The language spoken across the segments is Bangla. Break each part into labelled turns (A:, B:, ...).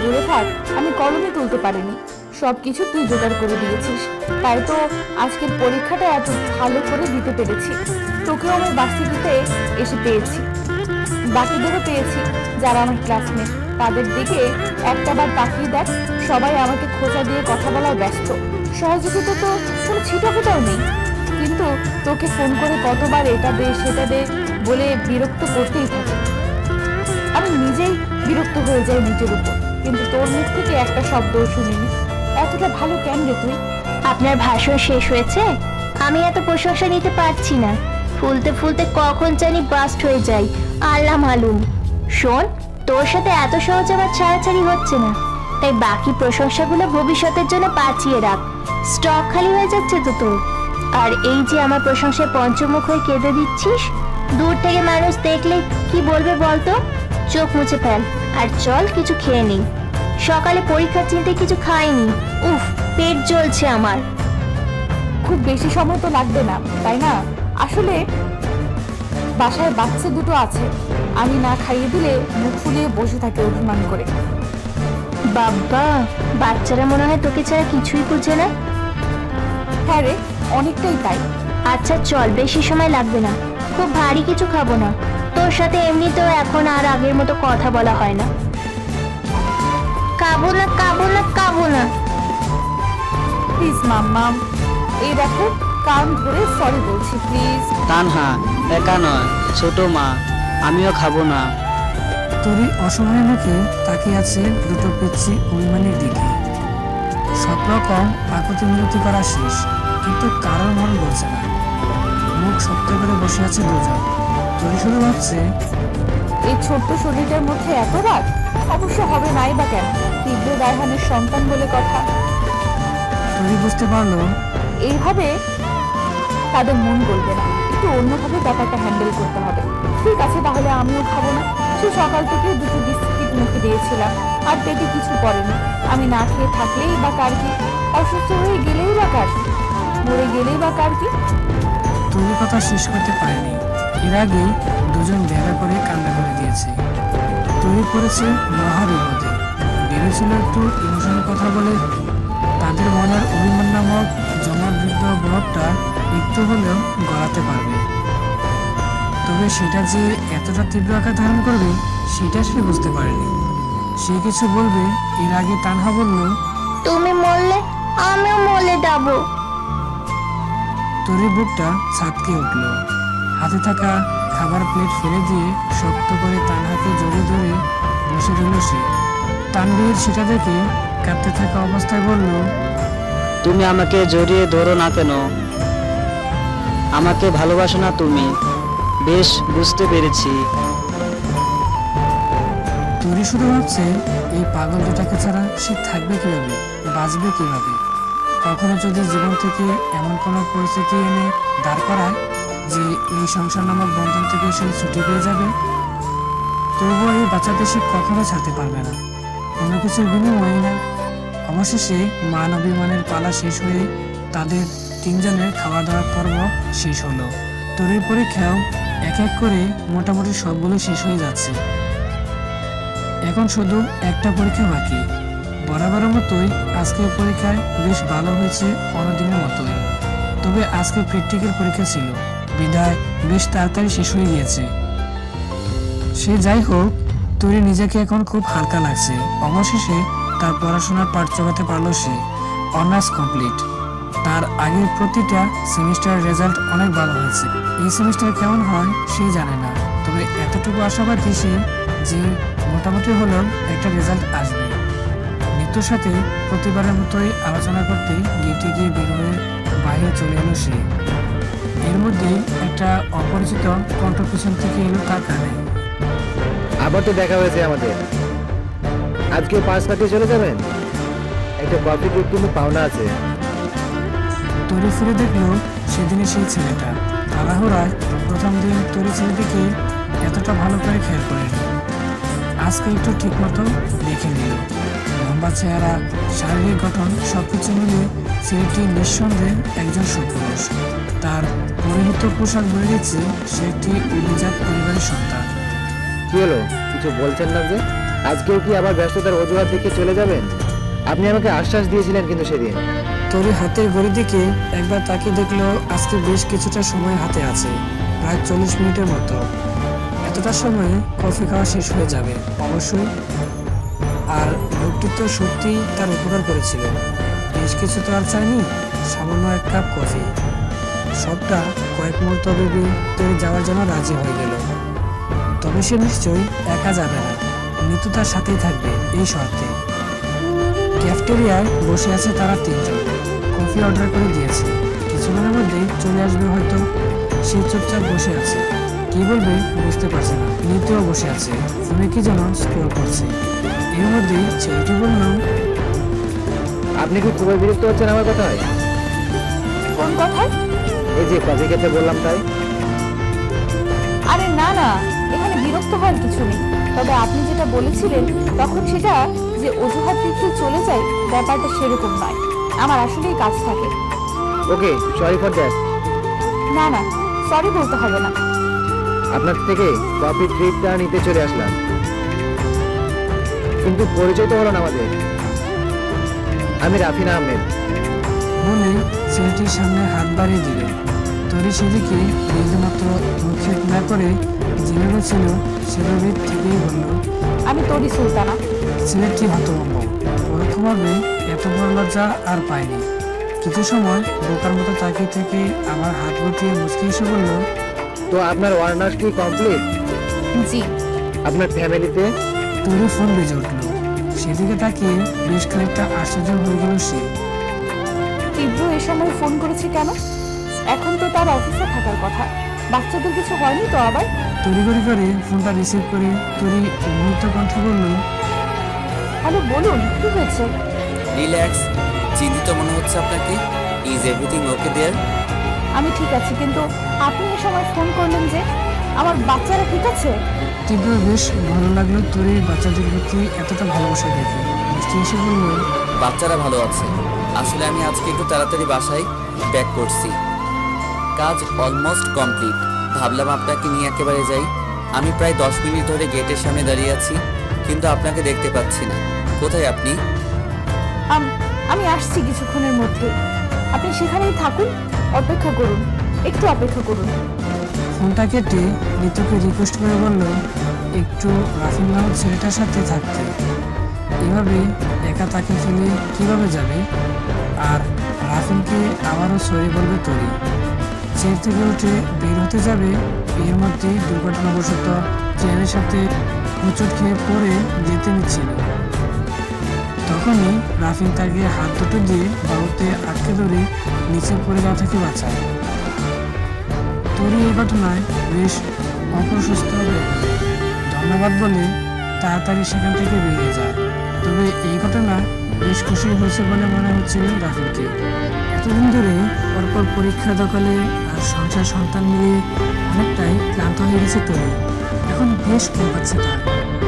A: দূরে থাক, আমি কলমই তুলতে পারিনি। সবকিছু তুই জোগাড় করে দিয়েছিস, তাই তো আজকের পরীক্ষাটা এত ভালো করে দিতে পেরেছি। তোকেও আমি ভার্সিটিতে এসে পেয়েছি, বাকিদেরও পেয়েছি যারা আমার ক্লাসমেট। তাদের দিকে একটাবার তাকিয়ে দেখ, সবাই আমাকে খোঁচা দিয়ে কথা বলার ব্যস্ত। সহযোগিতা তো কোনো ছিটাফোটাও নেই। কিন্তু তোকে ফোন করে কতবার এটা দে সেটা দে বলে বিরক্ত করতেই থাকে। আমি নিজেই বিরক্ত হয়ে যাই নিজের উপর, কিন্তু তোর মুখ থেকে একটা শব্দও শুনিনি। এতটা ভালো কেন রে তুই?
B: আপনার ভাষণ শেষ হয়েছে? আমি এত প্রশংসা নিতে পারছি না। ফুলতে ফুলতে কখন জানি বাস্ট হয়ে যাই, আল্লাহ মালুম। শোন, তোর সাথে এত সহজে আমার ছাড়াছাড়ি হচ্ছে না, তাই বাকি প্রশংসাগুলো ভবিষ্যতের জন্য বাঁচিয়ে রাখ। স্টক খালি হয়ে যাচ্ছে তো তোর। আর এই যে আমার প্রশংসায় পঞ্চমুখ হয়ে কেঁদে দিচ্ছিস, দূর থেকে মানুষ দেখলে কি বলবে বলতো? চোখ মুছে ফেল আর চল কিছু খেয়ে নিই। সকালে পরীক্ষার চিন্তায় কিছু খাইনি। উফ, পেট জ্বলছে আমার।
A: খুব বেশি সময় তো লাগবে না, তাই না? আসলে বাসায় বাচ্চা দুটো আছে, আমি না খাইয়ে দিলে মুখ ফুলিয়ে বসে থাকে অভিমান করে।
B: বাবা, বাচ্চারা মনে হয় তোকে ছাড়া কিছুই বুঝে না।
A: হ্যাঁ রে, অনেকটাই তাই।
B: আচ্ছা চল, বেশি সময় লাগবে না। খুব ভারী কিছু খাবো না, তোর সাথে এমনিতেও এখন আর আগের মতো কথা বলা হয় না। খাবো না, খাবো না, খাবো না।
A: প্লিজ মাম্মাম, এই দেখো কান ধরে সরি বলছি, প্লিজ।
C: তানহা একা নয়, ছোট মা, আমিও খাবো না।
D: তরি অসময়ে মুখে তাকিয়ে আছে দুটো পিচ্ছি অভিমানের দিকে। সব রকম আকুতি মিনতি করা শেষ, কিন্তু কারোর মন বলছে না। মুখ শক্ত করে বসে আছে দুজন। তরি শুধু ভাবছে,
A: এই ছোট্ট শরীরটার মধ্যে এত রাগ অবশ্য হবে নাই বা কেন, তীব্র রায়হানের সন্তান বলে কথা।
D: তরি বুঝতে পারলো
A: এইভাবে তাদের মন গলবে না, একটু অন্যভাবে ব্যাপারটা হ্যান্ডেল করতে হবে। ঠিক আছে, তাহলে আমিও খাবো না। সে সকাল থেকে দুটো বিস্কিট মুখে দিয়েছিলাম, আর পেটে কিছু পড়েনি। আমি না খেয়ে থাকলেই বা কার কি, অসুস্থ হয়ে গেলেই বা কার কি, মরে গেলেই বা কার কি।
D: তরি কথা শেষ করতে পারেনি, এর আগেই দুজন দেখা করে কান্না করে দিয়েছে। তৈরি করেছে মহা বিপদে। ভেবেছিল একটু ইমোশনাল কথা বলে তাদের মনের অভিমান নামক জমাবৃদ্ধ বরফটা একটু হলেও গড়াতে পারবে। তবে সেটা যে এতটা তীব্র আকার ধারণ করবে সেটা সে বুঝতে পারেনি। সে কিছু বলবে এর আগে তানহা বলল,
B: তুমি মরলে আমিও মরে যাবো।
D: তরির বুকটা ছাতকে উঠল। হাতে থাকা খাবার প্লেট ফেলে দিয়ে শক্ত করে তানহাকে জড়িয়ে ধরে বসে রইল সে। তানভীর সেটা দেখে কাঁদতে থাকা অবস্থায় বলল,
C: তুমি আমাকে জড়িয়ে ধরো না কেন? আমাকে ভালোবাসো না তুমি? বেশ, বুঝতে পেরেছি।
D: তরি শুধু ভাবছে এই পাগল দুটাকে ছাড়া সে থাকবে কিভাবে, বাঁচবে কিভাবে। কখনো যদি জীবন থেকে এমন কোনো পরিস্থিতি এনে দাঁড় করায় যে এই সংসার নামক বন্ধন থেকে সে ছুটি পেয়ে যাবে, তবুও এই বাচ্চাদের সে কখনো ছাড়তে পারবে না, কোনো কিছুর বিনিময়ে না। অবশেষে মান অভিমানের পালা শেষ হয়ে তাদের তিনজনের খাওয়া দাওয়ার পর্ব শেষ হলো। তরির পরীক্ষাও এক এক করে মোটামুটি সবগুলো শেষ হয়ে যাচ্ছে। এখন শুধু একটা পরীক্ষা বাকি। বরাবরের মতোই আজকের পরীক্ষায় বেশ ভালো হয়েছে অন্যদিনের মতোই। তবে আজকে প্র্যাকটিক্যাল পরীক্ষা ছিল বিদায় বেশ তাড়াতাড়ি শেষ হয়ে গিয়েছে। সে যাই হোক, তরি নিজেকে এখন খুব হালকা লাগছে। অবশেষে তার পড়াশোনার পাঠ চোখাতে পারলো সে। Honours complete. তার আগের প্রতিটা সেমিস্টারের রেজাল্ট অনেক ভালো হয়েছে। এই সেমিস্টার কেমন হয় সে জানে না, তবে এতটুকু আশাবাদী সে যে মোটামুটি হলেও একটা রেজাল্ট আসবে। নিত্যর সাথে প্রতিবারের মতোই আলোচনা করতে গেটে গিয়ে বের হয়ে বাইরে চলে এলো সে। এর মধ্যেই একটা অপরিচিত কণ্ঠ পিছন থেকে এলো তার কানে।
E: আবার তো দেখা হয়েছে আমাদের। আজকে পাঁচ কাটিয়ে চলে যাবেন? একটা কফি কেক কিন্তু পাওনা আছে।
D: তরি ফিরে দেখলো সেদিনে সেই ছেলেটা। তাড়াহুড়ায় প্রথম দিন তরি ছেলেটিকে এতটা ভালো করে খেয়াল করেনি। আজকে একটু ঠিক মতো দেখে নিল। লম্বা চেহারা, শারীরিক গঠন সবকিছু মিলিয়ে ছেলেটি নিঃসন্দেহে একজন সুপুরুষ। তার পরিহিত পোশাক বলে দিচ্ছে সে একটি অভিজাত পরিবারের সন্তান।
E: কি হলো, কিছু বলছেন না যে? আজকেও কি আবার ব্যস্ততার অজুহাত দেখে চলে যাবেন? আপনি আমাকে আশ্বাস দিয়েছিলেন কিন্তু সেদিন।
D: তরি হাতের ঘড়ির দিকে একবার তাকিয়ে দেখলো আজকে বেশ কিছুটা সময় হাতে আছে, প্রায় 40 মিনিটের মতো। এতটা সময়ে কফি খাওয়া শেষ হয়ে যাবে অবশ্যই। আর লোকটি তো সত্যি তার উপকার করেছিল। বেশ কিছু তো আর চাইনি, সামান্য এক কাপ কফি। সবটা কয়েক মুহূর্ত ভেবে তরি যাওয়ার জন্য রাজি হয়ে গেল। তবে সে নিশ্চয়ই একা যাবে না, মৃত্যু তার সাথেই থাকবে এই শর্তে। ক্যাফটেরিয়ায় বসে আছে তারা তিনজন। কফি অর্ডার করে দিয়েছে, কিছুক্ষণের মধ্যেই চলে আসবে হয়তো। সে চুপচাপ বসে আছে, কি বলবে বুঝতে পারছে না। নিতেও বসে আছে, ফোনে কি যেন স্ক্রল করছে। এর মধ্যেই ছেলেটি বলল,
E: আপনি কি খুবই বিরক্ত হচ্ছেন আমার কথায়?
A: কোন কথায়?
E: এই যে কফি খেতে বললাম তাই।
A: আরে না না, এখানে বিরক্ত হওয়ার কিছু নেই। তবে আপনি যেটা বলেছিলেন তখন সেটা যে অজুহাত দেখিয়ে চলে যায়, ব্যাপারটা সেরকম নয়। আমার আসলেই কাজ থাকে।
E: ওকে, সরি ফর দ্যাট।
A: না না, সরি বলতে হবে না।
E: আপনার থেকে কফি ট্রিটটা নিতে চলে আসলাম, কিন্তু পরিচয় তো হলো না আমাদের। আমি রাফিনা আহমেদ।
D: বলে ছেলেটির সামনে হাত বাড়িয়ে দিল। তরি সেদিকে বিন্দুমাত্র ভ্রুক্ষেপ না করে যেভাবে ছিল সেভাবে থেকেই বলল,
A: আমি তরি সুলতানা।
D: ছেলেটি হতভম্ব। পরোক্ষভাবে এত বড় লজ্জা আর পায়নি। কিছু সময় বোকার মতো তাকিয়ে থেকে আবার হাত গুটিয়ে মুচকি এসে বলল,
E: তো আপনার অনার্স কি কমপ্লিট?
A: জি।
E: আপনার ফ্যামিলিতে?
D: তরি ফোন বেজে উঠল। সেদিকে তাকিয়ে বেশ খানিকটা আশ্চর্য হয়ে গেল সে।
A: তীব্র এ সময় ফোন করেছে কেন? এখন তো তার অফিসে থাকার কথা। বাচ্চাদের কিছু হয়নি তো আবার?
D: তড়িঘড়ি করে ফোনটা রিসিভ করে তরি মুহূর্ত কণ্ঠে বলল,
A: হ্যালো, বলুন কি হয়েছে?
F: রিল্যাক্স, চিন্তিত মনে হচ্ছে আপনাকে। ইজ এভরিথিং ওকে দেয়ার?
A: আমি ঠিক আছি, কিন্তু আপনি এ সময় ফোন করলেন যে? আমার বাচ্চারা ঠিক আছে?
D: তীব্র বেশ ভালো লাগলো তরির বাচ্চাদের প্রতি এতটা ভালোবাসা দেখে। মিষ্টি এসে বলল,
F: বাচ্চারা ভালো আছে। আসলে আমি আজকে একটু তাড়াতাড়ি বাসায় ব্যাক করছি, কাজ অলমোস্ট কমপ্লিট। ভাবলাম আপনাকে নিয়ে একেবারে যাই। আমি প্রায় 10 মিনিট ধরে গেটের সামনে দাঁড়িয়ে আছি, কিন্তু আপনাকে দেখতে পাচ্ছি না। কোথায় আপনি?
A: আমি আসছি কিছুক্ষণের মধ্যে। আপনি সেখানেই থাকুন, অপেক্ষা করুন, একটু অপেক্ষা করুন।
D: ফোনটা কেটে ঋতুকে রিকোয়েস্ট করে বলল একটু রাফিন নামের ছেলেটার সাথে থাকতে। এভাবে একা তাকে ফেলে কিভাবে যাবে? আর রাফিনকে আবারও সরি বলবে তরি। চেয়ার থেকে উঠে বের হতে যাবে, এর মধ্যে দুর্ঘটনাবশত চেয়ারের সাথে হোঁচট খেয়ে পড়ে যেতে নিচ্ছিল। তখনই রাফিন তাকে হাত দুটো দিয়ে বাহুতে আটকে ধরে নিচে পড়ে যাওয়া থেকে বাঁচায়। তরি এই ঘটনায় বেশ অপ্রশস্ত হয়ে পড়ে। ধন্যবাদ বলে তাড়াতাড়ি সেখান থেকে বেরিয়ে যায়। তবে এই ঘটনা বেশ খুশি হয়েছে বলে মনে হচ্ছিল রাফিনকে। এতদিন ধরে পরপর পরীক্ষা দখলে আর সংসার সন্তান নিয়ে অনেকটাই ক্লান্ত হয়ে গেছে তরি। এখন বেশ কম পাচ্ছে তার,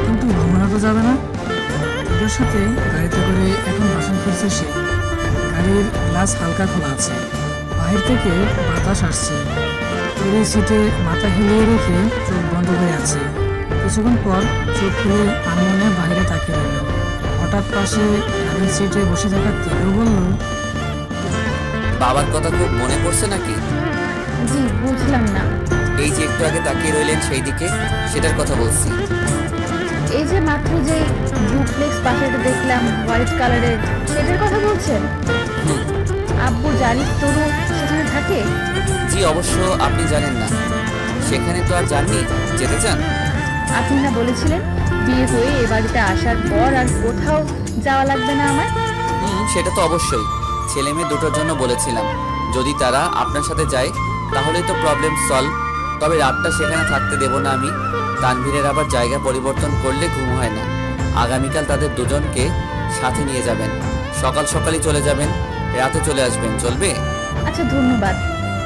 D: কিন্তু ঘুমানো তো যাবে না। ওদের সাথে গাড়িতে করে এখন বাসায় ফিরছে সে। গাড়ির গ্লাস হালকা খোলা আছে, বাহির থেকে বাতাস আসছে। তরি সিটে মাথা হিলিয়ে রেখে চোখ বন্ধ হয়ে আছে। কিছুক্ষণ পর চোখ খুলে আনমনে বাইরে তাকিয়ে রইল। হঠাৎ পাশে গাড়ির সিটে বসে থাকা তীব্র বলল,
F: বাবার কথা খুব মনে পড়ছে নাকি?
A: জি, বুঝলাম না।
F: এই যে একটু আগে তাকিয়ে রইলেন সেই দিকে, সেটার কথা বলছি।
A: এই যে মাত্র যে ডুপ্লেক্স বাসাটা দেখলাম হোয়াইট কালারের, সেটার কথা বলছেন?
F: হুম,
A: আব্বু জানিস তরু সেখানে থাকে?
F: জি অবশ্য আপনি জানেন না, সেখানে তো আর যাননি। যেতে চান?
A: আপনি না বলেছিলেন বিয়ে হয়ে এ বাড়িতে আসার পর আর কোথাও যাওয়া লাগবে না আমার?
F: সেটা তো অবশ্যই। ছেলে মেয়ে দুটোর জন্য বলেছিলাম, যদি তারা আপনার সাথে যায় তাহলেই তো প্রবলেম সলভ। তবে রাতটা সেখানে থাকতে দেব না আমি। তানভীরের আবার জায়গা পরিবর্তন করলে ঘুম হয় না। আগামীকাল তাদের দুজনকে সাথে নিয়ে যাবেন। সকাল সকালই চলে যাবেন, রাতে চলে আসবেন, চলবে?
A: আচ্ছা, ধন্যবাদ।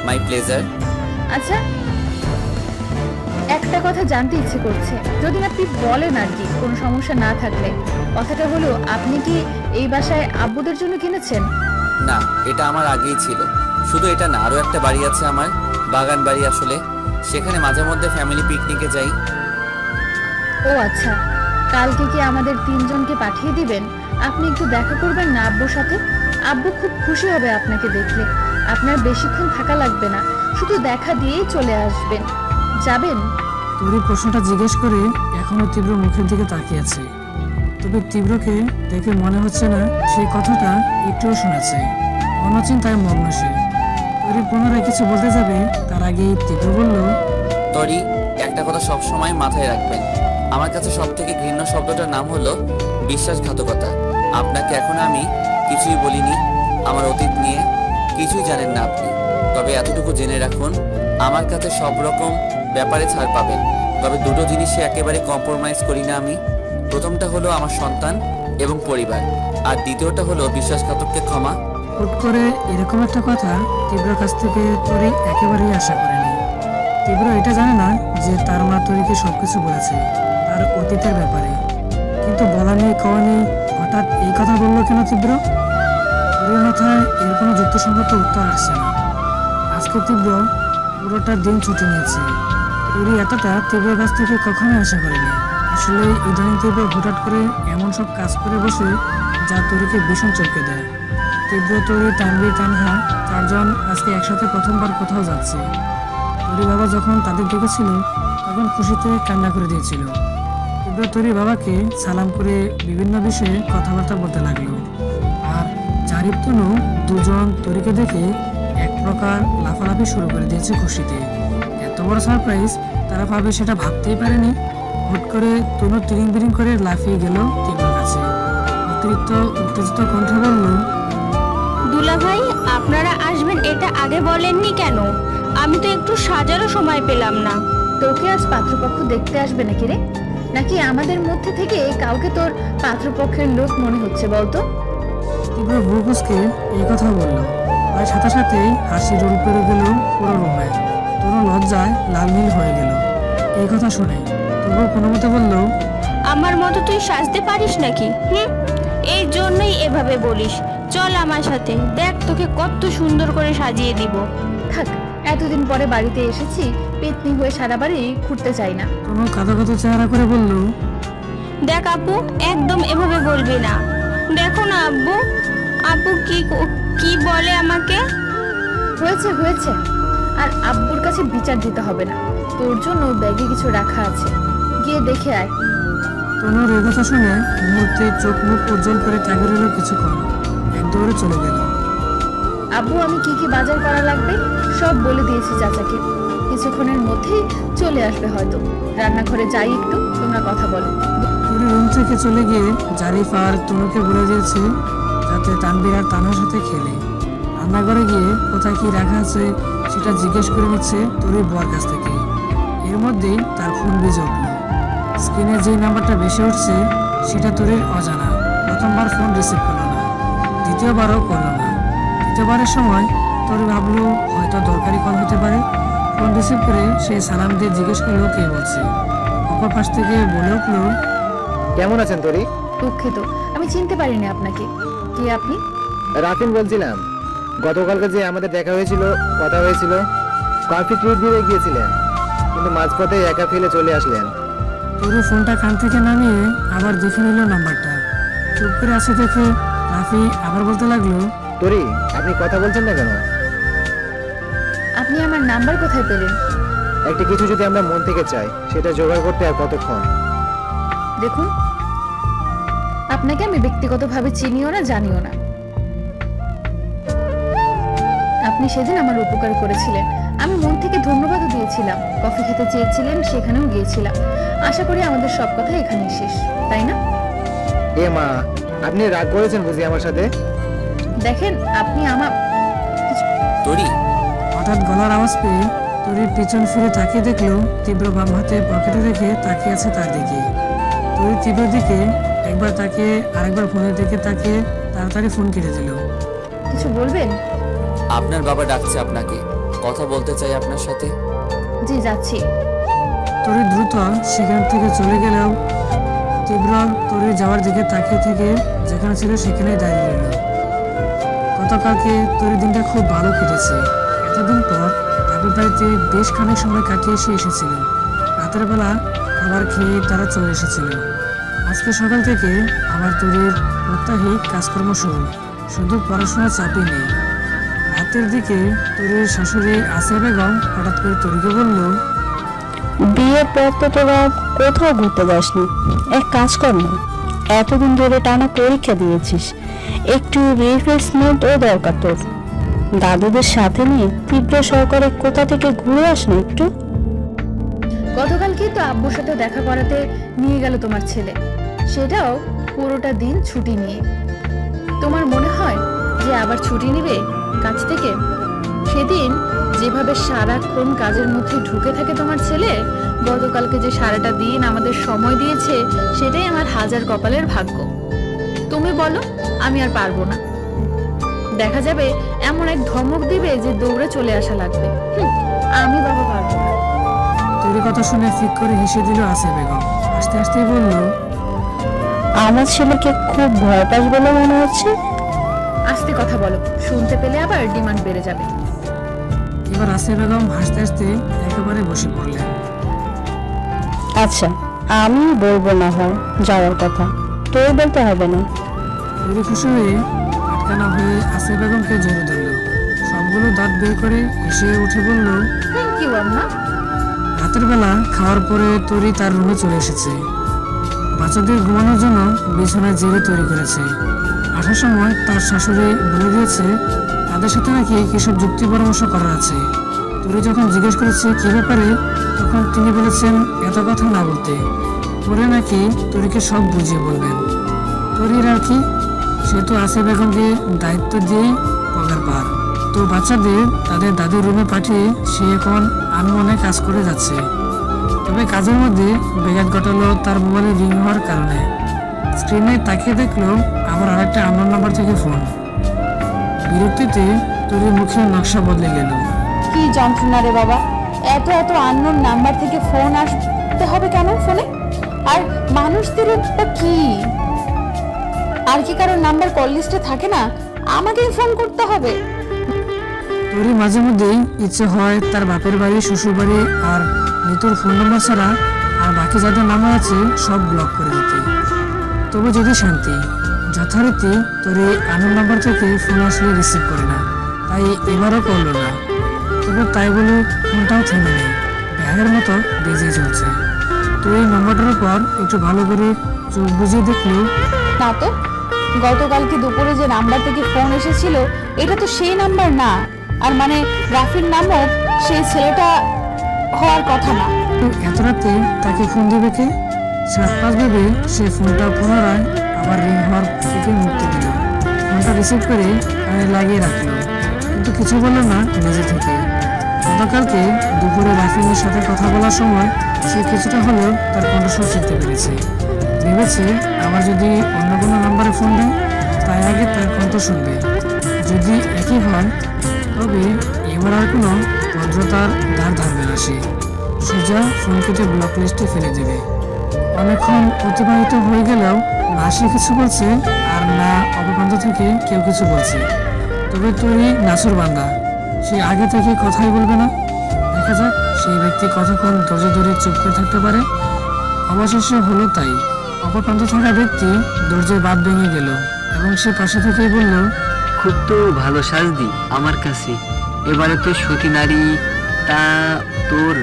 F: My pleasure.
A: আচ্ছা, একটা কথা জানতে ইচ্ছে করছে, যদি আপনি বলেন আর কি, কোনো সমস্যা না থাকলে। কথাটা হলো, আপনি কি এই বাসায় আব্বুদের জন্য কিনেছেন?
F: না, এটা আমার আগেই ছিল। শুধু এটা না, আরও একটা বাড়ি আছে আমার, বাগান বাড়ি আসলে। সেখানে মাঝে মধ্যে ফ্যামিলি পিকনিকে যাই।
A: ও আচ্ছা, কালকে কি আমাদের তিনজনকে পাঠিয়ে দিবেন? আপনি একটু দেখা করবেন না আব্বুর সাথে? আব্বু খুব খুশি হবে আপনাকে দেখলে। আপনার বেশিক্ষণ থাকা লাগবে না, শুধু দেখা দিয়েই চলে আসবেন। যাবেন?
D: তরি প্রশ্নটা জিজ্ঞেস করে এখনো তীব্র মুখের দিকে তাকিয়ে আছে। তবে তীব্রকে দেখে মনে হচ্ছে না সেই কথাটা একটুও শুনেছে। অনচিন্তায় মগ্ন সে। তরি পুনরায় কিছু বলতে যাবে তার আগেই তীব্র বলল,
F: তরি, একটা কথা সবসময় মাথায় রাখবেন। আমার কাছে সব থেকে ঘৃণ্য শব্দটার নাম হলো বিশ্বাসঘাতকতা। আপনাকে এখন আমি কিছুই বলিনি, আমার অতীত নিয়ে কিছুই জানেন না আপনি। তবে এতটুকু জেনে রাখুন, আমার কাছে সব রকম ব্যাপারে ছাড় পাবেন, তবে দুটো জিনিসে একেবারে কম্প্রোমাইজ করি না আমি। প্রথমটা হলো আমার সন্তান এবং পরিবার, আর দ্বিতীয়টা হলো বিশ্বাসঘাতককে ক্ষমা।
D: হুট করে এরকম একটা কথা তীব্র কাছ থেকে তরি একেবারেই আশা করেনি। তীব্র এটা জানে না যে তার মা তরিকে সবকিছু বলেছে তার অতীতের ব্যাপারে, কিন্তু বলা নেই কওয়া নেই হঠাৎ এই কথা বললো কেন তীব্র? তরির মাথায় এর কোনো যুক্তিসঙ্গত উত্তর আসছে না। আজকে তীব্র পুরোটা দিন ছুটি নিয়েছে। তরি এতটা তীব্রের কাছ থেকে কখনোই আশা করেনি। আসলে ইদানিং তীব্র হঠাৎ করে এমন সব কাজ করে বসে যা তরিকে ভীষণ চমকে দেয়। তীব্র, তরি, তানভীর, তানহা চারজন আজকে একসাথে প্রথমবার কোথাও যাচ্ছে। তরি বাবা যখন তাদের ডেকেছিল তখন খুশিতে কান্না করে দিয়েছিল। তীব্র তরি বাবাকে সালাম করে বিভিন্ন বিষয়ে কথাবার্তা বলতে লাগলো। আর জারিফ, তনু দুজন তরিকে দেখে এক প্রকার লাফালাফি শুরু করে দিয়েছে খুশিতে। এত বড় সারপ্রাইজ তারা ভাবে সেটা ভাবতেই পারেনি। হুট করে তনু তিরিং বিরিং করে লাফিয়ে গেল তীব্রের কাছে। অতিরিক্ত উত্তেজিত কণ্ঠে বলল,
B: দুলা ভাই, আপনারা আসবেন এটা আগে বলেননি কেন? আমি তো একটু সাজারও সময় পেলাম না।
A: তোকে আজ পাত্রপক্ষ দেখতে আসবে নাকি রে? নাকি আমাদের মধ্যে থেকে কাউকে তোর পাত্রপক্ষের লোক মনে হচ্ছে বলতো?
D: তীব্র ভ্রুকুচকে এই কথা বলল। আর সাথে সাথেই হাসি রোল করে গেল পুরো রুমে। তনু লজ্জায় লাল নীল হয়ে গেল এই কথা শুনে। তবুও কোনো মতে বলল,
B: আমার মতো তুই সাজতে পারিস নাকি? এই জন্যই এভাবে বলিস। চল আমার সাথে, দেখ তোকে কত সুন্দর করে সাজিয়ে দিব।
A: থাক, এতদিন পরে বাড়িতে এসেছি, পেতনি হয়ে সারা বাড়ি ঘুরতে চাই না।
D: তনু কাঁদো কাঁদো চেহারা করে বলল,
B: দেখ আপু, একদম এভাবে বলবি না। দেখো না আব্বু, আপু কি বলে আমাকে।
A: হয়েছে হয়েছে, আর আব্বুর কাছে বিচার দিতে হবে না। তোর জন্য ব্যাগে কিছু রাখা আছে, গিয়ে দেখে আয়।
D: তনুর এই কথা শুনে মুহূর্তে চোখ মুখ উজ্জ্বল করে তাকিয়ে রইল কিছুক্ষণ। এক দৌড়ে চলে গেল।
A: আব্বু আমি কি কি বাজার করা লাগবে সব বলে দিয়েছি চাচাকে। কিছুক্ষণের মধ্যেই চলে আসবে হয়তো। রান্নাঘরে যাই, একটু তোমরা কথা বলো।
D: তনু রুম থেকে চলে গিয়ে জারিফ আর তনুকে বলে দিয়েছে যাতে তানভীর আর তানহার সাথে খেলে। রান্নাঘরে গিয়ে কোথায় কি রাখা আছে সেটা জিজ্ঞেস করে নিচ্ছে তরির বর কাছ থেকে। এর মধ্যেই তার ফোন বেজে উঠল। স্ক্রিনে যে নাম্বারটা বেশি উঠছে সেটা তরির অজানা। প্রথমবার ফোন রিসিভ করলো না, দ্বিতীয়বারও করলো না। তৃতীয়বারের সময় তরি ভাবলো হয়তো দরকারি কল হতে পারে। ফোন রিসিভ করে সে সালাম দিয়ে জিজ্ঞেস করলো কে বলছে। অপর পাশ থেকে বলে উঠলো,
E: কেমন আছেন তরি?
A: দুঃখিত, আমি চিনতে পারিনি আপনাকে। কে আপনি?
E: রাফিন বলছিলাম। গতকালকে যে আমাদের দেখা হয়েছিল, কথা হয়েছিল, কফি ট্রিট দিতে গিয়েছিলেন, কিন্তু মাঝপথে একা ফেলে চলে আসলেন।
D: তরু ফোনটা কান থেকে নামিয়ে আবার দেখে নিল নাম্বারটা। চুপ করে আছে দেখে রাফি আবার বলতে লাগলো,
E: তরি, আপনি কথা বলছেন না কেন?
A: আপনি আমার নাম্বার কোথায় পেলেন?
E: একটা কিছু যদি আমরা মন থেকে চাই সেটা জোগাড় করতে আর কতক্ষণ?
A: দেখুন, আপনাকে আমি ব্যক্তিগতভাবে চিনিও না, জানিও না। আপনি সেদিন আমার উপকার করেছিলেন, আমি মন থেকে ধন্যবাদও দিয়েছিলাম। কফি খেতে চেয়েছিলেন, সেখানেও গিয়েছিলাম। আশা করি আমাদের সব কথা এখানেই শেষ, তাই না?
E: এ মা, আপনি রাগ করেছেন বুঝি আমার সাথে?
A: দেখেন, আপনি আমার
F: তরি,
D: হঠাৎ গলার আওয়াজ পেয়ে তরির পিছন ফিরে তাকিয়ে দেখলো তীব্র বাম হাতে পকেটে রেখে তাকিয়ে আছে তার দিকে। তরি তীব্র দিকে একবার তাকিয়ে আরেকবার ফোনের দিকে তাকিয়ে তাড়াতাড়ি ফোন কেটে দিল।
A: কিছু বলবেন?
F: আপনার বাবা ডাকছে আপনাকে, কথা বলতে চাই আপনার সাথে।
A: জি, যাচ্ছি।
D: তরি দ্রুত সেখান থেকে চলে গেলেও তীব্র তরির যাওয়ার দিকে তাকিয়ে থেকে যেখানে ছিল সেখানেই দাঁড়িয়ে রইল। গতকালকে তরি দিনটা খুব ভালো কেটেছে। এতদিন পর ভাবির বাড়িতে বেশ খানিক সময় কাটিয়ে এসেছিল। রাতের বেলা খাবার খেয়ে তারা চলে এসেছিল। আজকে সকাল থেকে আবার তৈরির প্রত্যাহিক কাজকর্ম শুরু, শুধু পড়াশোনার চাপই নেই। রাতের দিকে তৈরির শাশুড়ি আসিয়া বেগম হঠাৎ করে তৈরিকে বলল,
G: বিয়ের পর তো তোরা কোথাও ঘুরতে যাসনি, এক কাজ কর না, এতদিন ধরে টানা পরীক্ষা দিয়েছিস, একটু রিফ্রেশমেন্টও দরকার তোর। দাদুদের সাথে নিয়ে তীব্র সহকারে কোথা থেকে ঘুরে আস না একটু।
A: গতকালকেই তো আব্বুর সাথে দেখা করাতে নিয়ে গেল তোমার ছেলে, সেটাও পুরোটা দিন ছুটি নিয়ে। তোমার মনে হয় যে আবার ছুটি নেবে কাজ থেকে? সেদিন যেভাবে সারাক্ষণ কাজের মধ্যে ঢুকে থাকে তোমার ছেলে, গতকালকে যে সারাটা দিন আমাদের সময় দিয়েছে, সেটাই আমার হাজার কপালের ভাগ্য। তুমি বলো, আমি আর পারবো না। দেখা যাবে এমন এক ধমক দিবে যে দৌড়ে চলে আসা লাগবে। আমি বাবা পারবো না।
D: তৈরি কথা শুনে ফিক করে হেসে দিল আসিয়া বেগম। আস্তে আস্তেই বলল,
G: আমার ছেলেকে খুব ভয় পাস বলে মনে হচ্ছে।
A: আস্তে কথা বলো, শুনতে পেলে আবার ডিমান্ড বেড়ে যাবে।
D: এবার আসিয়া বেগম হাসতে হাসতে একেবারে বসে পড়লেন।
G: আচ্ছা, আমি বলবো না হয় যাওয়ার কথা, তোর বলতে হবে না।
D: তৈরি খুশি হয়ে আটকানা হয়ে আসিয়া বেগমকে জড়িয়ে ধরল। সবগুলো দাঁত বের করে হেসে উঠে বলল,
A: থ্যাংক ইউ আম্মা।
D: রাতের বেলা খাওয়ার পরে তৈরি তার রুমে চলে এসেছে। বাচ্চাদের ঘুমানোর জন্য বিছানায় জেরে তৈরি করেছে। আসার সময় তার শাশুড়ি বলে দিয়েছে তাদের সাথে নাকি কিসব যুক্তি পরামর্শ করার আছে। তৈরি যখন জিজ্ঞেস করেছে কি ব্যাপারে, তখন তিনি বলেছেন এত কথা না বলতে, পরে নাকি তৈরিকে সব বুঝিয়ে বলবেন। তৈরির আর কি, সে তো আসিয়া বেগমকে দায়িত্ব দিয়েই পগার পার। তো বাচ্চাদের তাদের দাদুর রুমে পাঠিয়ে সে এখন আনমনে কাজ করে যাচ্ছে। তবে কাজের মধ্যে ব্যাঘাত ঘটালো তার মোবাইলে রিং হওয়ার কারণে। স্ক্রিনে তাকিয়ে দেখলো আবার আরেকটা আননোন নাম্বার থেকে ফোন। বিরক্তিতে তৈরির মুখের নকশা বদলে গেল।
A: কি যন্ত্রণা রে বাবা, এত এত আননোন নাম্বার থেকে ফোন আসতে হবে কেন ফোনে? আর মানুষদের এটা কি, আর কি কারোর নাম্বার কল লিস্টে থাকে না, আমাকেই ফোন করতে হবে?
D: তৈরি মাঝে মধ্যেই ইচ্ছে হয় তার বাপের বাড়ি, শ্বশুর বাড়ি আর মৃত্যুর ফোন নাম্বার ছাড়া আর বাকি যাদের নাম্বার আছে সব ব্লক করে দিতে। তবে যদি শান্তি, যথারীতি তৈরি আনন্দ নাম্বার থেকে ফোন আসলে রিসিভ করে না, তাই এবারও করলো না। তবে তাই বলে ফোনটাও থেমে নেই, ব্যাগের মতো বেজে চলছে। তো এই নম্বরটার উপর একটু ভালো করে চোখ বুঝিয়ে দেখলো,
A: না তো, গতকালকে দুপুরে যে নাম্বার থেকে ফোন এসেছিল এটা তো সেই নাম্বার না। আর মানে রাফির নামও সেই ছেলেটা হওয়ার কথা না।
D: এত রাতে তাকে ফোন দেবে কে? 7-5 ভেবে সে ফোনটা পুনরায় আবার রিং হওয়ার থেকে মুক্তি দিল। ফোনটা রিসিভ করে কানে লাগিয়ে রাখলো, কিন্তু কিছু বললো না নিজে থেকে। গতকালকে দুপুরে রাফিনের সাথে কথা বলার সময় সে কিছুটা হলেও তার কণ্ঠস্বর চিনতে পেরেছে। ভেবেছে আবার যদি অন্য কোনো নাম্বারে ফোন দেয় তাই আগে তার কণ্ঠ শুনবে। যদি একই হয় তবে এবার আর কোনো ভদ্রতার ধার ধারবে না সে, সোজা ফোন কেটে ব্লক লিস্টে ফেলে দেবে। অনেকক্ষণ অতিবাহিত হয়ে গেলেও না সে কিছু বলছে আর না অপপ্রান্ত থেকে কেউ কিছু বলছে। তবে তৈরি নাসুর বান্দা, সে আগে থেকে কথাই বলবে না। দেখা যাক সেই ব্যক্তি কতক্ষণ ধৈর্য ধরে চুপ করে থাকতে পারে। অবশেষে হলো তাই। অপপ্রান্ত থাকা ব্যক্তি ধৈর্যের বাঁধ ভেঙে গেল এবং সে পাশে থেকেই বলল,
C: খুব তো ভালো সাজদি আমার কাছে, এবারে তো সতী নারী। তা তোর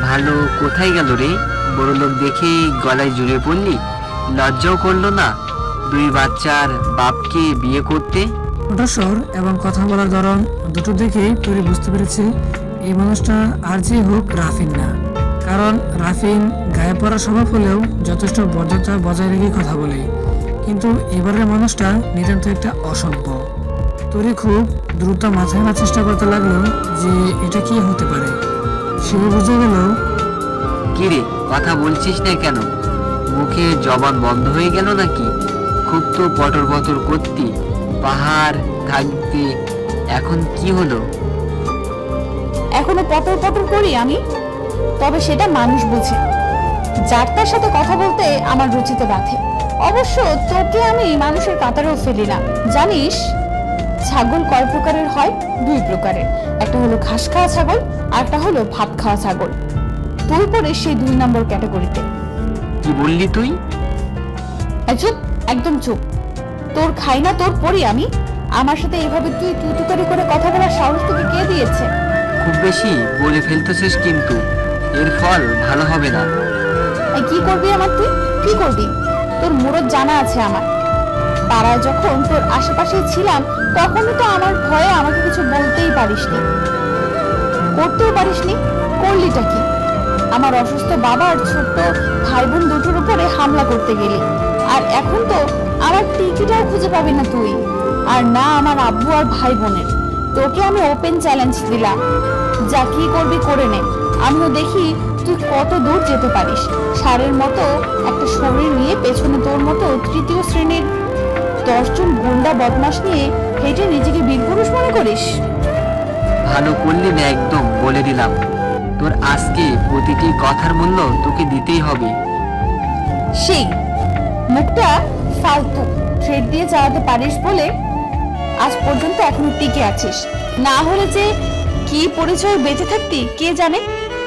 C: ভালো কোথায় গেল রে? বড় লোক দেখে গলায় জুড়ে পড়লি, লজ্জাও করলো না 2 বাচ্চার বাপকে বিয়ে করতে?
D: কণ্ঠস্বর এবং কথা বলার ধরন দুটো দেখেই তৈরি বুঝতে পেরেছে এই মানুষটা আর যে হোক রাফিন না। কারণ রাফিন গায়ে পড়া স্বভাব হলেও যথেষ্ট ভদ্রতা বজায় রেখে কথা বলে, কিন্তু এবারের মানুষটা নিতান্ত একটা অসভ্য। তৈরি খুব দ্রুত মাথায় আনার চেষ্টা করতে লাগলো যে এটা কি হতে পারে। সে বুঝে গেল,
C: কি রে, কথা বলছিস না কেন? মুখে জবান বন্ধ হয়ে গেল নাকি? খুব তো পটর পটর করতি, পাহাড় থাকতে, এখন কি হলো?
A: এখনো পটর পটর করি আমি, তবে সেটা মানুষ বুঝে। যার তার সাথে কথা বলতে আমার রুচিতে বাধে। অবশ্য তোকে আমি মানুষের কাতারেও ফেলি না, জানিস? ছাগল কয় প্রকারের হয়? 2 প্রকারের, একটা হলো ঘাস খাওয়া ছাগল আর একটা হলো ভাত খাওয়া ছাগল। তুই পড়ে সেই 2 নম্বর ক্যাটাগরিতে।
C: কি বললি তুই?
A: চুপ, একদম চুপ। তোর খাই না তোর পরি আমি? আমার সাথে এভাবে তুই তুতুকারি করে কথা বলার সাহস তোকে কে দিয়েছে?
C: খুব বেশি বলে ফেলতেছিস, কিন্তু এর ফল ভালো হবে না।
A: এই কি করবি আমার তুই? কি করবি? তোর মুরত জানা আছে আমার। পাড়ায় যখন তোর আশেপাশেই ছিলাম তখনই তো আমার ভয়ে আমাকে কিছু বলতেই পারিসনি, করতেও পারিসনি। করলিটা কি? আমার অসুস্থ বাবার ছোট্ট ভাই বোন দুটোর উপরে হামলা করতে গেলি, আর এখন তো আমার টিকিটাও খুঁজে পাবি না তুই, আর না আমার আব্বু আর ভাই বোনের। তোকে আমি ওপেন চ্যালেঞ্জ দিলাম, যা কি করবি করে নে। আমিও দেখি তুই কত দূর যেতে পারিস। ষাঁড়ের মতো একটা শরীর নিয়ে পেছনে তোর মতো তৃতীয় শ্রেণীর 10 জন গুন্ডা বদমাশ নিয়ে হেঁটে নিজেকে বীরপুরুষ মনে করিস?
C: ভালো করলি না, একদম বলে দিলাম। তোর আজকে প্রতিটি কথার মূল্য তোকে দিতেই হবে।
A: সেই মুখটা ফালতু থ্রেড দিয়ে চালাতে পারিস বলে আজ পর্যন্ত এখনো টিকে আছিস। না হলে যে কি পরিচয় বেঁচে থাকতি কে জানে।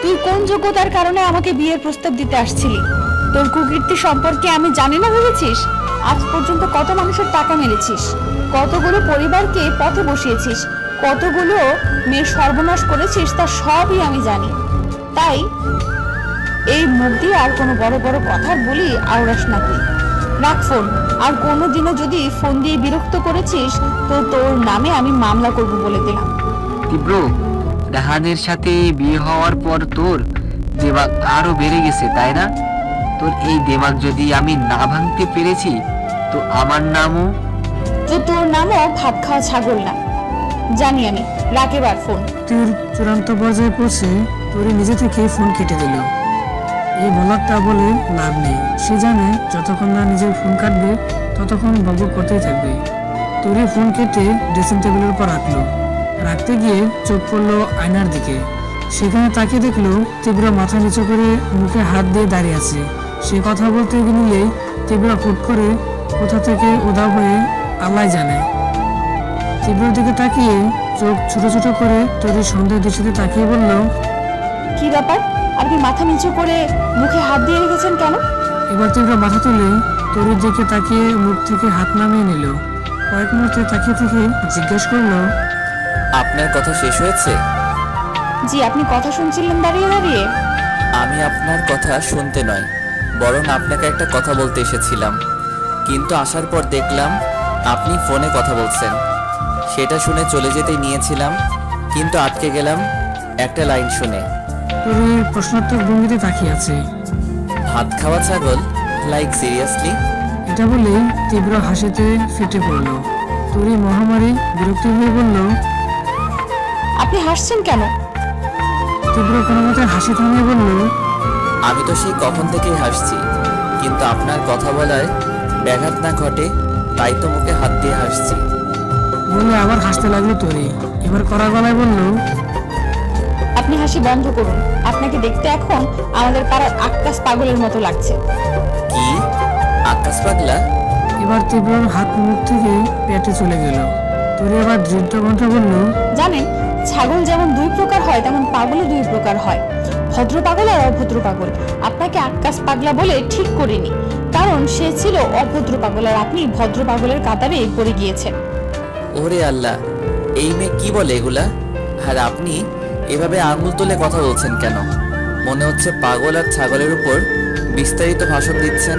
A: তুই কোন যোগ্যতার কারণে আমাকে বিয়ের প্রস্তাব দিতে আসছিলি? তোর কুকীর্তি সম্পর্কে আমি জানি না ভেবেছিস? আজ পর্যন্ত কত মানুষের টাকা মেরেছিস, কতগুলো পরিবারকে পথে বসিয়েছিস, কতগুলো মেয়ের সর্বনাশ করেছিস, তা সবই আমি জানি। তাই এই মুখ দিয়ে আর কোনো বড় বড় কথা বলি আওড়াস না তুই। রাখ ফোন। আর কোনোদিনও যদি ফোন দিয়ে বিরক্ত করেছিস তো তোর নামে আমি মামলা করব বলে দিলাম।
C: তীব্র, রাহানের সাথে বিয়ে হওয়ার পর তোর দেমাগ আরো বেড়ে গেছে, তাই না? তোর এই দেমাগ যদি আমি না ভাঙতে পেরেছি তো আমার নামও
A: তো তোর নামও ভাত খাওয়া ছাগল না, জানি আমি। রাখ এবার ফোন।
D: তোর চূড়ান্ত পর্যায়ে পৌঁছে তোর নিজে থেকে ফোন কেটে দিল। এই বলারটা বলে লাভ নেই, সে জানে যতক্ষণ না নিজের ফোন কাটবে ততক্ষণ বকবক করতেই থাকবে। তোর ফোন কেটে ড্রেসিং টেবিলের উপর রাখলো। রাখতে গিয়ে চোখ পড়লো আয়নার দিকে। সেখানে তাকিয়ে দেখলো তীব্র মাথা নিচু করে মুখে হাত দিয়ে দাঁড়িয়ে আছে। সে কথা বলতে নিলেই তীব্র হুট করে কোথা থেকে উধাও হয়ে আল্লাহ জানে। তীব্রর দিকে তাকিয়ে চোখ ছোট ছোট করে তৈরি সন্দেহ দৃষ্টিতে তাকিয়ে বলল,
A: কি ব্যাপার? আপনি মাথা নিচু করে মুখে হাত দিয়ে রেখেছেন কেন?
D: এবার তীব্র মাথা তুলে তরুর দিকে তাকিয়ে মুখ থেকে হাত নামিয়ে নিল। কয়েক মুহূর্তে তাকিয়ে থেকে জিজ্ঞেস করলো,
F: আপনার কথা শেষ হয়েছে?
A: জি, আপনি কথা শুনছিলেন দাঁড়িয়ে দাঁড়িয়ে?
F: আমি আপনার কথা শুনতে নয়, বরং আপনাকে একটা কথা বলতে এসেছিলাম, কিন্তু আসার পর দেখলাম আপনি ফোনে কথা বলছেন। সেটা শুনে চলে যেতেই নিয়েছিলাম, কিন্তু আটকে গেলাম একটা লাইন শুনে।
D: তরুর প্রশ্নোত্তর ভঙ্গিতে তাকিয়ে আছে।
F: ভাত খাওয়া ছাগল? Like seriously?
D: এটা বলেই তীব্র হাসিতে ফেটে পড়ল। তরি মহামারী বিরক্তি হয়ে বলল,
A: আপনি হাসছেন কেন?
D: তীব্র কোনো মতে হাসি থামিয়ে বলল,
F: আমি তো সেই কখন থেকেই হাসছি, কিন্তু আপনার কথা বলায় ব্যাঘাত না ঘটে তাই তো মুখে হাত দিয়ে হাসছি।
D: বলে আবার হাসতে লাগলো তরি। এবার কড়া গলায় বলল,
A: আপনি হাসি বন্ধ করুন। আপনাকে দেখতে এখন আমাদের পাড়ার আক্কাস পাগলের মতো লাগছে।
F: কি আকাশ পাগলা?
D: এবার তীব্রর হাত মুখ থেকে পেটে চলে গেল। তরি আবার দৃঢ় কণ্ঠে বলল,
A: জানেন, ছাগল যেমন 2 প্রকার হয় তেমন পাগলও 2 প্রকার হয়, ভদ্র পাগল আর অভদ্র পাগল। আপনাকে আক্কাস পাগলা বলে ঠিক করিনি, কারণ সে ছিল অভদ্র পাগল আর আপনি ভদ্র পাগলের কাতারে পড়ে গিয়েছেন।
F: ওরে আল্লাহ, এই মেয়ে কি বলে এগুলা? আর আপনি এভাবে আঙুল তুলে কথা বলছেন কেন? মনে হচ্ছে পাগল আর ছাগলের উপর বিস্তারিত ভাষণ দিচ্ছেন।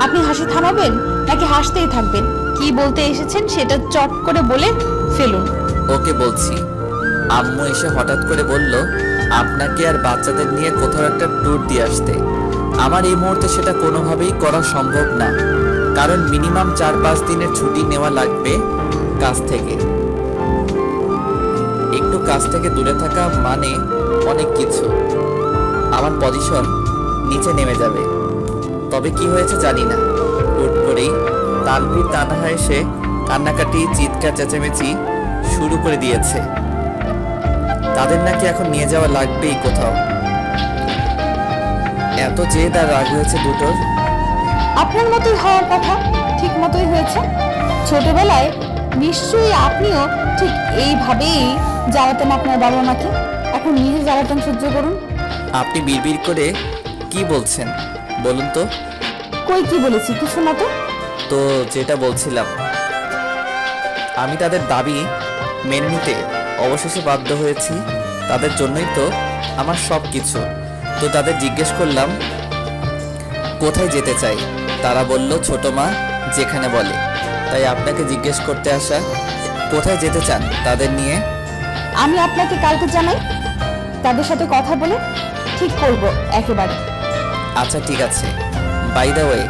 A: আপনি হাসি থামাবেন নাকি হাসতেই থাকবেন? কি বলতে এসেছেন সেটা চট করে বলে ফেলুন।
F: ওকে বলছি। আম্মু এসে হঠাৎ করে বলল আপনাকে আর বাচ্চাদের নিয়ে কোথাও একটা ট্যুর দিয়ে আসতে। আমার এই মুহূর্তে সেটা কোনোভাবেই করা সম্ভব না, কারণ মিনিমাম 4-5 দিনের ছুটি নেওয়া লাগবে কাজ থেকে। একটু কাজ থেকে দূরে থাকা মানে অনেক কিছু। আমার পজিশন নিচে নেমে যাবে। তবে কি হয়েছে জানি না, হুট করেই তানভীর তানহা এসে কান্নাকাটি চিৎকার চেঁচামেচি শুরু করে দিয়েছে। তাদের নাকি এখন নিয়ে যাওয়া লাগবেই কোথাও। এত জেদ আর রাগ হয়েছে দুটোর।
A: আপনার মতোই হওয়ার কথা, ঠিক মতোই হয়েছে। ছোটবেলায় নিশ্চয়ই আপনিও ঠিক এইভাবেই জ্বালাতেন আপনার বাবা মাকে। এখন নিজে জ্বালাতন সহ্য করুন।
F: আপনি বিড়বিড় করে কি বলছেন বলুন তো?
A: কই কি বলেছি কিছু না তো।
F: তো যেটা বলছিলাম, আমি তাদের দাবি মেনে নিতে অবশেষে বাধ্য হয়েছি। তাদের জন্যই তো আমার সব কিছু। তো তাদের জিজ্ঞেস করলাম কোথায় যেতে চাই। তারা বলল ছোট মা যেখানে বলে। তাই আপনাকে জিজ্ঞেস করতে আসা, কোথায় যেতে চান তাদের নিয়ে?
A: আমি আপনাকে কালকে জানাই, তাদের সাথে কথা বলে ঠিক করব একেবারে।
F: আচ্ছা ঠিক আছে। বাই দ্য ওয়ে,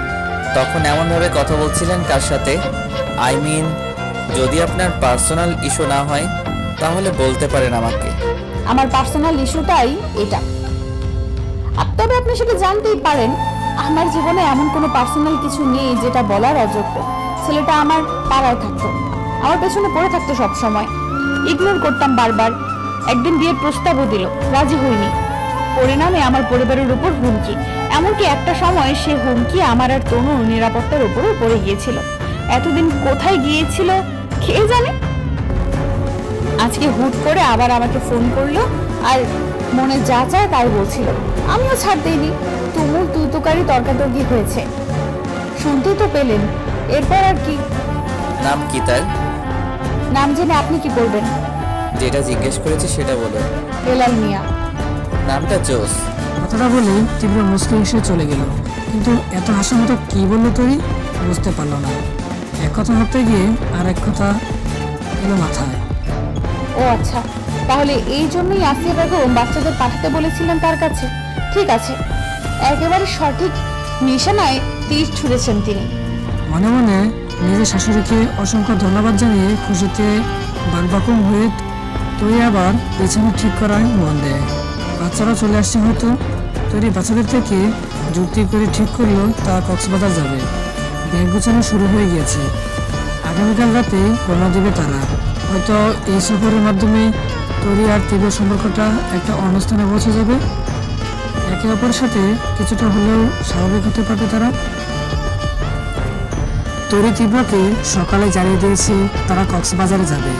F: তখন এমনভাবে কথা বলছিলেন কার সাথে? আই মিন, যদি আপনার পার্সোনাল ইস্যু না হয় তাহলে বলতে পারেন আমাকে।
A: আমার পার্সোনাল ইস্যুটাই এটা। তবে আপনি সেটা জানতেই পারেন, আমার জীবনে এমন কোনো পার্সোনাল কিছু নেই যেটা বলার অযোগ্য। ছেলেটা আমার পাড়ায় থাকতো, আমার পেছনে পড়ে থাকতো সব সময়, ইগনোর করতাম বারবার। একদিন বিয়ের প্রস্তাবও দিল, রাজি হইনি। পরিণামে আমার পরিবারের উপর হুমকি, এমনকি একটা সময় সে হুমকি আমার আর তনুর নিরাপত্তার উপরও পড়ে গিয়েছিল। এতদিন কোথায় গিয়েছিল কে জানে। আজকে হুট করে আবার আমাকে ফোন করলো আর মনে যা চায় তাই বলছিল। আমিও ছাড় দিইনি। তুমুল তুইতকারী তর্কাতর্কি হয়েছে, শুনতেই তো পেলেন। এরপর আর কি?
F: নাম কি তার?
A: নাম জেনে আপনি কি করবেন?
F: যেটা জিজ্ঞেস করেছি সেটা বলো।
A: বেলাল মিয়া।
F: নামটা জোস।
D: কথাটা বলে তীব্র মুচকি হেসে চলে গেল। কিন্তু এত হাসির মতো কি বললো তৈরি বুঝতে পারলো না। এক কথা ভাবতে গিয়ে আর এক কথা এলো মাথায়।
A: ও আচ্ছা, তাহলে এই জন্যই আসিয়া বেগম বাচ্চাদের পাঠাতে বলেছিলেন তার কাছে। ঠিক আছে, একেবারে সঠিক নিশানায় তীর ছুঁড়েছেন তিনি।
D: মনে মনে নিজের শাশুড়িকে অসংখ্য ধন্যবাদ জানিয়ে খুশিতে বাকবাকুম হয়ে তৈরি আবার পেছনে ঠিক করায় মন দেয়। বাচ্চারা চলে আসছে হয়তো। তৈরি বাচ্চাদের থেকে যুক্তি করে ঠিক করলো তা কক্সবাজার যাবে। ব্যাগ গোছানো শুরু হয়ে গিয়েছে। আগামীকাল রাতে রওনা দেবে তারা। হয়তো এই সফরের মাধ্যমে তৈরি আর তীব্র সম্পর্কটা একটা অন্য স্থানে পৌঁছে যাবে। একে অপরের সাথে কিছুটা হলেও স্বাভাবিক হতে পারবে তারা। তৈরি তীব্রকে সকালে জানিয়ে দিয়েছে তারা কক্সবাজারে যাবে।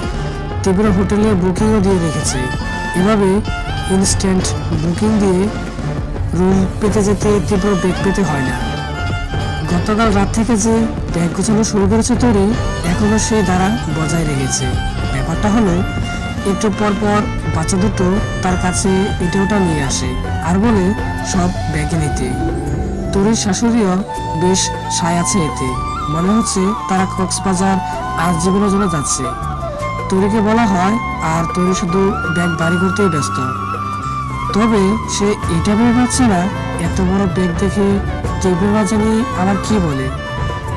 D: তীব্র হোটেলে বুকিংও দিয়ে রেখেছে। এভাবে ইনস্ট্যান্ট বুকিং দিয়ে রুম পেতে যেতে তীব্র বেগ পেতে হয় না। গতকাল রাত থেকে যে ব্যাগ গোছানো শুরু করেছে তৈরি, এখনো সে দ্বারা বজায় রেখেছে। ব্যাপারটা হলো একটু পর পর বাচ্চা দুটো তার কাছে এটা ওটা নিয়ে আসে আর বলে সব ব্যাগে নিতে। তৈরির শাশুড়িও বেশ সায় আছে এতে। মনে হচ্ছে তারা কক্সবাজার আজীবনের জন্য যাচ্ছে। তৈরিকে বলা হয় আর তৈরি শুধু ব্যাগ বাড়ি করতেই ব্যস্ত। তবে সে এটা ভেবে পাচ্ছে না এত বড় ব্যাগ দেখে তীব্ররা জানি আবার কি বলে।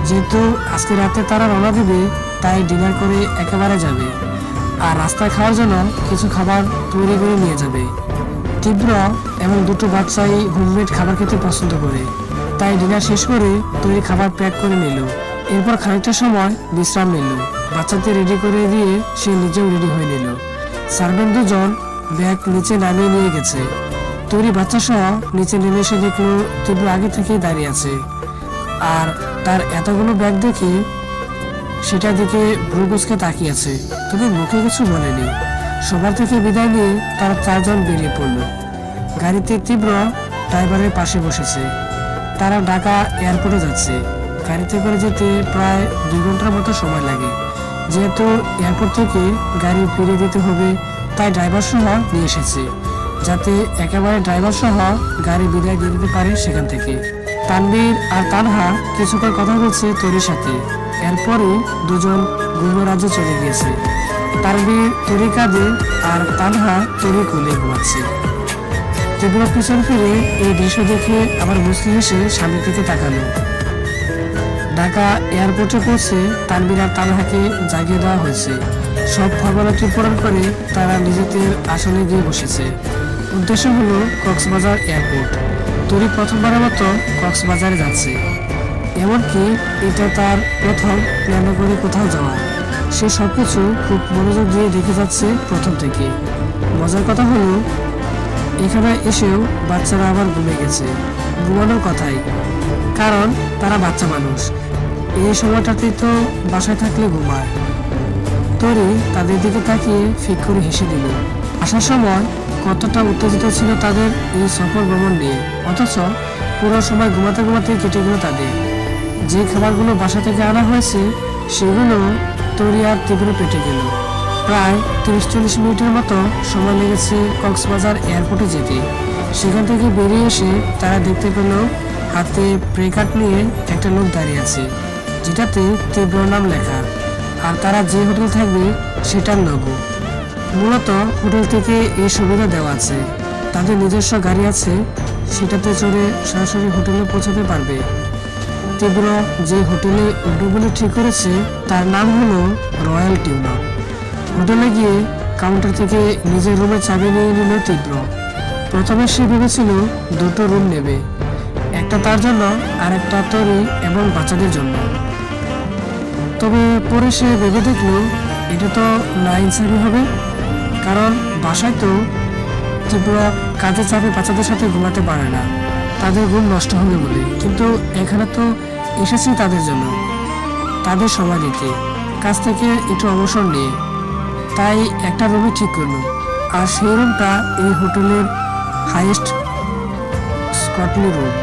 D: যেহেতু আজকে রাতে তারা রওনা দেবে, তাই ডিনার করে একেবারে যাবে আর রাস্তায় খাওয়ার জন্য কিছু খাবার তৈরি করে নিয়ে যাবে। তীব্র এবং দুটো বাচ্চাই হোমমেড খাবার খেতে পছন্দ করে, তাই ডিনার শেষ করে তৈরি খাবার প্যাক করে নিল। এরপর খানিকটা সময় বিশ্রাম নিল। বাচ্চাদের রেডি করে দিয়ে সে নিজেও রেডি হয়ে নিল। সার্ভেন্ট দুজন ব্যাগ নিচে নামিয়ে নিয়ে গেছে। তৈরি বাচ্চা সহ নিচে নেমে এসে দেখলো তীব্র আগে থেকেই দাঁড়িয়ে আছে। আর তার এতগুলো ব্যাগ দেখে সেটা দিকে ভ্রুকুচকে তাকিয়ে আছে, তবে মুখে কিছু বলেনি। সবার থেকে বিদায় নিয়ে তারা চারজন বেরিয়ে পড়ল। গাড়িতে তীব্র ড্রাইভারের পাশে বসেছে। তারা ঢাকা এয়ারপোর্টে যাচ্ছে। গাড়িতে করে যেতে প্রায় 2 ঘন্টার মতো সময় লাগে। যেহেতু এয়ারপোর্ট থেকে গাড়ি ফিরিয়ে দিতে হবে, তাই ড্রাইভার সহ নিয়ে এসেছে, যাতে একেবারে ড্রাইভার সহ গাড়ি বিদায় দিয়ে দিতে পারে সেখান থেকে। তানভীর আর তানহা কিছুক্ষণ কথা বলছে তৈরির সাথে। এরপরই দুজন ঘুমো রাজ্যে চলে গিয়েছে। তানভীর তৈরি কাঁধে আর তানহা তৈরি কোলে ঘুমাচ্ছে। তীব্র পিছন ফিরে এই দৃশ্য দেখে আবার মুচকি হেসে সামনের দিকে তাকালো। ঢাকা এয়ারপোর্টে পৌঁছে তানভীর আর তানহাকে জাগিয়ে দেওয়া হয়েছে। সব ফর্মালিটি পূরণ করে তারা নিজেদের আসনে গিয়ে বসেছে। উদ্দেশ্য হলো কক্সবাজার এয়ারপোর্ট। তৈরি প্রথমবারের মতো কক্সবাজারে যাচ্ছে, এমনকি এটা তার প্রথম প্ল্যান করে কোথাও যাওয়া। সে সবকিছু খুব মনোযোগ দিয়ে দেখে যাচ্ছে প্রথম থেকে। মজার কথা হলো এখানে এসেও বাচ্চারা আবার ঘুমিয়ে গেছে। ঘুমানোর কথাই, কারণ তারা বাচ্চা মানুষ। এই সময়টাতে তো বাসায় থাকলে ঘুমায়। তৈরি তাদের দিকে তাকিয়ে ফিক করে হেসে দিল। আসার সময় কতটা উত্তেজিত ছিল তাদের এই সফর ভ্রমণ নিয়ে, অথচ পুরো সময় ঘুমাতে ঘুমাতে কেটে গেল তাদের। যে খাবারগুলো বাসা থেকে আনা হয়েছে সেগুলো তরি আর তীব্র পেটে গেল। প্রায় 30-40 মিনিটের মতো সময় লেগেছে কক্সবাজার এয়ারপোর্টে যেতে। সেখান থেকে বেরিয়ে এসে তারা দেখতে পেল হাতে প্রে কার্ড নিয়ে একটা লোক দাঁড়িয়ে আছে, যেটাতে তীব্র নাম লেখা, আর তারা যে হোটেল থাকবে সেটার লোগো। মূলত হোটেল থেকে এই সুবিধা দেওয়া আছে, তাদের নিজস্ব গাড়ি আছে, সেটাতে চড়ে সরাসরি হোটেলে পৌঁছাতে পারবে। তীব্র যে হোটেলে উঠবে বলে ঠিক করেছে তার নাম হলো রয়্যাল টিউনার। হোটেলে গিয়ে কাউন্টার থেকে নিজের রুমের চাবি নিয়ে নিল তীব্র। প্রথমে সে ভেবেছিল দুটো রুম নেবে, একটা তার জন্য আর একটা তরি এবং বাচ্চাদের জন্য। তবে পরে সে ভেবে দেখলো এটা তো না ইনসাফি হবে, কারণ বাসায় তো তীব্র কাজের চাপে বাচ্চাদের সাথে ঘুমাতে পারে না, তাদের ঘুম নষ্ট হবে বলে। কিন্তু এখানে তো এসেছি তাদের জন্য, তাদের সময় দিতে, কাজ থেকে একটু অবসর নিয়ে। তাই একটা রুমই ঠিক করলো, আর সেই রুমটা এই হোটেলের হাইয়েস্ট স্কটলি রুম।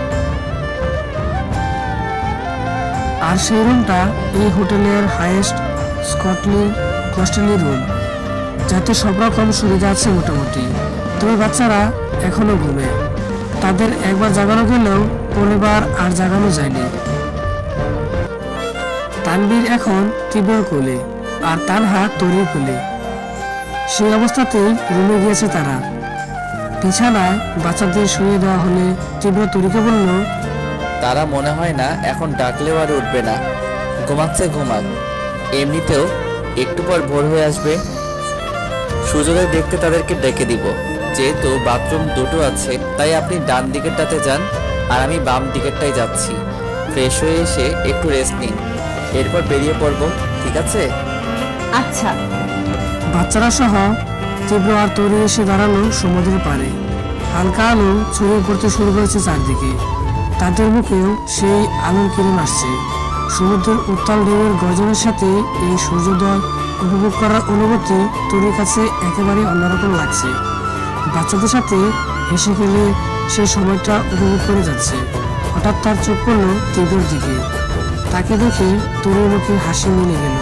D: কস্টলি রুম, যাতে সব রকম সুবিধা আছে মোটামুটি। তবে বাচ্চারা এখনো ঘুমে, তাদের একবার জাগানো গেলেও পরেরবার আর জাগানো যায়নি। তানভীর এখন তীব্র কোলে আর তানহা তরির কোলে। সেই অবস্থাতেই রুমে গিয়েছে তারা। বিছানায় বাচ্চাদের শুয়ে দেওয়া হলে তীব্র তরিকে বলল,
F: তারা মনে হয় না এখন ডাকলেও আর উঠবে না, ঘুমাচ্ছে ঘুমাক, এমনিতেও একটু পর ভোর হয়ে আসবে। সুযোগে দেখতে তাদেরকে ডেকে দিব। যেহেতু বাথরুম দুটো আছে তাই আপনি ডান দিকেরটাতে যান আর আমি বাম দিকেরটাই যাচ্ছি। ফ্রেশ হয়ে এসে একটু রেস্ট নিন, এরপর বেরিয়ে পড়বো, ঠিক আছে?
A: আচ্ছা।
D: বাচ্চারা সহ তীব্র আর তরি এসে দাঁড়ালো সমুদ্রের পাড়ে। হালকা আলো ছড়িয়ে পড়তে শুরু করেছে চারদিকে, তাদের মুখেও সেই আলোর কিরণ আসছে। সমুদ্রের উত্তাল ঢেউয়ের গর্জনের সাথে এই সূর্যোদয় উপভোগ করার অনুভূতি তরির কাছে একেবারে অন্যরকম লাগছে। বাচ্চাদের সাথে হেসে খেলে সে সময়টা উপভোগ করে যাচ্ছে। হঠাৎ তার চোখ পড়ল তীব্রর দিকে। তাকে দেখে তরির মুখে হাসি মিলে গেল।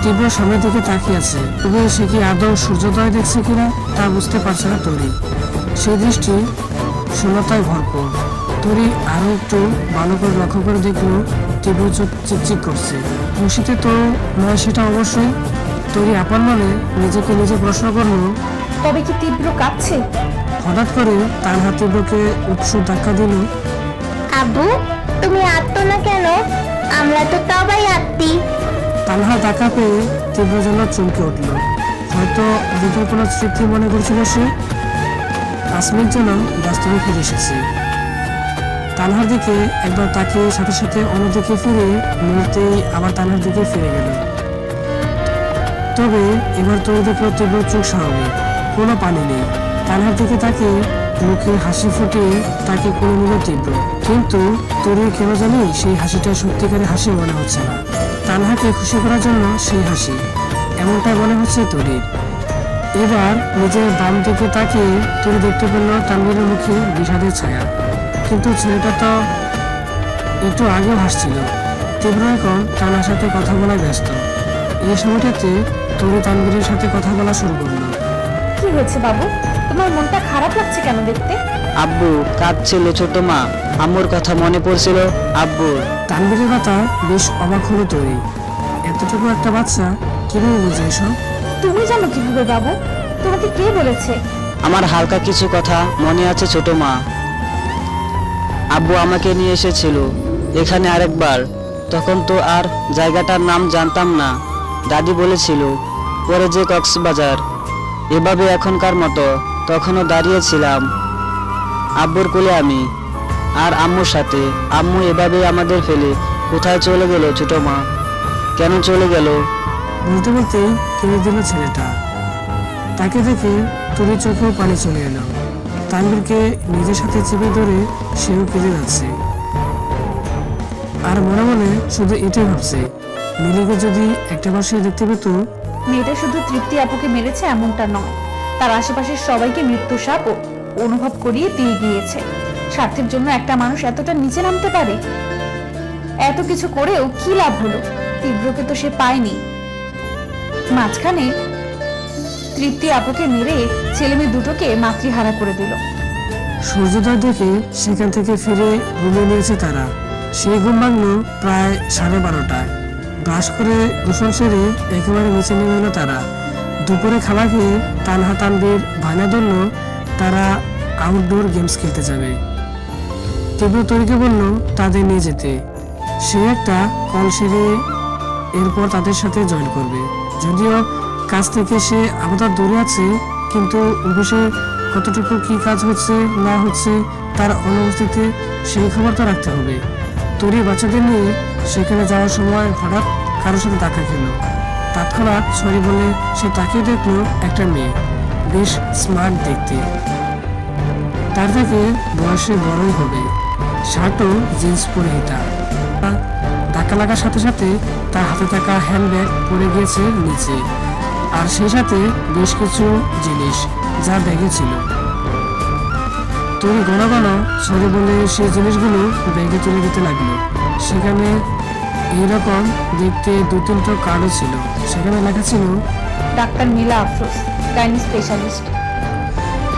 D: তীব্র সামনের দিকে তাকিয়ে আছে, তবে সে কি আদৌ সূর্যোদয় দেখছে কিনা তা বুঝতে পারছে না তরি। সেই দৃষ্টি শূন্যতায় ভরপুর। তরি আরো একটু ভালো করে লক্ষ্য করে দেখলো তীব্র চোখ চিকচিক করছে। খুশিতে তো নয় সেটা অবশ্যই। তরি আপন মনে নিজেকে নিজে প্রশ্ন করলো,
A: তবে কি তীব্র কাঁদছে?
D: হঠাৎ করে তার হাত তীব্রকে উৎসুক ধাক্কা দিল।
B: আব্বু, তুমি আত্ম না কেন? আমরা তো সবাই আত্মি।
D: তানহা ধাক্কা পেয়ে তীব্র যেন চমকে উঠল। হয়তো অতীতের কোনো স্মৃতি মনে করছিল সে। কাশ্মীর যেন বাস্তবে ফিরে এসেছে। তানহার দিকে একবার তাকিয়ে সাথে সাথে অন্যদিকে ফিরে মুহূর্তেই আবার তানহার দিকে ফিরে গেল। তবে এবার তো দেখলো তীব্র চোখ স্বাভাবিক, কোনো পানি নেই। তানহার দিকে তাকে মুখে হাসি ফুটিয়ে তাকে কোলে নিল তীব্র। কিন্তু তরির কেন জানি সেই হাসিটা সত্যিকারের হাসি মনে হচ্ছে না। তানহাকে খুশি করার জন্য সেই হাসি, এমনটাই মনে হচ্ছে তরির। এবার নিজের বাম দিকে তাকিয়ে তরি দেখতে পেল তানভীরের মুখে বিষাদের ছায়া। কিন্তু ছেলেটা তো একটু আগেও হাসছিল। তীব্র এখন তানহার সাথে কথা বলায় ব্যস্ত। এই সময়টাতে তরি তানভীরের সাথে কথা বলা শুরু করলো।
A: কি হয়েছে বাবু, তোমার মনটা খারাপ লাগছে কেন দেখতে?
C: আব্বু কাঁদছিল ছোট মা, আম্মুর কথা মনে পড়ছিল আব্বুর।
D: তানভীরের কথা বেশ অবাক হলো তরি। এতটুকু একটা বাচ্চা কিভাবে বুঝে এসব?
A: তুমি জানো কিভাবে বাবু? তোমাকে কে বলেছে?
C: আমার হালকা কিছু কথা মনে আছে ছোট মা। আব্বু আমাকে নিয়ে এসেছিল এখানে আরেকবার, তখন তো আর জায়গাটার নাম জানতাম না। দাদি বলেছিল পরে যে কক্সবাজার, এভাবে এখনকার মতো। তখনও দাঁড়িয়েছিলাম আব্বুর কোলে আমি আর আম্মুর সাথে। আম্মু এভাবে আমাদের ফেলে কোথায় চলে গেল ছোট মা? কেন চলে গেল?
D: বলতে বলতেই কেঁদে দিল ছেলেটা। তাকে দেখে তরির চোখেও পানি চলে এলো। তানভীরকে নিজের সাথে চেপে ধরে সেও কেঁদে যাচ্ছে। আর মনে মনে শুধু এটাই ভাবছে, মিলিকে যদি একটাবার সে দেখতে পেত।
A: মেয়েটা শুধু তৃপ্তি আপুকে মেরেছে এমনটা নয়, তার আশেপাশের সবাইকে মৃত্যু সাপ অনুভব করিয়ে দিয়ে গিয়েছে। স্বার্থের জন্য একটা মানুষ এতটা নিচে নামতে পারে? এত কিছু করেও কি লাভ হলো? তীব্রকে তো সে পায়নি। মাঝখানে তৃপ্তি আপুকে মেরে ছেলে মেয়ে দুটোকে মাতৃহারা করে দিল।
D: সূর্যোদয় দেখে সেখান থেকে ফিরে রুমে নিয়েছে তারা। সেই ঘুম ভাঙলো প্রায় 12:30টায়। ব্রাশ করে গোসল সেরে একেবারে নিচে নেমে এলো তারা। দুপুরে খাবার খেয়ে তানহা তানভীর বায়না ধরল তারা আউটডোর গেমস খেলতে যাবে। তীব্র তরিকে বলল তাদের নিয়ে যেতে। সে একটা কল সেরে এরপর তাদের সাথে জয়েন করবে। যদিও কাজ থেকে সে আপাতত দূরে আছে, কিন্তু অফিসে কতটুকু কি কাজ হচ্ছে না হচ্ছে তার অনুপস্থিতিতে সেই খবর তো রাখতে হবে। তরি বাচ্চাদের নিয়ে সেখানে যাওয়ার সময় হঠাৎ কারোর সাথে দেখা খেলো। তৎক্ষণাৎ সরি বলে সে তাকিয়ে দেখলো একটা মেয়ে, বেশ স্মার্ট দেখতে। তার থেকে বয়সে বড়ই হবে, শার্ট ও জিন্স পরিহিতা। ধাক্কা লাগার সাথে সাথে তার হাতে থাকা হ্যান্ডব্যাগ পড়ে গিয়েছে নিচে, আর সেই সাথে বেশ কিছু জিনিস যা ব্যাগে ছিল। তরি ঘন ঘন সরি বলে সেই জিনিসগুলো ব্যাগে তুলে দিতে লাগলো। সেখানে এইরকম দেখতে 2-3টা কার্ডও ছিল। সেখানে লেখা ছিল
A: ডাক্তার মিলা আফরোজ, গাইনি স্পেশালিস্ট।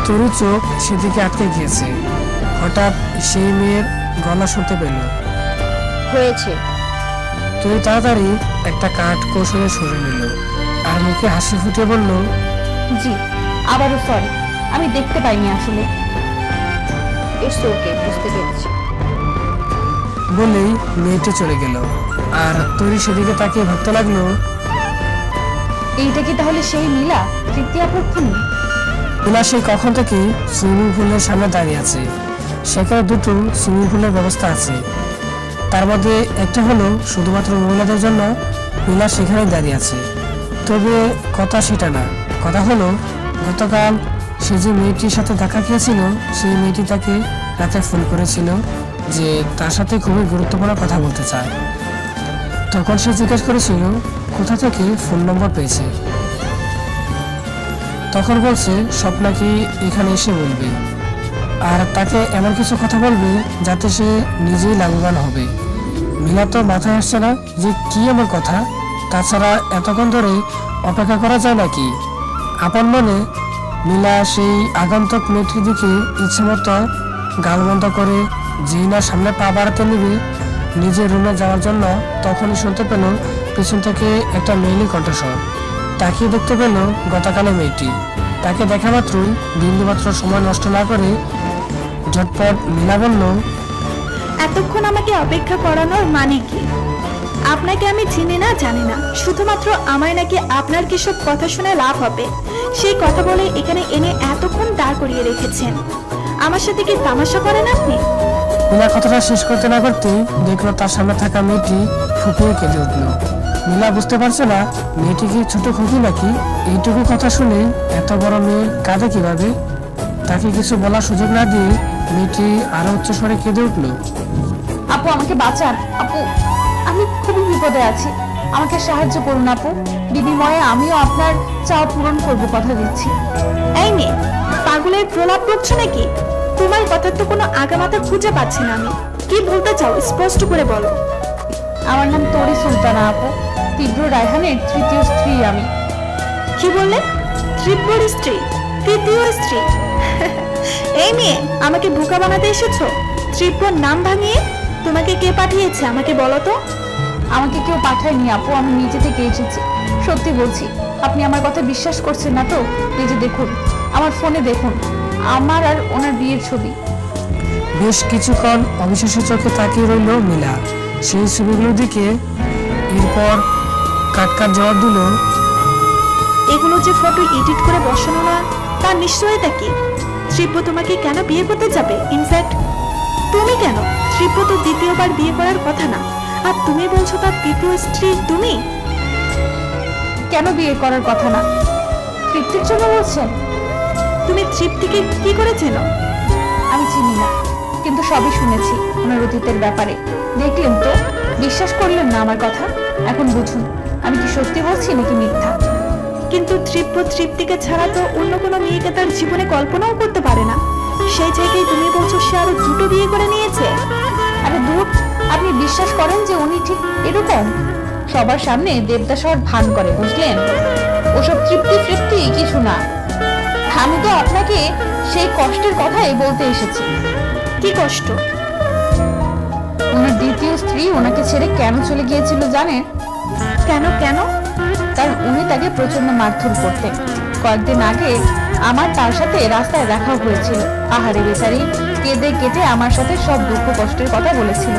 D: তরুর চোখ সেদিকে আটকে গিয়েছে। হঠাৎ সেই মেয়ের গলা শুনতে পেল।
B: হয়েছে।
D: তুই তাড়াতাড়ি একটা কাঠ কৌশলে সরে নিল আর মুখে হাসি ফুটিয়ে বলল,
A: জি, আবারও সরি, আমি দেখতে পাইনি আসলে।
B: ইটস ওকে, বুঝতে পেরেছি।
D: বলেই মেয়েটি চলে গেল। আর তরি সেদিকে তাকিয়ে ভাবতে লাগলো,
A: এইটা কি তাহলে সেই মিলা, তৃপ্তি আপুর খুনি?
D: মিলা সেই কখন থেকে সুইমিং পুলের সামনে দাঁড়িয়ে আছে। সেখানে দুটো সুইমিং পুলের ব্যবস্থা আছে, তার মধ্যে একটা হলো শুধুমাত্র মহিলাদের জন্য। মিলা সেখানে দাঁড়িয়ে আছে। তবে কথা সেটা না, কথা হলো গতকাল সে যে মেয়েটির সাথে দেখা খেয়েছিল, সেই মেয়েটি তাকে রাতে ফোন করেছিল যে তার সাথে খুবই গুরুত্বপূর্ণ কথা বলতে চায়। তখন সে জিজ্ঞেস করেছিল কোথা থেকে ফোন নম্বর পেয়েছে। তখন বলছে সব নাকি এখানে এসে বলবে, আর তাকে এমন কিছু কথা বলবে যাতে সে নিজেই লাভবান হবে। মিলা তো মাথায় আসছে না যে কি এমন কথা। তাছাড়া এতক্ষণ ধরে অপেক্ষা করা যায় নাকি? আপন মনে মিলা সেই আগন্তুক মেয়েটির দিকে ইচ্ছে মতো গালমন্দ করে যেই না সামনে পা বাড়াতে নিবে নিজের রুমে যাওয়ার জন্য, তখনই শুনতে পেল পিছন থেকে একটা মেয়েলি কণ্ঠস্বর। তাকিয়ে দেখতে পেল গতকালের মেয়েটি। তাকে দেখা মাত্রই বিন্দুমাত্র সময় নষ্ট না করে ঝটপট মিলা বলল,
H: এতক্ষণ আমাকে অপেক্ষা করানোর মানে কি? আপনাকে আমি চিনি না, জানি না, শুধুমাত্র আমায় নাকি আপনার কিসব কথা শুনে লাভ হবে সেই কথা বলে এখানে এনে এতক্ষণ দাঁড় করিয়ে রেখেছেন। আমার সাথে কি তামাশা করেন আপনি?
D: মিলা কথাটা শেষ করতে না করতে দেখলো তার সামনে থাকা মেয়েটি ফুপিয়ে কেঁদে উঠল। মিলা বুঝতে পারছে না মেয়েটি কি ছোট খুকি নাকি। এইটুকু কথা শুনে এত বড় মেয়ে কাঁদে কিভাবে। তাকে কিছু বলার সুযোগ না দিয়ে মেয়েটি আরো উচ্চ স্বরে কেঁদে উঠল।
A: আপু, আমাকে বাঁচান আপু, আমি খুবই বিপদে আছি, আমাকে সাহায্য করুন আপু। বিনিময়ে আমিও আপনার চাওয়া পূরণ করব, কথা দিচ্ছি।
H: এই মেয়ে, পাগলের প্রলাপ করছো নাকি? তোমার কথার তো কোনো আগামাথা খুঁজে পাচ্ছি না আমি। কি বলতে চাও স্পষ্ট করে বলো।
A: আমার নাম তরি সুলতানা আপু, তীব্র রায়হানের তৃতীয় স্ত্রী আমি।
H: কি বললে? তৃতীয় স্ত্রী? তৃতীয় স্ত্রী? এই মেয়ে, আমাকে বোকা বানাতে এসেছো? তৃপ্রর নাম ভাঙিয়ে? তোমাকে কে পাঠিয়েছে আমাকে বলো তো।
A: আমাকে কেউ পাঠায়নি আপু, আমি নিজে থেকে এসেছি, সত্যি বলছি। আপনি আমার কথা বিশ্বাস করছেন না তো? এই যে দেখুন, আমার ফোনে দেখুন, আমার আর ওনার বিয়ের ছবি।
D: বেশ কিছুক্ষণ অবিশ্বাসের চোখে তাকিয়ে রইল মিলা সেই ছবিগুলোর দিকে। এরপর কাটকাট জবাব দিল,
H: এগুলো যে ফটো এডিট করে বসানো না, তার নিশ্চয়তা কি? তৃপ্র তোমাকে কেন বিয়ে করতে যাবে? ইনফ্যাক্ট তুমি কেন? তৃপ্র তো দ্বিতীয়বার বিয়ে করার কথা না, আর তুমি বলছো তার তৃতীয় স্ত্রী তুমি।
A: কেন বিয়ে করার কথা না? তৃপ্তির জন্য বলছেন?
H: তুমি তৃপ্তিকে কি করে চেনো?
A: আমি চিনি না, কিন্তু সবই শুনেছি ওনার অতীতের ব্যাপারে। দেখলেন তো, বিশ্বাস করলেন না আমার কথা। এখন বুঝুন আমি কি সত্যি বলছি নাকি মিথ্যা।
H: কিন্তু তৃপ্র তৃপ্তিকে ছাড়া তো অন্য কোনো মেয়েকে তার জীবনে কল্পনাও করতে পারে না। সেই জায়গায় তুমি বলছো সে আরো দুটো বিয়ে করে নিয়েছে।
A: আরে দূর, আপনি বিশ্বাস করেন যে উনি ঠিক এরকম সবার সামনে দেবদাস হওয়ার ভান করে, বুঝলেন? ওসব তৃপ্তি কিছু না। আমি তো আপনাকে সেই কষ্টের কথাই বলতে এসেছি।
H: কি কষ্ট?
A: ওনার দ্বিতীয় স্ত্রী ওনাকে ছেড়ে কেন চলে গিয়েছিল জানেন?
H: কেন কেন?
A: কারণ উনি তাকে প্রচন্ড মারধর করতেন। কয়েকদিন আগে আমার তার সাথে রাস্তায় দেখা হয়েছিল। আহারে বেচারি কেঁদে কেটে আমার সাথে সব দুঃখ কষ্টের কথা বলেছিল।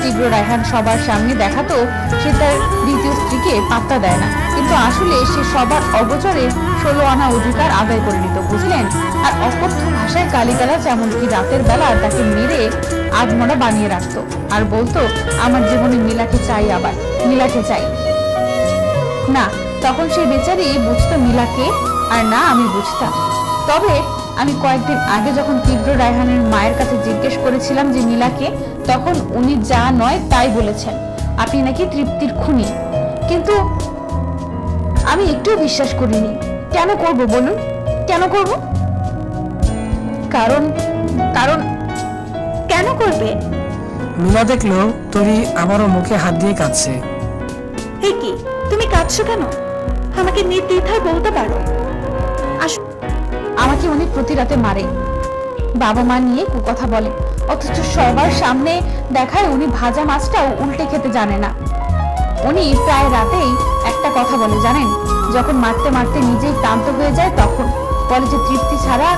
A: তীব্র রায়হান সবার সামনে দেখাতো সে তার দ্বিতীয় স্ত্রীকে পাত্তা দেয় না, কিন্তু আসলে সে সবার অগোচরে 16 আনা অধিকার আদায় করে নিত, বুঝলেন? আর অকথ্য ভাষায় গালিগালাজ, এমনকি রাতের বেলা তাকে মেরে আধমরা বানিয়ে রাখতো আর বলতো আমার জীবনে মিলাকে চাই, আবার মিলাকে চাই। না, তখন সেই বেচারি বুঝতো মিলাকে, আর না আমি বুঝতাম। তবে আমি কয়েকদিন আগে যখন তীব্র রায়হানের মায়ের কাছে জিজ্ঞেস করেছিলাম যে মিলাকে, তখন উনি যা নয় তাই বলেছেন, আপনি নাকি তৃপ্তির খুনি। কিন্তু আমি একটুও বিশ্বাস করিনি। কেন করব বলুন, কেন করব? কারণ কারণ
H: কেন করবে?
D: মিলা দেখলো তরি আবারও মুখে হাত দিয়ে কাঁদছে।
H: হে কি, তুমি কাঁদছো কেন? আমাকে নির্দ্বিধায় বলতে পারো।
A: আমাকে উনি প্রতি রাতে মারে, বাবা মা নিয়ে কুকথা বলে, অথচ সবার সামনে দেখায় উনি ভাজা মাছটাও উল্টে খেতে জানে না। উনি প্রায় রাতেই একটা কথা বলে জানেন, যখন মারতে মারতে নিজেই ক্লান্ত হয়ে যায় তখন বলে যে তৃপ্তি ছাড়া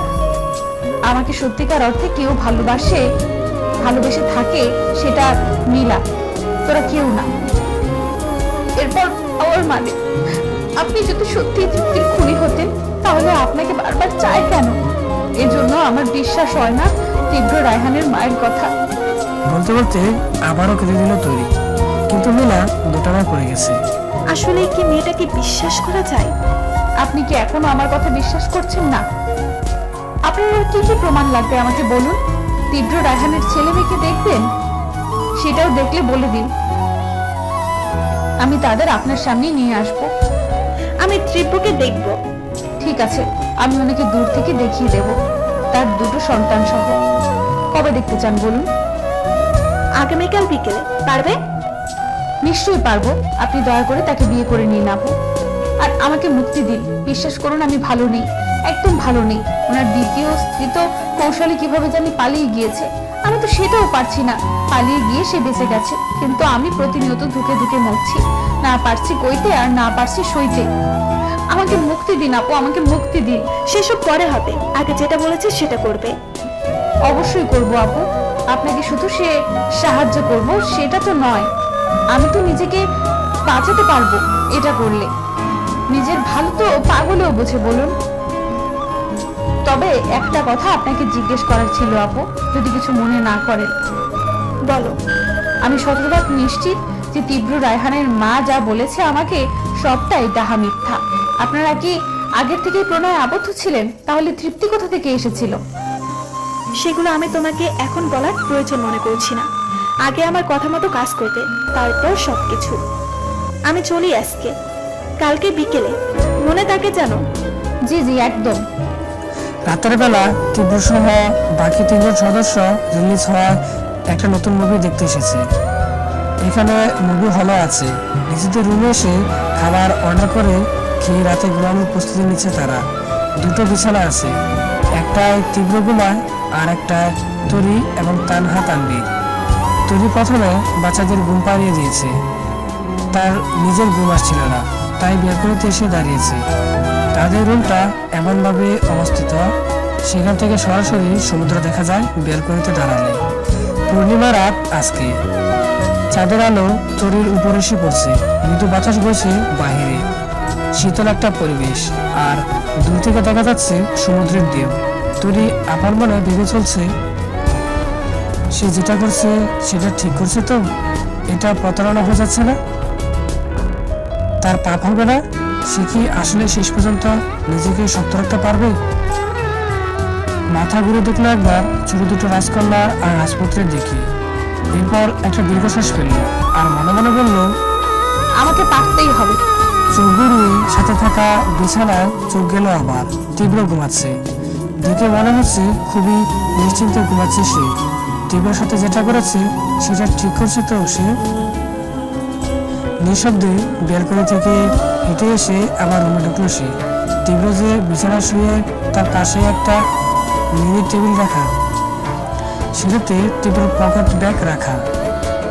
A: আমাকে সত্যিকার অর্থে কেউ ভালোবেসে থাকে সেটা মিলা, তোরা কেউ না। এরপর আমার মানে, আপনি যদি সত্যি তৃপ্তির খুনি হতেন তাহলে আপনাকে বারবার চাই কেন? এজন্য আমার বিশ্বাস হয় না তীব্র রায়হানের মায়ের কথা।
D: বলতে বলতে আবারও কেঁদে দিল তরি, কিন্তু মিলা দোটানায় পড়ে গেছে।
H: আসলে কি মেয়েটাকে বিশ্বাস করা যায়?
A: আপনি কি এখনো আমার কথা বিশ্বাস করছেন না? আপনার আর কি কি প্রমাণ লাগবে আমাকে বলুন? তীব্র রায়হানের ছেলে মেয়েকে দেখবেন, সেটাও দেখলে বলে দিন, আমি তাদের আপনার সামনে নিয়ে আসব।
H: আমি তীব্রকে দেখব।
A: ঠিক আছে, আমি ওনাকে দূর থেকে দেখিয়ে দেব, তার দুটো সন্তান সহ। কবে দেখতে চান বলুন?
H: আগামীকাল বিকেলে পারবে?
A: নিশ্চয়ই পারবো। আপনি দয়া করে তাকে বিয়ে করে নিয়ে নেবো, আর আমাকে মুক্তি দিন। বিশ্বাস করুন আমি ভালো নেই, একদম ভালো নেই। ওনার দ্বিতীয় স্ত্রী তো কৌশলে কিভাবে জানি পালিয়ে গিয়েছে, আমি তো সেটাও পারছি না। পালিয়ে গিয়ে সে বেঁচে গেছে, কিন্তু আমি প্রতিনিয়ত ধুকে ধুকে মরছি, না পারছি কইতে আর না পারছি সইতে। আমাকে মুক্তি দিন আপু, আমাকে মুক্তি দিন।
H: সেসব পরে হবে, আগে যেটা বলেছে সেটা করবে।
A: অবশ্যই করব আপু, আপনাকে শুধু সে সাহায্য করব সেটা তো নয়, আমি তো নিজেকে বাঁচাতে পারবো এটা করলে। নিজের ভালো তো পাগলেও বোঝে বলুন। তবে একটা কথা আপনাকে জিজ্ঞেস করার ছিল আপু, যদি কিছু মনে না করেন।
H: বলো।
A: আমি শতভাগ নিশ্চিত যে তীব্র রায়হানের মা যা বলেছে আমাকে সবটাই ডাহা মিথ্যা। আপনারা কি আগের থেকেই প্রণয়ে আবদ্ধ ছিলেন? তাহলে তৃপ্তি কোথা থেকে এসেছিল?
H: সেগুলো আমি তোমাকে এখন বলার প্রয়োজন মনে করছি না। আগে আমার কথা মতো কাজ করবে, তারপর সবকিছু। আমি চলি আজকে, কালকে বিকেলে মনে থাকে জানো?
A: জি জি একদম।
D: রাতের বেলা তীব্র সহ বাকি 3 জন সদস্য রিলিজ হওয়া একটা নতুন মুভি দেখতে এসেছে। এখানে মুভি হলে আছে, নিজেদের রুমে এসে খাবার অর্ডার করে খেয়ে রাতে ঘুমানোর প্রস্তুতি নিচ্ছে তারা। 2টো বিছানা আছে, একটায় তীব্র ঘুমায় আর একটা তরি এবং তানহা তানবীর। তরি প্রথমে বাচ্চাদের ঘুম পাড়িয়ে দিয়েছে, তার নিজের ঘুম আসছিল না, তাই বেলকনিতে এসে দাঁড়িয়েছে। তাদের রুমটা এমনভাবে অবস্থিত, সেখান থেকে সরাসরি সমুদ্র দেখা যায় বেলকনিতে দাঁড়ালে। পূর্ণিমা রাত আজকে, চাঁদের আলো তরির উপর এসে পড়ছে, মৃদু বাতাস বইছে বাহিরে, শীতল একটা পরিবেশ, আর দূর থেকে দেখা যাচ্ছে সমুদ্রের ঢেউ। তরি আপার মনে ভেবে চলছে, সে যেটা করছে সেটা ঠিক করছে তো? এটা প্রতারণা হয়ে যাচ্ছে না? তার পাপ হবে না? সে কি আসলে শেষ পর্যন্ত নিজেকে শক্ত রাখতে পারবে? মাথা ঘুরে দেখলো একবার ছোট দুটো রাজকন্যা আর রাজপুত্রের দিকে, এরপর একটা দীর্ঘশ্বাস ফেললো আর মনে মনে বলল,
A: আমাকে পারতেই হবে।
D: চোখ ঘুরিয়ে সাথে থাকা বিছানায় চোখ গেল আবার। তীব্র ঘুমাচ্ছে, দেখে মনে হচ্ছে খুবই নিশ্চিন্তে ঘুমাচ্ছে সে। তীব্রর সাথে যেটা করেছে সেটা ঠিক করছে তো সে? নিঃশব্দে ব্যালকনি থেকে হেঁটে এসে আবার রুমে ঢুকলো সে। তীব্র যে বিছানা শুয়ে তার পাশে একটা মিনি টেবিল রাখা, সেটাতে তীব্র পকেট ব্যাগ রাখা।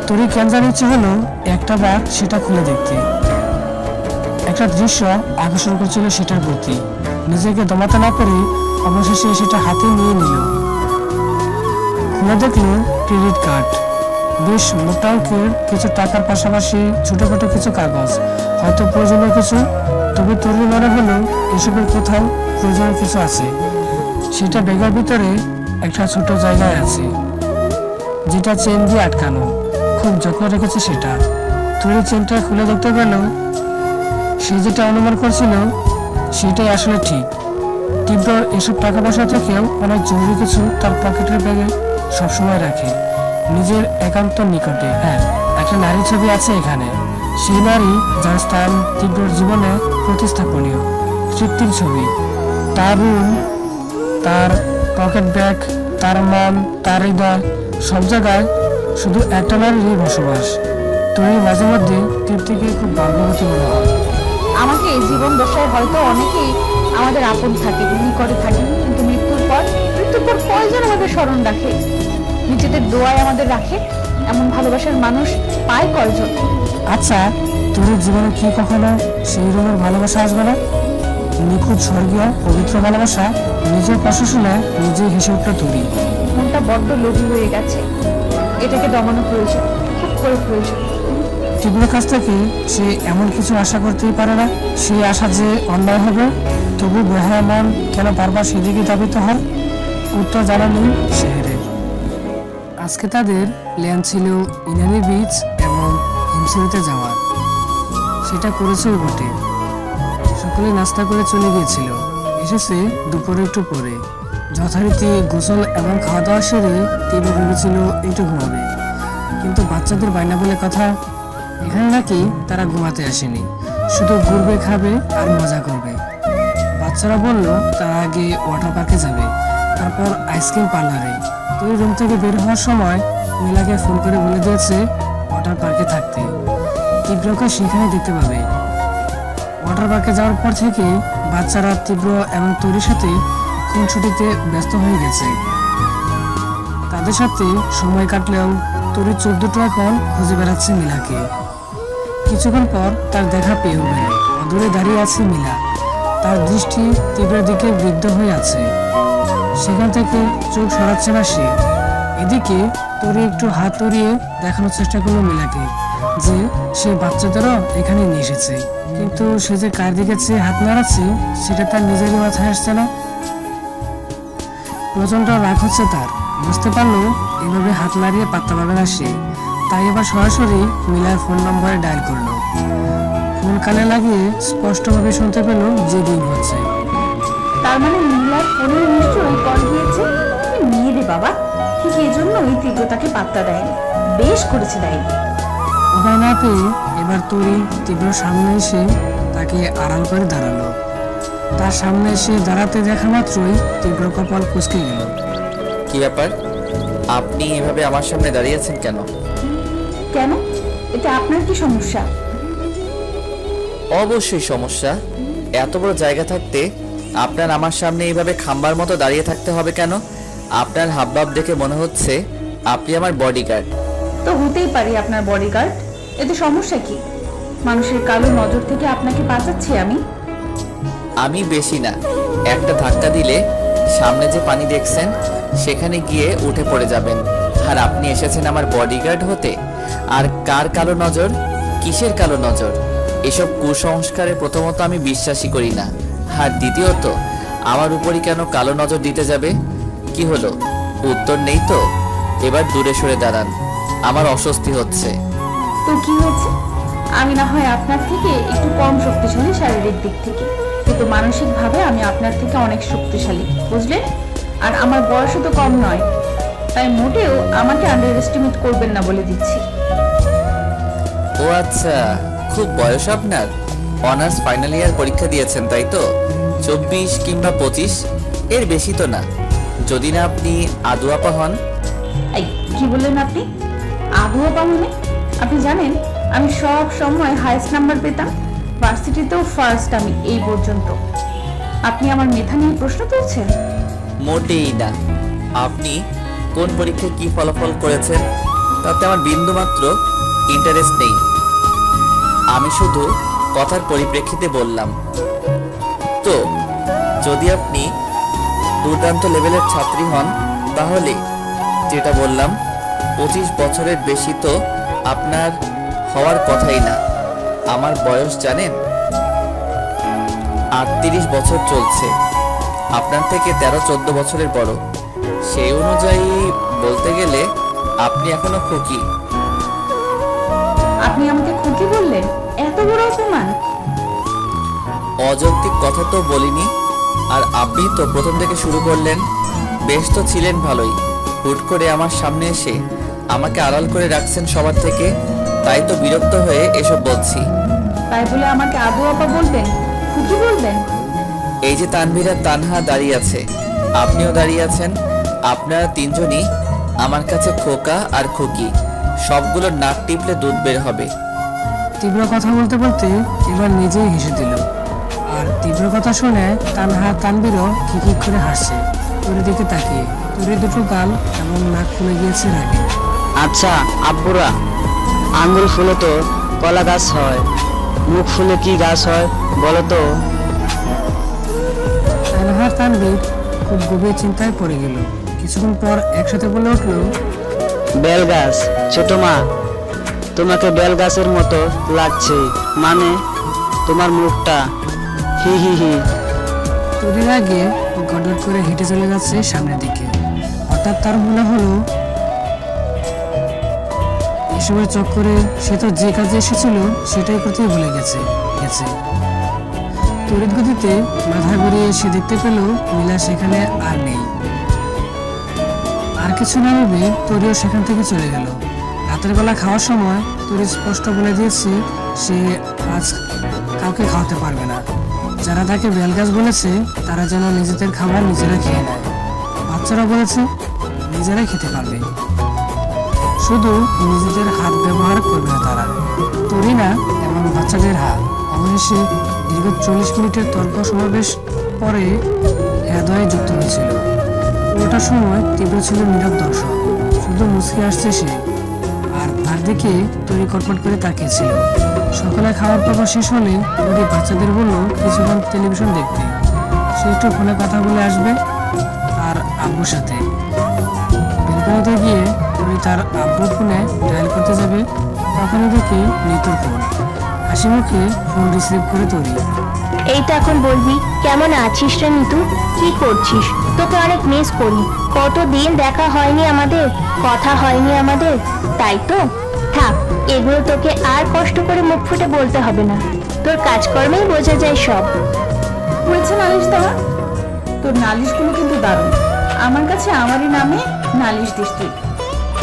D: তোরই কেন জানার ইচ্ছে হলো একটা বার সেটা খুলে দেখতে। একটা দৃশ্য আকর্ষণ করছিল সেটার প্রতি। নিজেকে দমাতে না পেরে অবশেষে সেটা হাতে নিয়ে নিল। খুলে দেখলো ক্রেডিট কার্ড, বেশ মোটা অঙ্কের কিছু টাকার পাশাপাশি ছোটখাটো কিছু কাগজ, হয়তো প্রয়োজনীয় কিছু। তবে তরুণ মনে হলো এসবের কোথাও প্রয়োজনীয় কিছু আছে। সেটা ব্যাগের ভিতরে একটা ছোট জায়গায় আছে, যেটা চেন দিয়ে আটকানো। খুব যত্ন রেখেছে সেটা। তরুণ চেনটা খুলে দেখতে পেল সে যেটা অনুমান করছিল সেটাই আসলে ঠিক। তীব্র এসব টাকা পয়সা থেকেও অনেক জরুরি কিছু তার পকেটের ব্যাগে সবসময় রাখে, নিজের একান্ত নিকটে। হ্যাঁ, একটা নারীর ছবি আছে এখানে, সেই নারী যার স্থান তীব্রর জীবনে প্রতিস্থাপনীয়, তৃপ্তির ছবি। তার রুম, তার পকেট ব্যাগ, তার মন, তার হৃদয়, সব জায়গায় শুধু একটা নারীরই বসবাস। তুমি মাঝে মধ্যে তৃপ্তিকে খুব ভাগ্যবতী মনে হয়।
A: আমাকে এই জীবন দশায় হয়তো অনেকেই আমাদের আপন থাকে, নিকটে থাকে, কিন্তু মৃত্যুর পর কয়জন আমাদের স্মরণ রাখে, নিজেদের দোয়ায় আমাদের রাখে? এমন ভালোবাসার মানুষ পায় কয়জন?
D: আচ্ছা, তোর জীবনে কি কখনো সেই রকমের ভালোবাসা আসবে না? নিখুঁত স্বর্গীয় পবিত্র ভালোবাসা। নিজের পাশে শুনে নিজেই হেসে উঠল তুলি।
A: মনটা বড্ড লোভী হয়ে গেছে, এটাকে দমানো প্রয়োজন, খুব করে প্রয়োজন।
D: তীব্রের কাছ থেকে সে এমন কিছু আশা করতেই পারে না। সেই আশা যে অন্যায় হবে, তবু বেহায়ামান কেন বারবার সেদিকে ধাবিত হয়? উত্তর জানা নেই শহরে। আজকে তাদের প্ল্যান ছিল ইনানি বিচ এবং হিমশিরিতে যাওয়ার। সেটা করেছে বটে। সকলে নাস্তা করে চলে গিয়েছিল। এসেছে দুপুরে একটু পরে। যথারীতি গোসল এবং খাওয়া দাওয়া সেরে তীব্র ভেবেছিল একটু ঘুমাবে, কিন্তু বাচ্চাদের বায়না বলে কথা, এখানে নাকি তারা ঘুমাতে আসেনি, শুধু ঘুরবে, খাবে আর মজা করবে। বাচ্চারা বলল তারা আগে ওয়াটার পার্কে যাবে, তারপর আইসক্রিম পার্লারে। তুই রুম থেকে বের হওয়ার সময় মিলাকে ফোন করে বলে দিয়েছে ওয়াটার পার্কে থাকতে, তীব্রকে সেখানে দেখতে পাবে। ওয়াটার পার্কে যাওয়ার পর থেকে বাচ্চারা তীব্র এবং তৈরির সাথে খুনছুটিতে ব্যস্ত হয়ে গেছে। তাদের সাথে সময় কাটলেও তরি চোখ দুটো এখন খুঁজে বেড়াচ্ছে মিলাকে। কিছুক্ষণ পর তার দেখা পেয়েও গেল। অদূরে দাঁড়িয়ে আছে মিলা, তার দৃষ্টি তীব্রের দিকে বৃদ্ধ হয়ে আছে। সেখান থেকে চোখ সরাচ্ছে না সে। এদিকে তরি একটু হাত উড়িয়ে দেখানোর চেষ্টা করলো মিলাকে যে সে বাচ্চাদেরও এখানে নিয়ে এসেছে, কিন্তু সে যে কার দিকে চেয়ে হাত নাড়াচ্ছে সেটা তার নিজেরই মাথায় আসছে না। প্রচন্ড রাগ হচ্ছে তার। বুঝতে পারলো এভাবে হাত নাড়িয়ে পাত্তা পাবে না সে, তাই এবার সরাসরি মিলার ফোন নম্বরে ডায়াল করলো। ফোন কানে লাগিয়ে স্পষ্টভাবে শুনতে পেল যে দিন হচ্ছে।
A: তার মানে নীলার ফোনে নিশ্চয়ই কল দিয়েছে। মেয়ে রে বাবা, ঠিক এই জন্যই তীব্রতাকে পাত্তা দেয়নি। বেশ করেছে দেয়নি।
D: উপায় না পেয়ে এবার তরি তীব্র সামনে এসে তাকে আড়াল করে দাঁড়ালো। তার সামনে এসে দাঁড়াতে দেখা মাত্রই তীব্র কপাল কুঁচকে গেল।
F: কি ব্যাপার, আপনি এভাবে আমার সামনে দাঁড়িয়ে আছেন কেন?
A: কেন? এটা আপনার কি সমস্যা?
F: অবশ্যই সমস্যা। এত বড় জায়গা থাকতে আপনার আমার সামনে এইভাবে খাম্বার মতো দাঁড়িয়ে থাকতে হবে কেন? আপনার হাবভাব দেখে মনে হচ্ছে আপনি আমার বডিগার্ড।
A: তো হতেই পারি আপনার বডিগার্ড, এতে সমস্যা কি? মানুষের কালো নজর থেকে আপনাকে বাঁচাচ্ছি আমি।
F: আমি বেশি না, একটা ধাক্কা দিলে সামনে যে পানি দেখছেন সেখানে গিয়ে উঠে পড়ে যাবেন। আর আপনি এসেছেন আমার বডিগার্ড হতে। আর কার কালো নজর, কিসের কালো নজর? এসব কুসংস্কারে প্রথমত আমি বিশ্বাসই করি না, আর দ্বিতীয়ত আমার উপরই কেন কালো নজর দিতে যাবে? কি হলো, উত্তর নেই তো? এবার দূরে সরে দাঁড়ান, আমার অস্বস্তি হচ্ছে।
A: তো কি হয়েছে? আমি না হয় আপনার থেকে একটু কম শক্তিশালী শারীরিক দিক থেকে, কিন্তু মানসিকভাবে আমি আপনার থেকে অনেক শক্তিশালী, বুঝলেন? আর আমার বয়সও তো কম নয়, তাই মোটেও আমাকে আন্ডার এস্টিমেট করবেন না বলে দিচ্ছি।
F: ও আচ্ছা, খুব বয়স আপনার? অনার্স ফাইনাল ইয়ার পরীক্ষা দিয়েছেন তাই তো? 24 কিংবা 25? এর বেশি তো না, যদি না আপনি আদু আপা হন।
A: এই কি বললেন আপনি? আবহাওয়া পামনে? আপনি জানেন আমি সব সময় হাইস্ট নাম্বার পেতাম, ভার্সিটিতেও ফার্স্ট আমি এই পর্যন্ত। আপনি আমার মেধা নিয়ে প্রশ্ন তুলছেন?
F: মোটেই না। আপনি কোন পরীক্ষায় কি ফলাফল করেছেন তাতে আমার বিন্দুমাত্র ইন্টারেস্ট নেই। আমি শুধু কথার পরিপ্রেক্ষিতে বললাম। তো যদি আপনি দুর্দান্ত লেভেলের ছাত্রী হন তাহলে যেটা বললাম 25 বছরের বেশি তো আপনার হওয়ার কথাই না। আমার বয়স জানেন? 38 বছর চলছে। আপনার থেকে 13-14 বছরের বড়। সেই অনুযায়ী বলতে গেলে আপনি এখনো খুকি।
A: আপনি আমাকে খুকি বললেন? এত বড় অপমান!
F: অযৌক্তিক কথা তো বলিনি। আর আপনি তো প্রথম থেকে শুরু করলেন। বেশ তো ছিলেন ভালোই, হুট করে আমার সামনে এসে আমাকে আড়াল করে রাখছেন সবার থেকে। তাই তো বিরক্ত হয়ে এসব বলছি।
A: তাই বলে আমাকে আদু আপা বলবেন, খুকি বলবেন?
F: এই যে তানভীর আর তানহা দাঁড়িয়ে আছে, আপনিও দাঁড়িয়ে আছেন। আপনারা তিনজনই আমার কাছে খোকা আর খুকি। সবগুলোর নাক টিপলে দুধ বের হবে।
D: তীব্র কথা বলতে বলতে এবার নিজেই হেসে দিল। আর তীব্র কথা শুনে তানহা তানবীরও খিক করে হাসছে তোর দিকে তাকিয়ে। তোরে দুটো গাল এবং নাক খুলে গিয়েছে রাগে।
C: আচ্ছা আব্বুরা, আঙ্গুল ফুলে তো কলা গাছ হয়, মুখ ফুলে কি গাছ হয় বলো তো?
D: তানহা তানবীর খুব গভীর চিন্তায় পড়ে গেল। কিছুক্ষণ পর একসাথে বলে উঠলো,
C: বেল গাছ। ছোট মা, তোমাকে বেল গাছের মতো লাগছে, মানে তোমার মুখটা। হি হি হি।
D: তোরের আগে গডগড করে হেঁটে চলে যাচ্ছে সামনের দিকে। হঠাৎ তার মনে হলো এসবের চক্করে সে তো যে কাজে এসেছিল সেটাই করতে ভুলে গেছে। তড়িৎ গতিতে মাথা ঘুরিয়ে সে দেখতে পেল নীলা সেখানে আর নেই। আর কিছু না ভেবে তরিও সেখান থেকে চলে গেল। রাতের বেলা খাওয়ার সময় তরি স্পষ্ট বলে দিয়েছে সে আজ কাউকে খাওয়াতে পারবে না। যারা তাকে বেলগাছ বলেছে তারা যেন নিজেদের খাবার নিজেরা খেয়ে নেয়। বাচ্চারা বলেছে নিজেরাই খেতে পারবে, শুধু নিজেদের হাত ব্যবহার করবে না তারা। তরি না এবং বাচ্চাদের হাত। অবশেষে দীর্ঘ 40 মিনিটের তর্ক সমাবেশ পরে হৃদয়ে যুক্ত হয়েছিল। পুরোটা সময় তীব্র ছিল নীরব দর্শক, শুধু মুচকি আসছে সে। আর তার দিকে তরি কটমট করে তাকিয়েছিল। সকালে খাওয়ার পর শেষ হলে তরি বাচ্চাদের বললো কিছুক্ষণ টেলিভিশন দেখতে। সে একটু ফোনে কথা বলে আসবে আর আব্বুর সাথে। বেলকনিতে গিয়ে তরি তার আব্বুর ফোনে ডায়াল করতে যাবে, তখনই দেখে নিতুর ফোন। হাসি মুখে ফোন রিসিভ করে তরি।
B: এই তো এখন বলবি কেমন আছিস রে নিতু? কি করছিস? তোকে অনেক মিস করি। কতদিন দেখা হয়নি আমাদের, কথা হয়নি আমাদের। তাই তো থাক, এগুলো তোকে আর কষ্ট করে মুখ ফুটে বলতে হবে না। তোর কাজকর্মেই বোঝা যায় সব।
A: হয়েছে নালিশ দেওয়া? তোর নালিশগুলো কিন্তু দারুণ। আমার কাছে আমারই নামে নালিশ দিস তুই।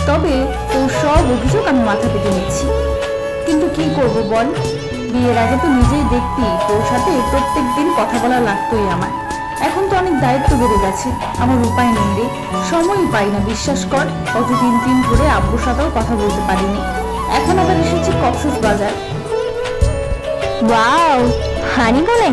A: তবে তোর সব অভিযোগ আমি মাথা পেতে নিচ্ছি, কিন্তু কি করব বল? বিয়ের আগে তো নিজেই দেখতি তোর সাথে প্রত্যেক দিন কথা বলা লাগতোই আমার। এখন তো অনেক দায়িত্ব বেড়ে গেছে, আমার উপায় নেই রে, সময়ই পাই না। বিশ্বাস কর, কত দিন ধরে আব্বুর সাথেও কথা বলতে পারিনি। এখন আবার এসেছি কক্সবাজার।
B: ওয়াও, হানিমুনে?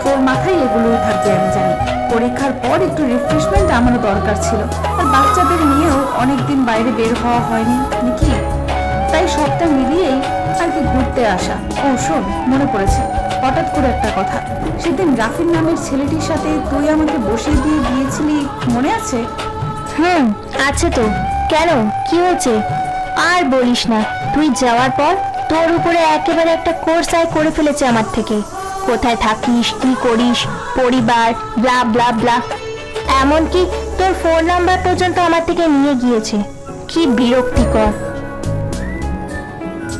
A: তোর মাথায় এগুলোই থাকবে আমি জানি। পরীক্ষার পর একটু রিফ্রেশমেন্ট আমারও দরকার ছিল, আর বাচ্চাদের নিয়েও অনেকদিন বাইরে বের হওয়া হয়নি নাকি, তাই সবটা মিলিয়েই আর কি ঘুরতে আসা। ও শোন, মনে পড়েছে হঠাৎ করে একটা কথা। সেদিন রাফির নামের ছেলেটির সাথে তুই আমাকে বসিয়ে দিয়ে গিয়েছিলি, মনে আছে?
B: আছে তো। কেন, কি হয়েছে? আর বলিস না, তুই যাওয়ার পর তোর উপরে একেবারে একটা কোর্স আয় করে ফেলেছে আমার থেকে। কোথায় থাকিস, কি করিস, পরিবার, ব্লা ব্লা ব্লা। এমনকি তোর ফোন নাম্বার পর্যন্ত আমার থেকে নিয়ে গিয়েছে। কি বিরক্তিকর।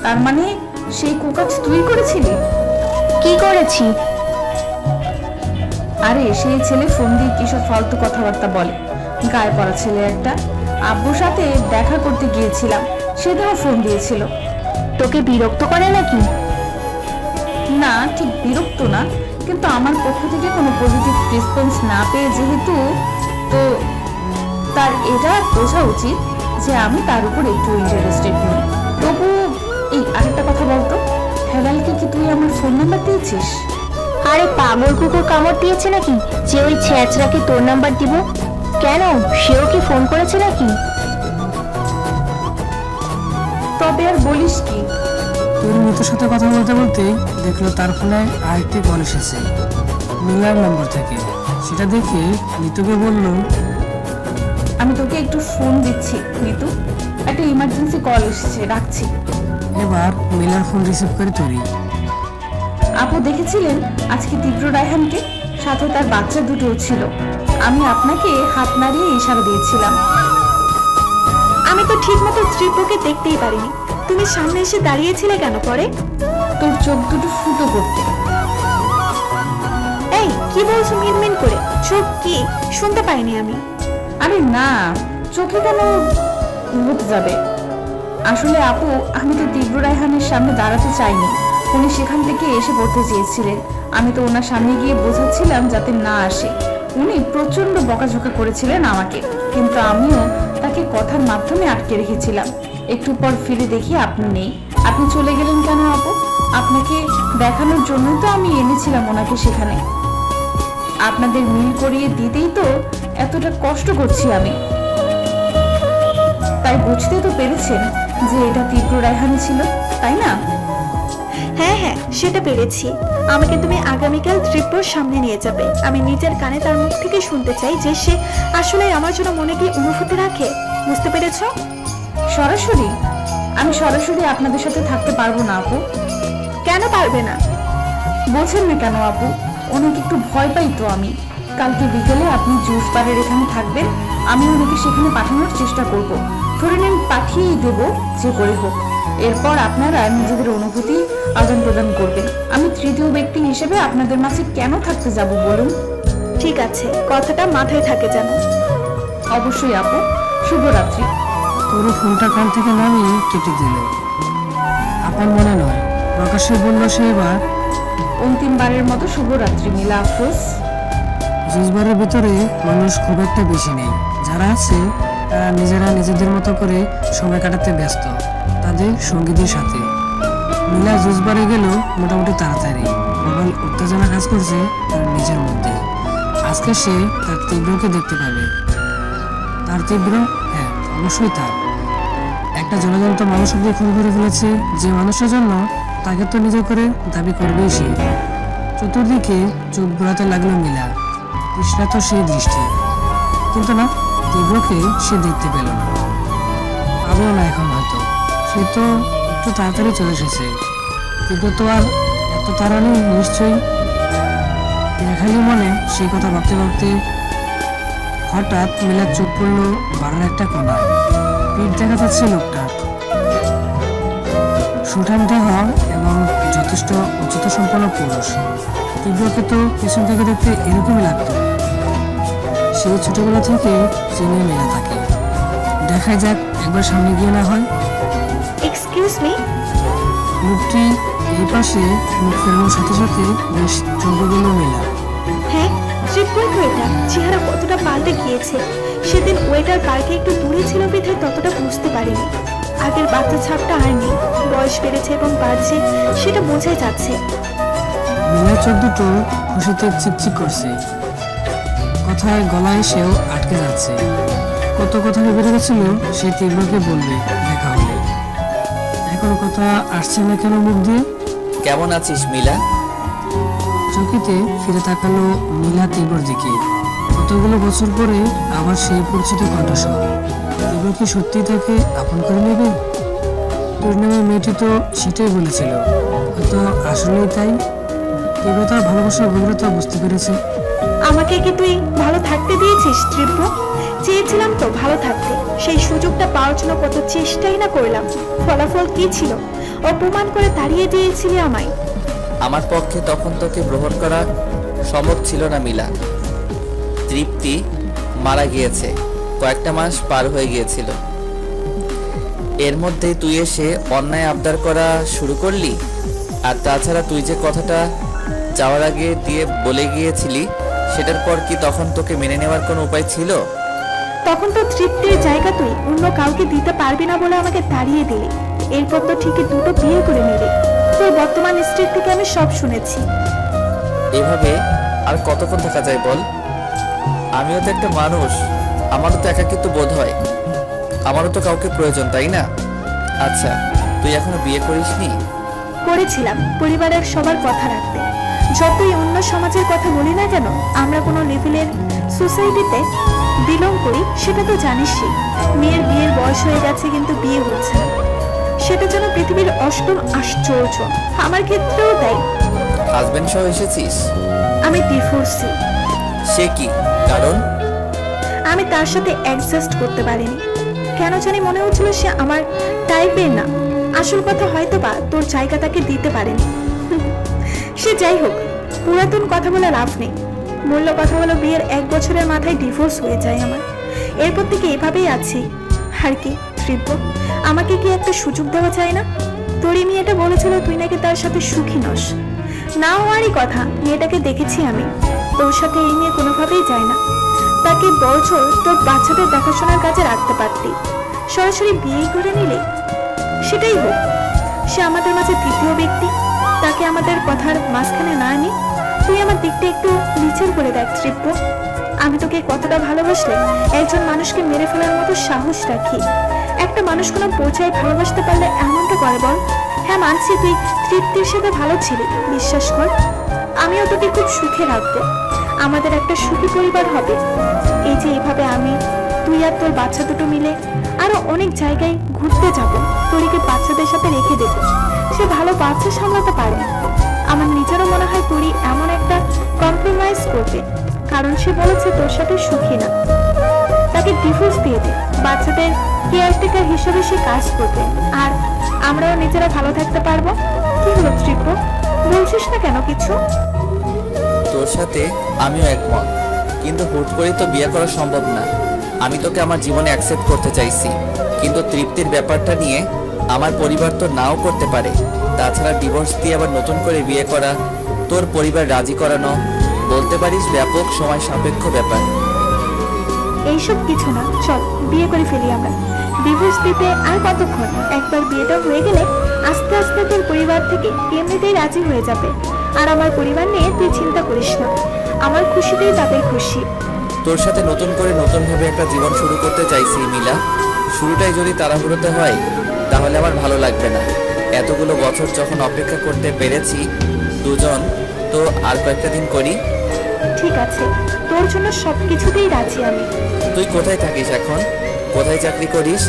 A: তার মানে সেই কুকাজ তুই করেছিলি?
B: কি করেছি?
A: আরে সেই ছেলে ফোন দিয়ে কিসব ফালতু কথাবার্তা বলে, গায়ে পড়া ছেলে একটা। আব্বুর সাথে দেখা করতে গিয়েছিলাম, সেদিনও ফোন দিয়েছিল।
B: তোকে বিরক্ত করে নাকি?
A: না, ঠিক বিরক্ত না, কিন্তু আমার পক্ষ থেকে কোনো পজিটিভ রেসপন্স না পেয়ে যেহেতু, তো তার এটা বোঝা উচিত যে আমি তার উপর একটু ইন্টারেস্টেড নই। তবু এই আরেকটা কথা বলতো, হেলালকে কি তুই আমার ফোন নাম্বার দিয়েছিস?
B: আরে পাগল কুকুর কামড় দিয়েছে নাকি যে ওই ছেঁচড়াকে তোর নাম্বার দিব? কেন, সেও কি ফোন করেছে নাকি?
A: তবে আর বলিস কি,
D: তোর মিতুর সাথে কথা বলতে বলতে দেখলো তার ফোনে আরেকটি কল এসেছে মিলার নম্বর থেকে। সেটা দেখে মিতুকে বলল,
A: আমি তোকে একটু ফোন দিচ্ছি নিতু, একটা ইমার্জেন্সি কল এসেছে, রাখছি।
D: এবার মিলার ফোন রিসিভ করে তৈরি।
A: আপু দেখেছিলেন আজকে তীব্র রায়হানকে, সাথে তার বাচ্চা দুটোও ছিল। আমি আপনাকে হাত নাড়িয়ে ইশারা দিয়েছিলাম।
H: আমি তো ঠিক মতো ত্রিপুকে দেখতেই পারিনি। তুমি সামনে এসে দাঁড়িয়েছিলে কেন পরে?
A: তোর চোখ দুটো ফুটো করতে।
H: এই কি বলছো মিনমিন করে? চোখ কি শুনতে পাইনি আমি।
A: আরে না, চোখে কেন হতে যাবে? আসলে আপু, আমি তো তীব্র রায়হানের সামনে দাঁড়াতে চাইনি। উনি সেখান থেকে এসে পড়তে চেয়েছিলেন, আমি তো ওনার সামনে গিয়ে বোঝাচ্ছিলাম যাতে না আসে। উনি প্রচন্ড বকাঝকা করেছিলেন আমাকে, কিন্তু আমিও তাকে কথার মাধ্যমে আটকে রেখেছিলাম। একটু পর ফিরে দেখি আপনি নেই। আপনি চলে গেলেন কেন আপু? আপনাকে দেখানোর জন্যই তো আমি এনেছিলাম ওনাকে সেখানে। আপনাদের মিল করিয়ে দিতেই তো এতটা কষ্ট করছি আমি। তাই বুঝতে তো পেরেছেন যে এটা তীব্র রায়হানি ছিল, তাই না?
H: হ্যাঁ হ্যাঁ, সেটা পেরেছি। আমাকে তুমি আগামীকাল ত্রিপুর সামনে নিয়ে যাবে। আমি নিজের কানে তার মুখ থেকে শুনতে চাই যে সে আসলে আমার জন্য মনে কি অনুভূতি রাখে। বুঝতে পেরেছো?
A: সরাসরি? আমি সরাসরি আপনাদের সাথে থাকতে পারবো না আপু।
H: কেন পারবে না?
A: বোঝেন না কেন আপু, অনেক একটু ভয় পাই তো আমি। কালকে বিকেলে আপনি জুস বারের এখানে থাকবেন, আমি ওনাকে সেখানে পাঠানোর চেষ্টা করব। ধরে নেন পাঠিয়েই দেব যে করে হোক। এরপর আপনারা নিজেদের অনুভূতি আদান প্রদান করবেন। আমি তৃতীয় ব্যক্তি হিসেবে আপনাদের মাঝে কেন থাকতে যাব বলুন?
H: ঠিক আছে, কথাটা মাথায় থাকে যেন।
A: অবশ্যই আপু, শুভরাত্রি।
D: তোর ফোনটা কান থেকে নামিয়ে কেটে দিল। আপন মনে নয়, প্রকাশ্যে বলল সে এবার।
A: অন্তিমবারের মতো শুভরাত্রি মিলা আফরোজ।
D: জুসবারের ভিতরে মানুষ খুব একটা বেশি নেই। যারা আছে তারা নিজেরা নিজেদের মতো করে সময় কাটাতে ব্যস্ত তাদের সঙ্গীদের সাথে। মিলা জুসবারে গেল মোটামুটি তাড়াতাড়ি। প্রবল উত্তেজনা কাজ করছে তার নিজের মধ্যে। আজকে সে তার তীব্রকে দেখতে পাবে। তার তীব্র? হ্যাঁ, অবশ্যই তার। একটা জনজন্ত মানুষ অব্দি খুন করে ফেলেছে যে মানুষের জন্য তাকে তো নিজে করে দাবি করবেই সে। চতুর্দিকে চোখ ঘোরাতে লাগলো মিলা। তৃষ্ণা তো সেই দৃষ্টি, কিন্তু না, তীব্রকে সে দেখতে পেল না, পাবেও না এখন হয়তো। সে তো একটু তাড়াতাড়ি চলে এসেছে। তীব্র তো আর এত তাড়া নেই নিশ্চয়ই। দেখালি মনে সেই কথা ভাবতে ভাবতে হঠাৎ মিলার চোখ পড়ল বাড়ার একটা কোনায়। পিঠ দেখা যাচ্ছে লোকটার। সুঠাম দেহ এবং যথেষ্ট উচ্চতা সম্পন্ন পুরুষ। তীব্রকে তো পেছন থেকে দেখতে এরকমই লাগতো। সেই ছোটবেলা থেকে চিনে মেলা তাকে। দেখা যাক একবার সামনে গিয়ে না হয়।
H: Excuse me.
D: মুখটি এই পাশে মুখ ফেরানোর সাথে সাথে বেশ চমকে গেল মেলা।
H: হ্যাঁ, ট্রিপল ওয়েটার চেহারা কতটা পাল্টে গিয়েছে। সেদিন ওয়েটার পার্কে একটু দূরে ছিল বিধায় ততটা বুঝতে পারিনি। আগের বাচ্চা ছাপটা আর নেই। বয়স বেড়েছে এবং বাড়ছে, সেটা বোঝাই যাচ্ছে।
D: মেলার চোখ দুটো খুশিতে চিকচিক করছে। কথায় গলায় সেও আটকে যাচ্ছে। কত কথা ভেবে রেখেছিল সে তীব্রকে বলবে দেখা হলে। এখন কথা আসছে না কেন মুখ দিয়ে?
F: কেমন আছিস মিলা?
D: চকিতে ফিরে তাকালো মিলা তীব্রর দিকে। কতগুলো বছর পরে আবার সেই পরিচিত কণ্ঠস্বর। তীব্র কি সত্যি তাকে আপন করে নেবে? তোর নামে মেয়েটি তো সেটাই বলেছিল, হয়তো আসলেই তাই। তীব্র তার ভালোবাসার গভীরতা বুঝতে পেরেছে।
H: আমাকে কি তুই ভালো থাকতে দিয়েছিস ত্রিব্র? চেয়েছিলাম তো ভালো থাকতে। সেই সুযোগটা পাওয়ার জন্য কত চেষ্টাই না করলাম। ফলাফল কি ছিল? অপমান করে তাড়িয়ে দিয়েছিলি আমায়।
F: আমার পক্ষে তখন তোকে গ্রহণ করা সম্ভব ছিল না মিলা। তৃপ্তি মারা গিয়েছে, কয়েকটা মাস পার হয়ে গিয়েছিল। এর মধ্যে তুই এসে অন্যায় আবদার করা শুরু করলি। আর তাছাড়া তুই যে কথাটা যাওয়ার আগে দিয়ে বলে গিয়েছিলি, সেটার পর কি তখন তোকে মেনে নেওয়ার কোনো উপায় ছিল?
H: তখন তো তৃপ্তির জায়গা তুই অন্য কাউকে দিতে পারবি না বলে আমাকে তাড়িয়ে দিলি। এরপর তো ঠিকই দুটো বিয়ে করে নিলি। তোর বর্তমান স্ত্রীর থেকে আমি সব শুনেছি।
F: এভাবে আর কতক্ষণ থাকা যায় বল? আমিও তো একটা মানুষ, আমারও তো একাকিত্ব বোধ হয়, আমারও তো কাউকে প্রয়োজন, তাই না? আচ্ছা, তুই এখনো বিয়ে করিসনি?
H: করেছিলাম পরিবারের সবার কথা রাখতে। যতই অন্য সমাজের কথা বলি না কেন, আমরা কোনো লেভেলের সোসাইটিতে বিলং করি সেটা তো জানিসই। মেয়ের বিয়ের বয়স হয়ে গেছে কিন্তু বিয়ে হচ্ছে না, সেটা যেন পৃথিবীর অষ্টম আশ্চর্য। আমার ক্ষেত্রেও তাই।
F: হাজবেন্ড সহ এসেছিস?
H: আমি ডিভোর্সি।
F: সে কি কারণ?
H: আমি তার সাথে অ্যাডজাস্ট করতে পারিনি। কেন জানি মনে হচ্ছিল সে আমার টাইপের না। আসল কথা হয়তো বা তোর জায়গা তাকে দিতে পারেনি। সে যাই হোক, পুরাতন কথা বলে লাভ নেই। মূল্য কথা হলো বিয়ের 1 বছরের মাথায় ডিভোর্স হয়ে যায় আমার। এরপর থেকে এভাবেই আছি আর কি। তৃপ্ত, আমাকে কি একটা সুযোগ দেওয়া যায় না? তোর এই মেয়েটা বলেছিল তুই নাকি তার সাথে সুখী নস। না হওয়ারই কথা, মেয়েটাকে দেখেছি আমি। তোর সাথে এই মেয়ে কোনোভাবেই যায় না। তাকে বছর তোর বাচ্চাদের দেখাশোনার কাজে রাখতে পারতি, সরাসরি বিয়ে করে নিলে। সেটাই হোক, সে আমাদের মাঝে তৃতীয় ব্যক্তি। তাকে আমাদের কথার মাঝখানে না আনি তুই আমার দিকটা একটু বিচার করে দেখ তৃপ্ত। আমি তোকে কতটা ভালোবাসলে একজন মানুষকে মেরে ফেলার মতো সাহস রাখি। একটা মানুষ কোনো পর্যায়ে ভালোবাসতে পারলে এমনটা করে বল? হ্যাঁ মানছি তুই তৃপ্তির সাথে ভালো ছিলি, বিশ্বাস কর। আমিও তোকে খুব সুখে রাখবো, আমাদের একটা সুখী পরিবার হবে। এই যে এইভাবে আমি, তুই আর তোর বাচ্চা দুটো মিলে আরো অনেক জায়গায় ঘুরতে যাব। তোরিকে বাচ্চাদের সাথে রেখে দেবো, সে ভালো বাচ্চা সামলাতে পারে। আমার নিজেরও মনে হয় তোরই এমন একটা কম্প্রোমাইজ করবে, কারণ সে বলেছে তোর সাথে সুখী না। তাকে ডিভোর্স দিয়ে দে, বাচ্চাদের কেয়ারটেকার হিসেবে সে কাজ করবে, আর আমরাও নিজেরা ভালো থাকতে পারবো। কি হলো তৃপ্ত, বলছিস না কেন কিছু?
F: তোর সাথে আমিও একমত, কিন্তু হুট করে তো বিয়ে করা সম্ভব না। আমি তোকে আমার জীবনে অ্যাকসেপ্ট করতে চাইছি, কিন্তু তৃপ্তির ব্যাপারটা নিয়ে আমার পরিবার তো নাও করতে পারে। তাছাড়া ডিভোর্স দিয়ে আবার নতুন করে বিয়ে করা, তোর পরিবার রাজি করানো, বলতে পারিস ব্যাপক সময় সাপেক্ষ ব্যাপার।
H: এইসব কিছু না, চল বিয়ে করে ফেলি আমরা। ডিভোর্স দিতে আর কতক্ষণ? একবার বিয়েটা হয়ে গেলে আস্তে আস্তে তোর পরিবার থেকে এমনিতেই রাজি হয়ে যাবে। আর আমার পরিবার নিয়ে তুই চিন্তা করিস না, আমার খুশিতেই তাদের খুশি।
F: তোর সাথে নতুন করে নতুনভাবে একটা জীবন শুরু করতে চাইছি মিলা। শুরুটাই যদি তাড়াহুড়োতে হয় তাহলে আমার ভালো লাগবে না। এতগুলো বছর যখন অপেক্ষা করতে পেরেছি দুজন, তো আর কয়েকটা দিন করি।
H: ঠিক আছে, তোর জন্য সবকিছুতেই রাজি আমি।
F: তুই কোথায় থাকিস এখন? কোথায় চাকরি করিস?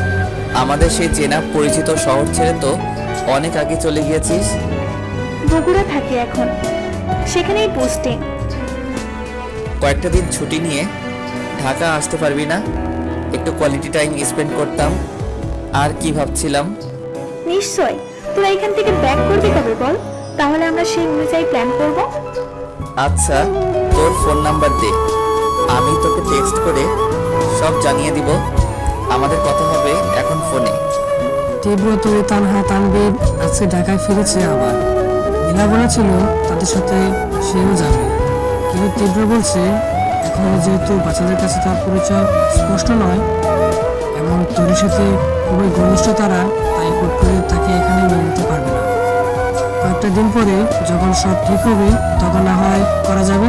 F: আমাদের সেই চেনা পরিচিত শহর ছেড়ে তো অনেক আগে চলে গিয়েছিস।
H: বগুড়া থাকি এখন, সেখানেই পোস্টিং।
F: কয়েকটা দিন ছুটি নিয়ে ঢাকা আসতে পারবি না? একটু কোয়ালিটি টাইম স্পেন্ড করতাম। আর কি ভাবছিলাম,
H: নিশ্চয়। তোরা এখান থেকে ব্যাক করবি কবে বল? তাহলে আমরা সেই অনুযায়ী প্ল্যান করব।
F: আচ্ছা তোর ফোন নাম্বার দে, আমি তোকে টেক্সট করে সব জানিয়ে দিব। আমাদের কথা হবে এখন ফোনে।
D: তীব্র তুই তানহা তানবীর আজকে ঢাকায় ফিরেছে আবার। নীলা বলেছিল তাদের সাথে সেও যাবে, কিন্তু তীব্র বলছে এখন যেহেতু বাচ্চাদের কাছে তার পরিচয় স্পষ্ট নয় এবং তোর সাথে খুবই ঘনিষ্ঠ তারা, তাই হুট করে তাকে এখানে মেনে নিতে পারবে না। কয়েকটা দিন পরে যখন সব ঠিক হবে তখন না হয় করা যাবে।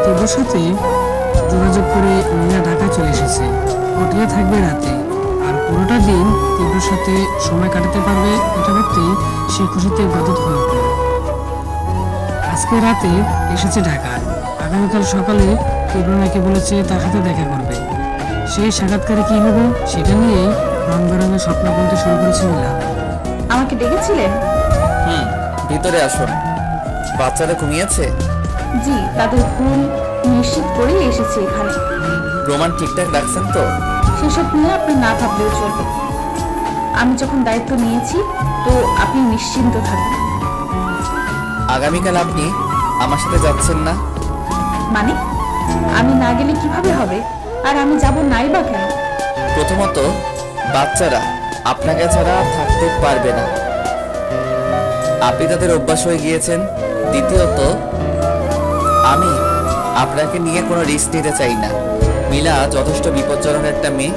D: তীব্রর সাথে যোগাযোগ করে নীলা ঢাকায় চলে এসেছে। হোটেলে থাকবে রাতে, আর পুরোটা দিন তীব্রর সাথে সময় কাটাতে পারবে এটা ভাবতেই সে খুশিতে গদগদ হয়ে উঠল। আজকে রাতে এসেছে ঢাকায়, আগামীকাল সকালে তীব্র নাকি বলেছে তার সাথে দেখা করবে। সেই সাক্ষাৎকারে কি হবে সেটা নিয়েই রং বেরঙের স্বপ্ন বলতে শুরু করেছে নীলা।
A: আমাকে ডেকেছিলেন?
F: ভিতরে আসুন। বাচ্চারা ঘুমিয়েছে?
A: জি, তাদের ঘুম নিশ্চিত করেই এসেছি এখানে।
F: প্রমাণ ঠিকঠাক রাখছেন তো?
A: সেসব নিয়ে আপনি না ভাবলেও চলবে। আমি যখন দায়িত্ব নিয়েছি তো আপনি নিশ্চিন্ত থাকবেন।
F: আগামীকাল আপনি আমার সাথে যাচ্ছেন না?
A: মানে আমি না গেলে কিভাবে হবে? আর আমি যাব নাই বা কেন?
F: প্রথমত বাচ্চারা আপনাকে ছাড়া থাকতে পারবে না। আপনি তাদের অভ্যাস হয়ে গিয়েছেন, দ্বিতীয়ত আমি আপনাকে নিয়ে কোনো রিস্ক নিতে চাই না। মিলা যথেষ্ট বিপজ্জনক একটা মেয়ে,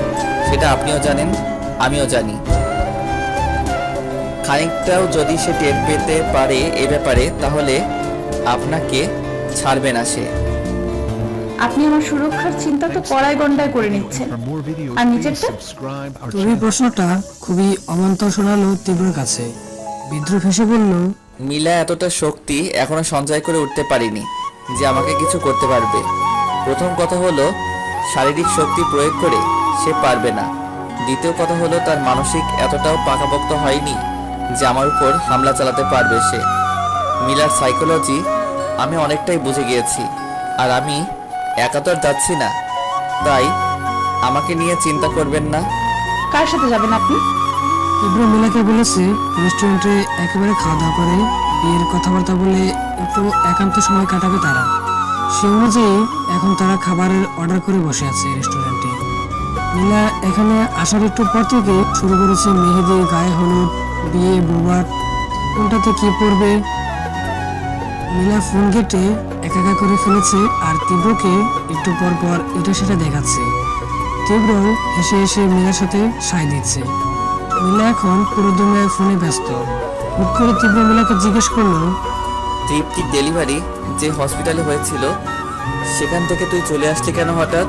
F: সেটা আপনিও জানেন, আমিও জানি। খানিকটাও যদি সে টের পেতে পারে এ ব্যাপারে, তাহলে আপনাকে ছাড়বে না সে।
H: আপনি আমার সুরক্ষার চিন্তা তো কড়াই গন্ডায় করে নিচ্ছেন, আর নিজেরটা?
D: তোর এই প্রশ্নটা খুবই অবান্তর শোনালো তীব্রর কাছে। বিদ্রুপ হেসে বলল,
F: মিলা এতটা শক্তি এখনো সঞ্চয় করে উঠতে পারিনি যে আমাকে কিছু করতে পারবে। প্রথম কথা হলো শারীরিক শক্তি প্রয়োগ করে সে পারবে না। দ্বিতীয় কথা হলো তার মানসিক এতটাও পাকাপোক্ত হয়নি যে আমার উপর হামলা চালাতে পারবে সে। মিলার সাইকোলজি আমি অনেকটাই বুঝে গিয়েছি, আর আমি একা তো আর যাচ্ছি না, তাই আমাকে নিয়ে চিন্তা করবেন না।
H: কার সাথে যাবেন আপনি?
D: তীব্র মিলাকে বলেছে রেস্টুরেন্টে একেবারে খাওয়া দাওয়া করে বিয়ের কথাবার্তা বলে একটু একান্ত সময় কাটাবে তারা। সে অনুযায়ী এখন তারা খাবারের অর্ডার করে বসে আছে রেস্টুরেন্টে। মিলা এখানে আসার একটু পর থেকে শুরু করেছে মেহেদি, গায়ে হলুদ, বিয়ে, বোবার, কোনটাতে কি পড়বে। মিলা ফোন ঘেটে একা একা করে ফেলেছে আর তীব্রকে একটু পর পর এটা সেটা দেখাচ্ছে। তীব্র হেসে হেসে মিলার সাথে সায় দিচ্ছে। মিলা এখন পুরো দমে ফোনে ব্যস্ত। হুট করে তীব্র মিলাকে জিজ্ঞেস করলো,
F: তৃপ্তির ডেলিভারি যে হসপিটালে হয়েছিল সেখান থেকে তুই চলে আসলি কেন হঠাৎ?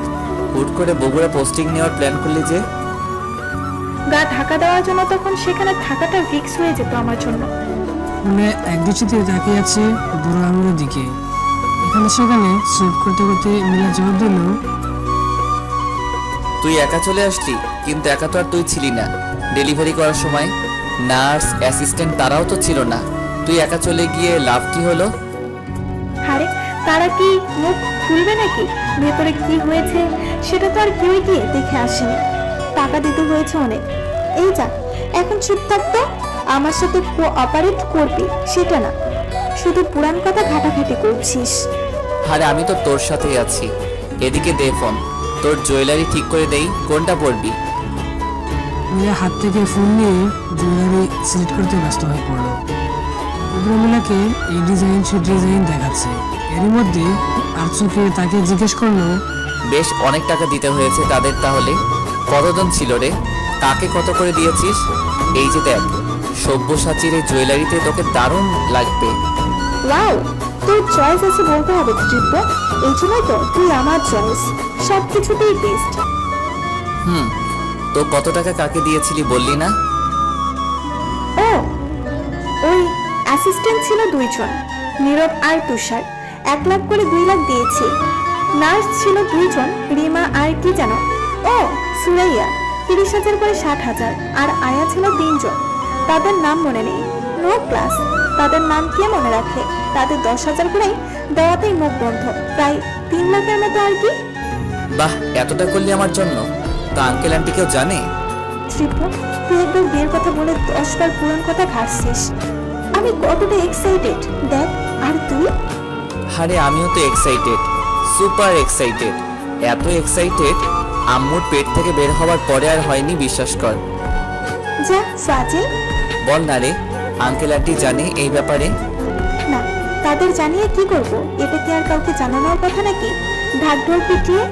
F: হুট করে বগুড়া পোস্টিং নেওয়ার প্ল্যান করলি যে?
H: গা ঢাকা দেওয়ার জন্য তখন সেখানে থাকাটা রিস্ক হয়ে যেত আমার জন্য।
D: ফোনে একদৃষ্টিতে তাকিয়ে আছে বুড়ো আঙুলের দিকে। এখানে সেখানে সুইপ করতে করতে মিলা জবাব দিল,
F: তুই একা চলে আসলি, কিন্তু একা তো আর তুই ছিলি না। ডেলিভারি করার সময় নার্স, অ্যাসিস্ট্যান্ট তারাও তো ছিল না। তুই একা চলে গিয়ে লাভ কি হলো?
H: আরে তারা কি মুখ খুলবে নাকি? ভেতরে কি হয়েছে সেটা তো আর কেউই গিয়ে দেখে আসেনি। টাকা দিতে হয়েছে অনেক। এই যা, এখন চুপ থাকতো। আমার সাথে কোঅপারেট করবি সেটা না, শুধু পুরান কথা ঘাটাঘাটি করছিস।
F: আরে আমি তো তোর সাথেই আছি। এদিকে দে ফোন, তোর জুয়েলারি ঠিক করে দেই, কোনটা পরবি?
D: মিলা হাত থেকে ফোন নিয়ে জুয়েলারি সিলেক্ট করতে ব্যস্ত হয়ে পড়লো। তীব্র মিলাকে এই ডিজাইন সে ডিজাইন দেখাচ্ছে। এরই মধ্যে আর চোখে তাকে জিজ্ঞেস করলো,
F: বেশ অনেক টাকা দিতে হয়েছে তাদের। তাহলে কতজন ছিল রে? কাকে কত করে দিয়েছিস? এই যে দেখ, সব্যসাচীর এই জুয়েলারিতে তোকে দারুণ লাগবে।
H: ওয়াও, তোর চয়েস আছে বলতে হবে তৃপ্ত। এই জন্যই তো তুই আমার চয়েস, সব কিছুতেই বেস্ট।
F: তো কত টাকা কাকে দিয়েছিলি বললি না?
H: ও, ওই অ্যাসিস্ট্যান্ট ছিল 2 জন, নীরব আর তুষার। 1 লাখ করে 2 লাখ দিয়েছি। নার্স ছিল 2 জন, রিমা আর কি জানো, ও সুরাইয়া, 30,000 করে 60,000। আর আয়া ছিল 3 জন, তাদের নাম মনে নেই। নো ক্লাস, তাদের নাম কে মনে রাখে? তাদের 10,000 করে দেওয়াতেই মুখ বন্ধ, প্রায় 3 লাখের মতো আর কি।
F: বাহ, এতটা করলি আমার জন্য? তা আঙ্কেল আন্টি কেউ জানে?
H: ত্রিপুর, তুই একবার বিয়ের কথা বলে 10 বার পুরান কথা ঘাটছিস। আমি কতটা এক্সাইটেড দেখ। আর তুই?
F: আরে আমিও তো এক্সাইটেড, সুপার এক্সাইটেড। এত এক্সাইটেড আম্মুর পেট থেকে বের হওয়ার পরে আর হয়নি, বিশ্বাস কর।
H: যা ফাজিল।
F: বল না রে, আঙ্কেল আন্টি জানে এই ব্যাপারে?
H: না, তাদের জানিয়ে কি করব? এটা কি আর কাউকে জানানোর কথা নাকি? ঢাকঢোল পিটিয়ে?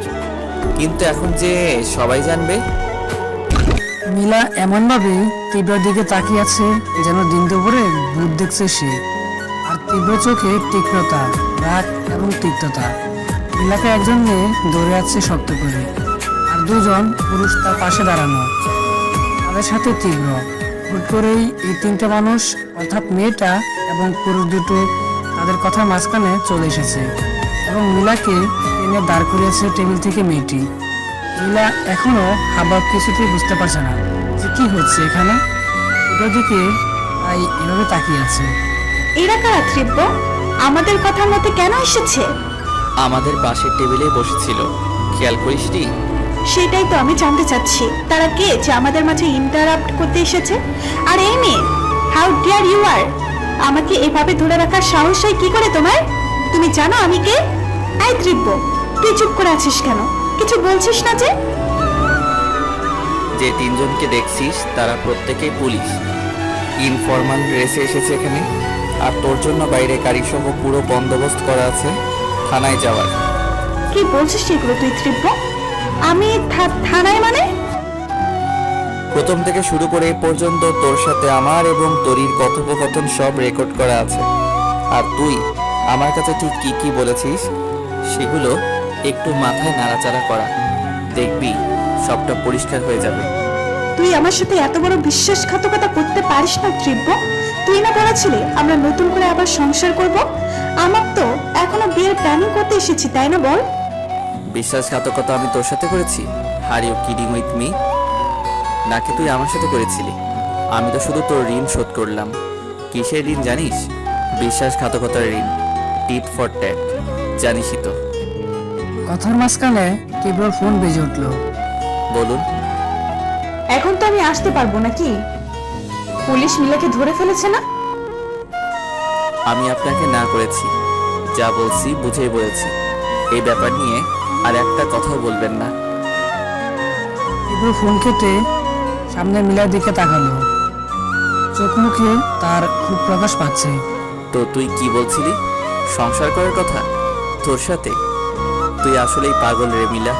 F: কিন্তু এখন যে সবাই জানবে।
D: মিলা এমনভাবে তীব্রর দিকে তাকিয়ে আছে যেন দিন দুপুরে ভূত দেখছে সে। আর তীব্র চোখে তীক্ষ্ণতা, রাগ এবং তিক্ততা। মিলাকে একজন মেয়ে দৌড়ে যাচ্ছে শক্ত করে, আর 2 জন পুরুষ তার পাশে দাঁড়ানো, তাদের সাথে তীব্র। হুট করেই এই 3টে মানুষ, অর্থাৎ মেয়েটা এবং পুরুষ দুটো, তাদের কথার মাঝখানে চলে এসেছে এবং মিলাকে টেনে দাঁড় করিয়েছে টেবিল থেকে মেয়েটি। মিলা এখনো হাবভাব কিছুতেই বুঝতে পারছে না যে কি হচ্ছে এখানে। ওটার দিকে তাই এভাবে তাকিয়ে আছে।
H: এরা কারা ত্রিব্য? আমাদের কথার মতে কেন এসেছে?
F: আমাদের পাশের টেবিলে বসেছিল, খেয়াল করিসনি?
H: সেটাই তো আমি জানতে চাচ্ছি, তারা কে যে আমাদের মাঝে ইন্টারাপ্ট করতে এসেছে? আর এই মেয়ে, হাউ ডিয়ার ইউ আর! আমাকে এভাবে ধরে রাখার সাহস হয় কি করে তোমার? তুমি জানো আমি কে? এই ত্রিব্য, তুই চুপ করে আছিস কেন? কিছু বলছিস না যে?
F: যে 3 জনকে দেখছিস তারা প্রত্যেকেই পুলিশ। ইনফরমাল ড্রেসে এসেছে এখানে। আর তোর জন্য বাইরে গাড়ি সহ পুরো বন্দোবস্ত করা আছে থানায় যাওয়ার।
H: কি বলছিস সেগুলো তুই তীব্র? আমি থানায় মানে?
F: প্রথম থেকে শুরু করে এ পর্যন্ত তোর সাথে আমার এবং তোরির কথোপকথন সব রেকর্ড করা আছে। আর তুই আমার কাছে ঠিক কি কি বলেছিস সেগুলো একটু মাথায় নাড়াচাড়া করা, দেখবি সবটা পরিষ্কার হয়ে যাবে।
H: তুই আমার সাথে এত বড় বিশ্বাসঘাতকতা করতে পারিস না তীব্র। তুই না বলেছিলি আমরা নতুন করে আবার সংসার করব? আমার তো এখনো বিয়ের প্ল্যানিং করতে এসেছি, তাই না বল?
F: বিশ্বাসঘাতকতা আমি তোর সাথে করেছি? Are you kidding with me? নাকি তুই আমার সাথে করেছিলি? আমি তো শুধু তোর ঋণ শোধ করলাম। কিসের ঋণ জানিস? বিশ্বাসঘাতকতার ঋণ, টিট ফর ট্যাট, জানিসই তো।
D: কথার মাঝখানে তীব্রর ফোন বেজে উঠলো।
F: বলুন।
A: এখন তো আমি আসতে পারবো নাকি? পুলিশ মিলাকে ধরে ফেলেছে না?
F: আমি আপনাকে না করেছি, যা বলছি বুঝেই বলেছি। এই ব্যাপার নিয়ে আর একটা কথাও বলবেন না।
D: তীব্র ফোন কেটে সামনে মিলার দিকে তাকালো। চোখ মুখে তার খুব প্রকাশ পাচ্ছে।
F: তো তুই কি বলছিলি? সংসার করার কথা তোর সাথে? তুই আসলেই পাগল রে মিলা।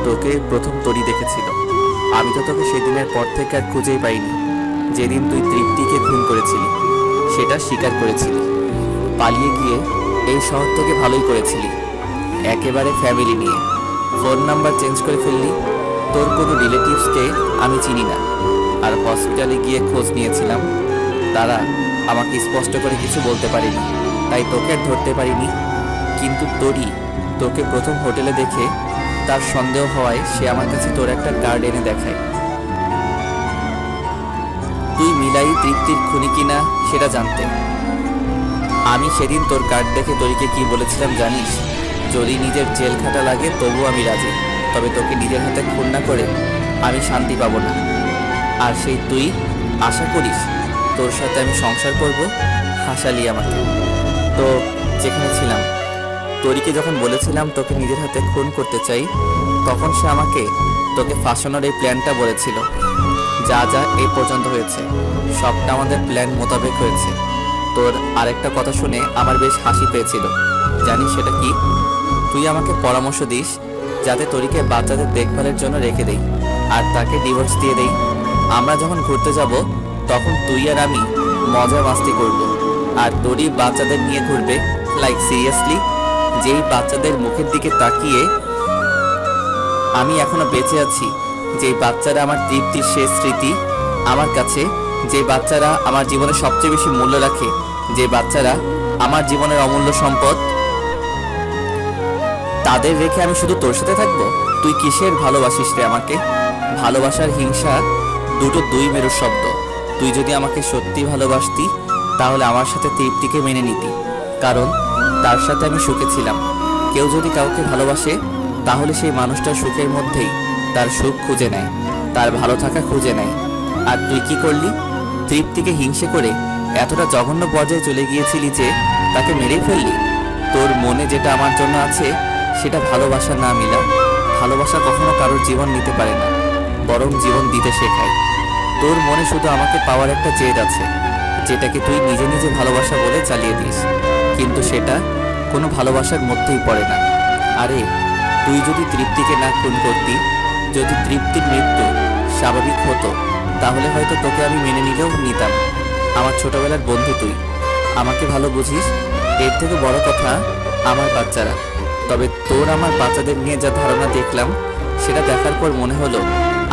F: তোকে প্রথম তোরই দেখেছিল। আমি তো তোকে সেদিনের পর থেকে আর খুঁজেই পাইনি। যেদিন তুই তৃপ্তিকে খুন করেছিলি সেটা স্বীকার করেছিলি। পালিয়ে গিয়ে এই শহর থেকে ভালোই করেছিলি, একেবারে ফ্যামিলি নিয়ে। ফোন নাম্বার চেঞ্জ করে ফেললি। তোর কোনো রিলেটিভসকে আমি চিনি না। আর হসপিটালে গিয়ে খোঁজ নিয়েছিলাম, তারা আমাকে স্পষ্ট করে কিছু বলতে পারেনি, তাই তোকে আর ধরতে পারিনি। কিন্তু তোকে প্রথম হোটেলে দেখে তার সন্দেহ হওয়ায় সে আমার কাছে তোর একটা কার্ড এনে দেখায়। তুই মিলাই তৃপ্তির খুনি কিনা সেটা জানতে। আমি সেদিন তোর কার্ড দেখে তোরিকে কি বলেছিলাম জানিস? যদি নিজের জেল খাটা লাগে তবু আমি রাজি, তবে তোকে নিজের হাতে খুন না করে আমি শান্তি পাবো না। আর সেই তুই আশা করিস তোর সাথে আমি সংসার করব? হাসালি আমাকে। তো যেখানে ছিলাম, তোরিকে যখন বলেছিলাম তোকে নিজের হাতে খুন করতে চাই, তখন সে আমাকে তোকে ফাঁসানোর এই প্ল্যানটা বলেছিল। যা যা এই পর্যন্ত হয়েছে সবটা আমাদের প্ল্যান মোতাবেক হয়েছে। তোর আরেকটা কথা শুনে আমার বেশ হাসি পেয়েছিল। জানিস সেটা কি? তুই আমাকে পরামর্শ দিস যাতে তোরিকে বাচ্চাদের দেখভালের জন্য রেখে দেই আর তাকে ডিভোর্স দিয়ে দেই। আমরা যখন ঘুরতে যাব তখন তুই আর আমি মজা মাস্তি করব, আর তোরই বাচ্চাদের নিয়ে ঘুরবে। লাইক সিরিয়াসলি, যেই বাচ্চাদের মুখের দিকে তাকিয়ে আমি এখনো বেঁচে আছি, যেই বাচ্চারা আমার তৃপ্তির শেষ স্মৃতি আমার কাছে, যে বাচ্চারা আমার জীবনে সবচেয়ে বেশি মূল্য রাখে, যে বাচ্চারা আমার জীবনের অমূল্য সম্পদ, তাদের রেখে আমি শুধু তোর সাথে থাকবো? তুই কিসের ভালোবাসিস রে আমাকে? ভালোবাসার হিংসা দুটো দুই মেরুর শব্দ। তুই যদি আমাকে সত্যি ভালোবাসতি তাহলে আমার সাথে তৃপ্তিকে মেনে নিতি, কারণ তার সাথে আমি সুখে ছিলাম। কেউ যদি কাউকে ভালোবাসে তাহলে সেই মানুষটার সুখের মধ্যেই তার সুখ খুঁজে নেয়, তার ভালো থাকা খুঁজে নেয়। আর তুই কি করলি? তৃপ্তিকে হিংসে করে এতটা জঘন্য পর্যায়ে চলে গিয়েছিলি যে তাকে মেরেই ফেললি। তোর মনে যেটা আমার জন্য আছে সেটা ভালোবাসা না মিলা। ভালোবাসা কখনো কারোর জীবন নিতে পারে না, বরং জীবন দিতে শেখায়। তোর মনে শুধু আমাকে পাওয়ার একটা জেদ আছে, যেটাকে তুই নিজে নিজে ভালোবাসা বলে চালিয়ে দিস, কিন্তু সেটা কোনো ভালোবাসার মধ্যেই পড়ে না। আরে তুই যদি তৃপ্তিকে না খুন করতি, যদি তৃপ্তির মৃত্যু স্বাভাবিক হতো, তাহলে হয়তো তোকে আমি মেনে নিলেও নিতাম। আমার ছোটবেলার বন্ধু তুই, আমাকে ভালো বুঝিস। এর থেকে বড় কথা আমার বাচ্চারা। তবে তোর আমার বাচ্চাদের নিয়ে যা ধারণা দেখলাম, সেটা দেখার পর মনে হলো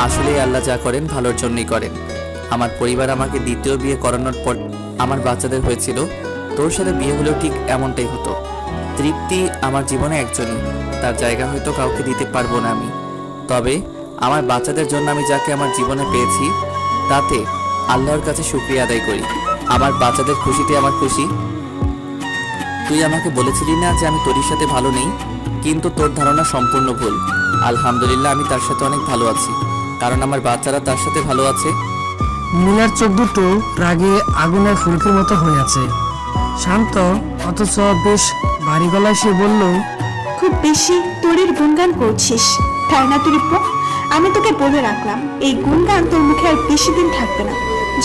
F: আসলেই আল্লাহ যা করেন ভালোর জন্যই করেন। আমার পরিবার আমাকে দ্বিতীয় বিয়ে করানোর পর আমার বাচ্চাদের হয়েছিল, তোর সাথে বিয়ে হলেও ঠিক এমনটাই হতো। তৃপ্তি আমার জীবনে একজনই, তার জায়গা হয়তো কাউকে দিতে পারবো না আমি। তবে আমার বাচ্চাদের জন্য আমি যাকে আমার জীবনে পেয়েছি, তাতে আল্লাহর কাছে শুকরিয়া আদায় করি। আমার বাচ্চাদের খুশিতে আমার খুশি। তুই আমাকে বলেছিলি না যে আমি তোর সাথে ভালো নেই, কিন্তু তোর ধারণা সম্পূর্ণ ভুল। আলহামদুলিল্লাহ আমি তার সাথে অনেক ভালো আছি, কারণ আমার বাচ্চারা তার সাথে ভালো আছে।
D: মিলার চোখ দুটো রাগে আগুনের ফুলকির মতো হয়ে আছে। শান্ত অথচ বেশ ভারী গলায় সে বলল,
H: খুব বেশি তোরির গুণগান করছিস, তাই না তীব্র? আমি তোকে বলে রাখলাম, এই গুণগান তোর মুখে আর বেশি দিন থাকবে না।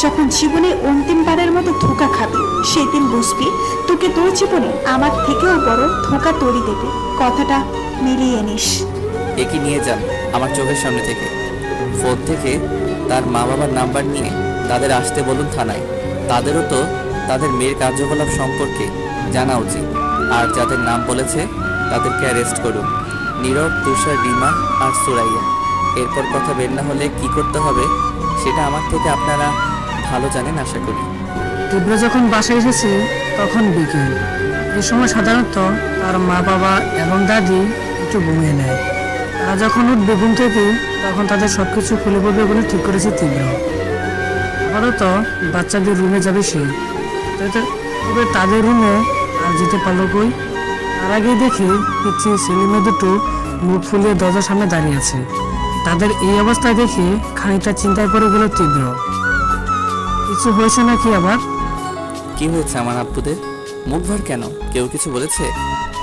H: যখন জীবনে অন্তিমবারের মতো ধোঁকা খাবি সেদিন বুঝবি তোকে তোর জীবনে আমার থেকেও বড় ধোঁকা তৈরি দেবে। কথাটা মিলিয়ে নিস।
F: একে নিয়ে যান আমার চোখের সামনে থেকে। ফোন থেকে তার মা বাবার নাম্বার নিয়ে তাদের আসতে বলুন থানায়। তাদেরও তো তাদের মেয়ের কার্যকলাপ সম্পর্কে জানা উচিত। আর যাদের নাম বলেছে তাদেরকে অ্যারেস্ট করুন। নীরব, তুষার, রিমা আর সুরাইয়া। এরপর কথা বের না হলে কি করতে হবে সেটা আমার থেকে আপনারা ভালো জানেন আশা করি।
D: তীব্র যখন বাসায় এসেছে তখন বিকেল। এই সময় সাধারণত তার মা বাবা এবং দাদি একটু ঘুমিয়ে নেয়। তারা যখন উঠবে ঘুম থেকে তখন তাদের সবকিছু খুলে পড়বে বলে ঠিক করেছে তীব্র। আপাতত বাচ্চাদের রুমে যাবে সে। তবে তাদের রুমে আর যেতে পারলো কই। তার আগেই দেখে পিছিয়ে ছেলেমেয়ে দুটো মুখ ফুলিয়ে দরজার সামনে দাঁড়িয়ে আছে। তাদের এই অবস্থায় দেখে খানিকটা চিন্তায় পড়ে গেল তীব্র। কিছু হয়েছে নাকি আবার?
F: কি হয়েছে আমার আব্বুদের? মুখ ভর কেন? কেউ কিছু বলেছে?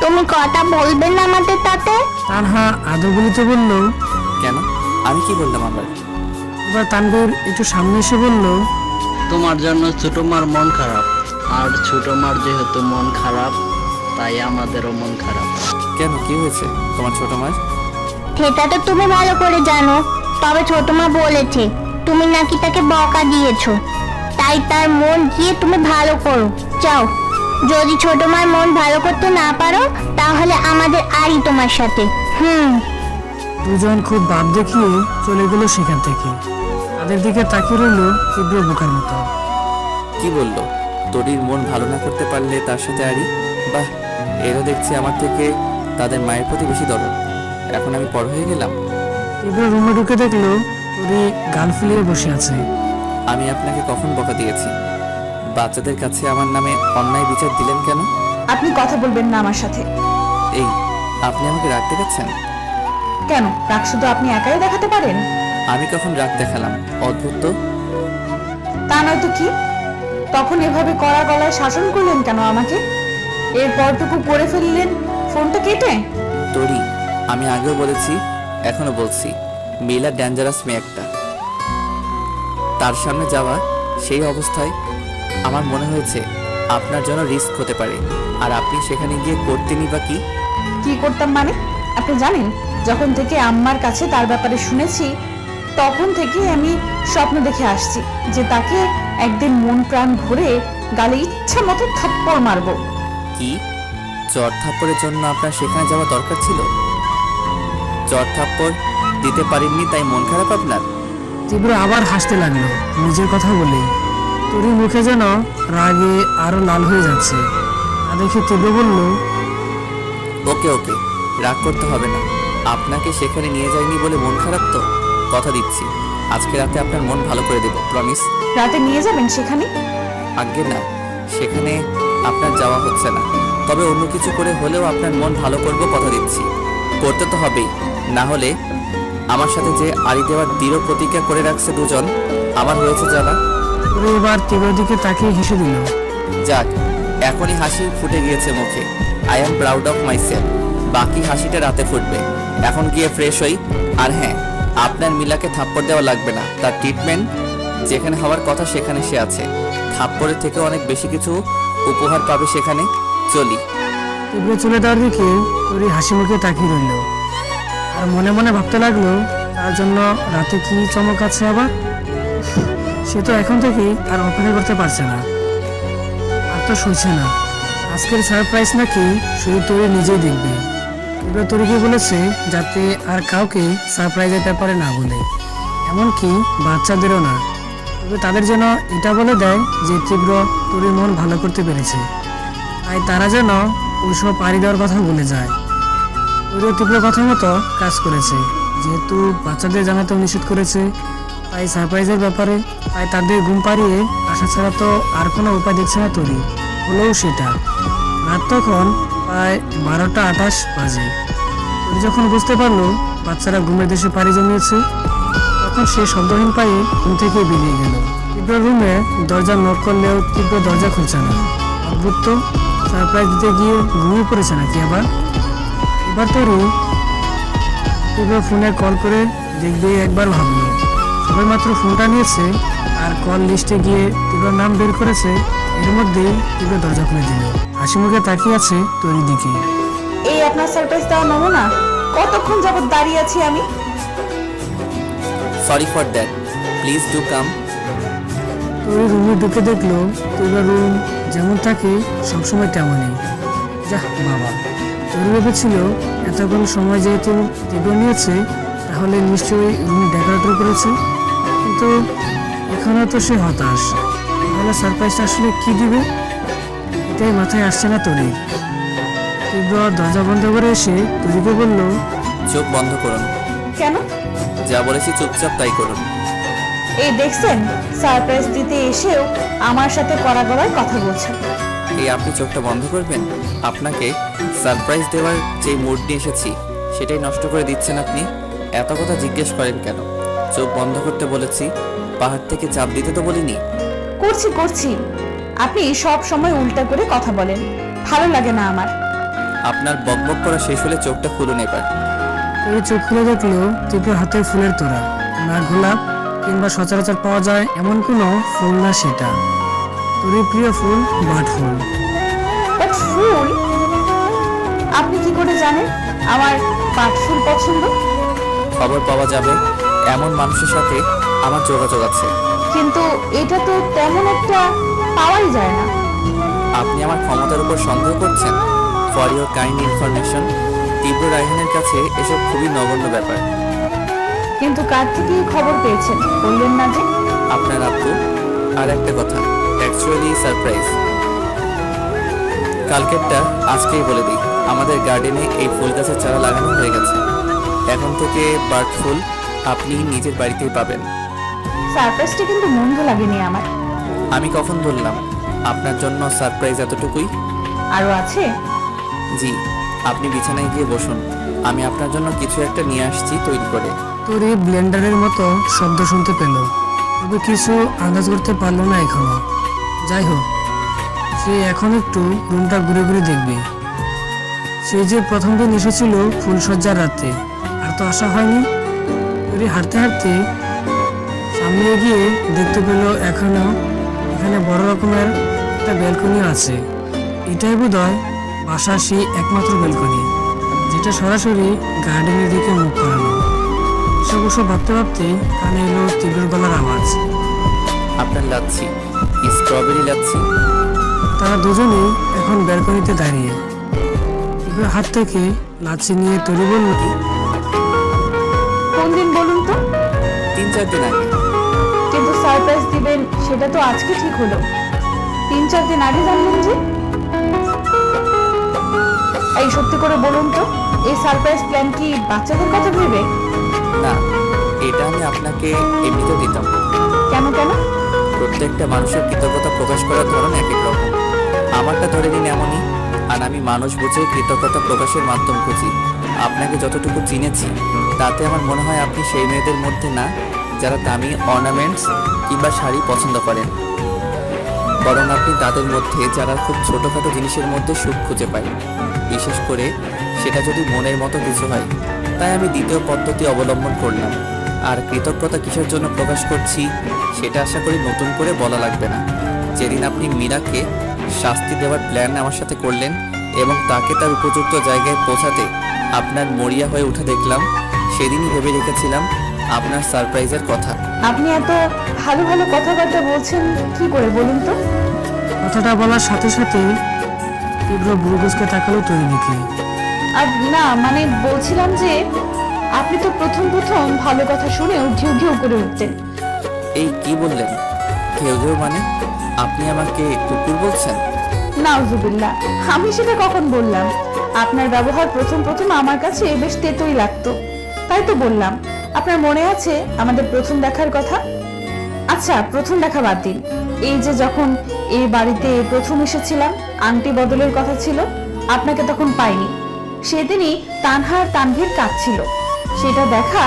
B: তুমি কথা বলবে না আমাদের তাতে?
D: তানহা আদৌ বলিতে বলল।
F: কেন? আমি কি বললাম আবার?
D: এবার তানভীর একটু সামনে এসে বলল,
C: তোমার জন্য ছোট মার মন খারাপ, আর ছোট মার যেহেতু মন খারাপ তাই আমাদেরও মন খারাপ।
F: কেন, কি হয়েছে তোমার ছোট মার?
B: সেটা তো তুমি ভালো করে জানো। তবে ছোট মা বলেছে তুমি নাকি তাকে বকা দিয়েছো, তাই তার মন গিয়ে তুমি ভালো করো। যাও, যদি ছোট মার মন ভালো করতে না পারো তাহলে আমাদের আরই তোমার সাথে।
D: দুজন খুব ভাব দেখিয়ে চলে গেল সেখান থেকে। তাদের দিকে তাকিয়ে রইল তীব্র বোকার মতো।
F: কি বললো? তোরির মন ভালো না করতে পারলে তার সাথে আরই? বাহ, এরা দেখছি আমার থেকে তাদের মায়ের প্রতি বেশি দরদ। এখন আমি বড় হয়ে গেলাম।
D: তীব্র রুমে ঢুকে দেখলো তোরি গাল ফুলিয়ে বসে আছে।
F: আমি আপনাকে কখন বকা দিয়েছি? বাচ্চাদের কাছে আমার নামে অন্যায় বিচার দিলেন কেন?
A: আপনি কথা বলবেন না আমার সাথে।
F: এই, আপনি আমাকে রাগ দেখাচ্ছেন?
A: কেন, রাগ শুধু আপনি একাই দেখাতে পারেন?
F: আমি কখন রাগ দেখালাম? অদ্ভুত তো।
A: তা নয়তো কি? তখন এভাবে কড়া গলায় শাসন করলেন কেন আমাকে? এরপরটুকু করে ফেললেন ফোনটা কেটে।
F: তোরি, আমি আগেও বলেছি, এখনো বলছি, মিলা ডেঞ্জারাস মেয়ে একটা। তার সামনে যাওয়া সেই অবস্থায় আমার মনে হয়েছে আপনার জন্য রিস্ক হতে পারে। আর আপনি সেখানে গিয়ে করতেনই বা কি?
A: কি করতাম মানে? আপনি জানেন, যখন থেকে আম্মার কাছে তার ব্যাপারে শুনেছি তখন থেকে আমি স্বপ্ন দেখে আসছি যে তাকে একদিন মন প্রাণ ভরে গালে ইচ্ছা মতো থাপ্পড় মারবো।
F: কি চর থাপ্পড়ের জন্য আপনার সেখানে যাওয়া দরকার ছিল? চর থাপ্পড় দিতে পারেননি তাই মন খারাপ আপনার?
D: তীব্র আবার হাসতে লাগলো নিজের কথা বলে। তোরি মুখে যেন রাগে আরো লাল হয়ে যাচ্ছে। তা দেখে তীব্র বলল,
F: ওকে ওকে, রাগ করতে হবে না। আপনাকে সেখানে নিয়ে যাইনি বলে মন খারাপ তো? কথা দিচ্ছি আজকে রাতে আপনার মন ভালো করে দেব, প্রমিস।
A: রাতে নিয়ে যাবেন সেখানে?
F: আগে না, সেখানে আপনার যাওয়া হচ্ছে না। তবে অন্য কিছু করে হলেও আপনার মন ভালো করব, কথা দিচ্ছি। করতে তো হবেই, না হলে আমার সাথে যে আড়ি দেওয়ার দৃঢ় প্রতিজ্ঞা করে রাখছে দুজন, আমার হয়েছে জ্বালা।
D: তোরি এবার তীব্র দিকে তাকিয়ে হেসে দিল।
F: যাক, এখনই হাসি ফুটে গিয়েছে মুখে। I am proud of my self. বাকি হাসিটা রাতে ফুটবে। এখন গিয়ে ফ্রেশ হই। আর হ্যাঁ, আপনার মিলাকে থাপ্পড় দেওয়া লাগবে না। তার ট্রিটমেন্ট যেখানে হওয়ার কথা সেখানে সে আছে। থাপ্পড়ের থেকে অনেক বেশি কিছু উপহার পাবে সেখানে। চলি।
D: তীব্র চলে যাওয়ার দিকে তোরি হাসি মুখে তাকিয়ে রইল। আর মনে মনে ভাবতে লাগলো তার জন্য রাতে কি চমক আছে আবার। সে তো এখন থেকেই আর অপেক্ষা করতে পারছে না, আর তো সইছে না। আজকের সারপ্রাইজ নাকি শুধু তোরি নিজেই দেখবে। তীব্র তোরিকে বলেছে যাতে আর কাউকে সারপ্রাইজের ব্যাপারে না বলে, এমনকি বাচ্চাদেরও না। তবে তাদের যেন এটা বলে দেয় যে তীব্র তোরির মন ভালো করতে পেরেছে, তাই তারা যেন ওইসব পাড়ি দেওয়ার কথা বলে যায়। তোরিও তীব্র কথা মতো কাজ করেছে। যেহেতু বাচ্চাদের জানাতেও নিষেধ করেছে, তাই সারপ্রাইজের ব্যাপারে তাই তাদের ঘুম পাড়িয়ে আসা ছাড়া তো আর কোনো উপায় দেখছে না তোরি। হলেও সেটা রাত তখন প্রায় 12টা 28 বাজে। তোরি যখন বুঝতে পারলো বাচ্চারা ঘুমের দেশে পাড়ি জমিয়েছে, তখন সে শব্দহীন পায়ে ঘুম থেকে বেরিয়ে গেল। তীব্র রুমে দরজা নক করলেও তীব্র দরজা খুলছে না। অদ্ভুত তো, সারপ্রাইজ দিতে গিয়ে ঘুমিয়ে পড়েছে নাকি আবার। এবার তোরি তীব্র ফোনে কল করে দেখবে একবার ভাবলো। সবে মাত্র ফোনটা নিয়েছে আর কল লিস্টে গিয়ে তীব্রর নাম বের করেছে। এর মধ্যেই তীব্র দরজা খুলে দিল, হাসি মুখে তাকিয়ে আছে তরির দিকে।
H: এই আপনার সারপ্রাইজ দেওয়া নমুনা। কতক্ষণ যাবত দাঁড়িয়ে আছি আমি।
F: Sorry for that, please do come.
D: তরি রুমে ঢুকে দেখলো তীব্র রুম যেমন থাকে সবসময় তেমনই। যাহ বাবা, তরি ভেবেছিল এতক্ষণ সময় যেহেতু তীব্র নিয়েছে তাহলে নিশ্চয়ই রুম ডেকোরেটর করেছে, কিন্তু এখনও তো সে হতাশ। তাহলে সারপ্রাইজটা আসলে কি দিবে এটাই মাথায় আসছে না তরি। তীব্র দরজা বন্ধ করে এসে তরিকে বলল,
F: চোখ বন্ধ করুন।
H: কেন?
F: যা বলেছি চুপচাপ তাই করুন।
H: এই দেখছেন, সারপ্রাইজ দিতে এসেও আমার সাথে কড়া গলায় কথা বলছেন।
F: এই আপনি চোখটা বন্ধ করবেন? আপনাকে সারপ্রাইজ দেওয়ার যে মুড নিয়ে এসেছি সেটাই নষ্ট করে দিচ্ছেন আপনি। এত কথা জিজ্ঞেস করেন কেন? চোখ বন্ধ করতে বলেছি, পাহাড় থেকে চাপ দিতে তো বলিনি।
H: করছি। আপনি সব সময় উল্টা করে কথা বলেন, ভালো লাগে না আমার।
F: আপনার বকবক করা শেষ হলে চোখটা খুলুন এবার।
D: তরি চোখ খুলে দেখলো তীব্র হাতে ফুলের তোড়া, না গোলাপ কিংবা সচরাচর পাওয়া যায় এমন কোনো ফুল না সেটা। তরির প্রিয় ফুল বাট ফুল।
H: বাট ফুল? আপনি কি করে জানেন আমার পাট ফুল পছন্দ?
F: খবর পাওয়া যাবে এমন মানুষের সাথে আমার যোগাযোগ আছে।
H: কিন্তু এটা তো তেমন একটা পাওয়াই যায় না।
F: আপনি আমার ক্ষমতার উপর সন্দেহ করছেন? ফর ইউর কাইন্ড ইনফরমেশন, তীব্র রায়হানের কাছে এসব খুবই নগণ্য ব্যাপার।
H: কিন্তু কার থেকে এই খবর পেয়েছেন বললেন না যে?
F: আপনার আপু। আর একটা কথা, অ্যাকচুয়ালি সারপ্রাইজ। কালকেরটা আজকেই বলে দিই, আমাদের গার্ডেনে এই ফুল গাছের চারা লাগানো হয়ে গেছে। এখন থেকে বার্ড ফুল আপনি নিজের বাড়িতেই পাবেন।
H: সারপ্রাইজটা কিন্তু মন্দ লাগেনি আমার।
F: আমি কখন বললাম আপনার জন্য সারপ্রাইজ এতটুকুই?
H: আরো আছে?
F: জি, আপনি বিছানায় গিয়ে বসুন, আমি আপনার জন্য কিছু একটা নিয়ে আসছি তৈরি করে।
D: তরি ব্লেন্ডারের মতো শব্দ শুনতে পেল, তবে কিছু আন্দাজ করতে পারলো না এখনো। যাই হোক, সে এখন একটু রুমটা ঘুরে ঘুরে দেখবে। সে যে প্রথম দিন এসেছিল ফুলসজ্জার রাতে, আর তো আসা হয়নি। তরি হাঁটতে হাঁটতে সামনে গিয়ে দেখতে পেল এখানে বড় রকমের একটা ব্যালকনি আছে। এটাই বোধহয় বাসার সেই একমাত্র ব্যালকনি যেটা সরাসরি গার্ডেনের দিকে মুখ করানো। এসব ভাবতে ভাবতে কানে এলো তীব্র গলার আওয়াজ,
F: আপনার লাচ্ছি, স্ট্রবেরি লাচ্ছি।
D: তারা দুজনেই এখন ব্যালকনিতে দাঁড়িয়ে। তীব্র হাত থেকে লাচ্ছি নিয়ে তরি বলল,
H: কোন দিন বলুন তো?
F: 3-4 দিন আগে।
H: কিন্তু সারপ্রাইজ দিবেন সেটা তো আজকে ঠিক হলো, 3-4 দিন আগে জানলেন যে? এই সত্যি করে বলুন তো, এই সারপ্রাইজ প্ল্যান কি বাচ্চাদের কথা ভেবে?
F: না, এটা আমি আপনাকে এমনিতে দিতাম।
H: কেন?
F: প্রত্যেকটা মানুষের কৃতজ্ঞতা প্রকাশ করার ধরন এক এক রকম। আমারটা ধরে নিন এমনই, আর আমি মানুষ বুঝে কৃতজ্ঞতা প্রকাশের মাধ্যম খুঁজি। আপনাকে যতটুকু চিনেছি তাতে আমার মনে হয় আপনি সেই মেয়েদের মধ্যে না যারা দামি অর্নামেন্টস কিংবা শাড়ি পছন্দ করেন, বরং আপনি তাদের মধ্যে যারা খুব ছোটোখাটো জিনিসের মধ্যে সুখ খুঁজে পায়, বিশেষ করে সেটা যদি মনের মতো কিছু হয়। তাই আমি দ্বিতীয় পদ্ধতি অবলম্বন করলাম। আর কৃতজ্ঞতা কিসের জন্য প্রকাশ করছি সেটা আশা করি নতুন করে বলা লাগবে না। যেদিন আপনি মীরাকে শাস্তি দেওয়ার প্ল্যান আমার সাথে করলেন এবং তাকে তার উপযুক্ত জায়গায় পৌঁছাতে আপনার মরিয়া হয়ে উঠে দেখলাম, সেদিনই ভেবে রেখেছিলাম আপনার সারপ্রাইজের কথা।
H: আপনি এত ভালো ভালো কথাবার্তা বলছেন কি করে বলুন তো?
D: কথাটা বলার সাথে সাথে তীব্র বুড়ুগুজকে তাকালো তরি দিকে।
H: আর না, মানে বলছিলাম যে আপনি তো প্রথম ভালো কথা শুনেও ঘেউ ঘেউ করে উঠতেন।
F: এই কি বললেন? ঘেউ ঘেউ মানে? আপনি আমাকে কুকুর বলছেন?
H: নাউজুবিল্লাহ, আমি সেটা কখন বললাম? আপনার ব্যবহার প্রথম আমার কাছে বেশ তেতোই লাগতো, তাই তো বললাম। আপনার মনে আছে আমাদের প্রথম দেখার কথা? আচ্ছা, প্রথম দেখা বাদ দিন, এই যে যখন এই বাড়িতে প্রথম এসেছিলাম, আংটি বদলের কথা ছিল, আপনাকে তখন পাইনি। সেদিনই তানহার তানভীর কাঁদছিল, সেটা দেখা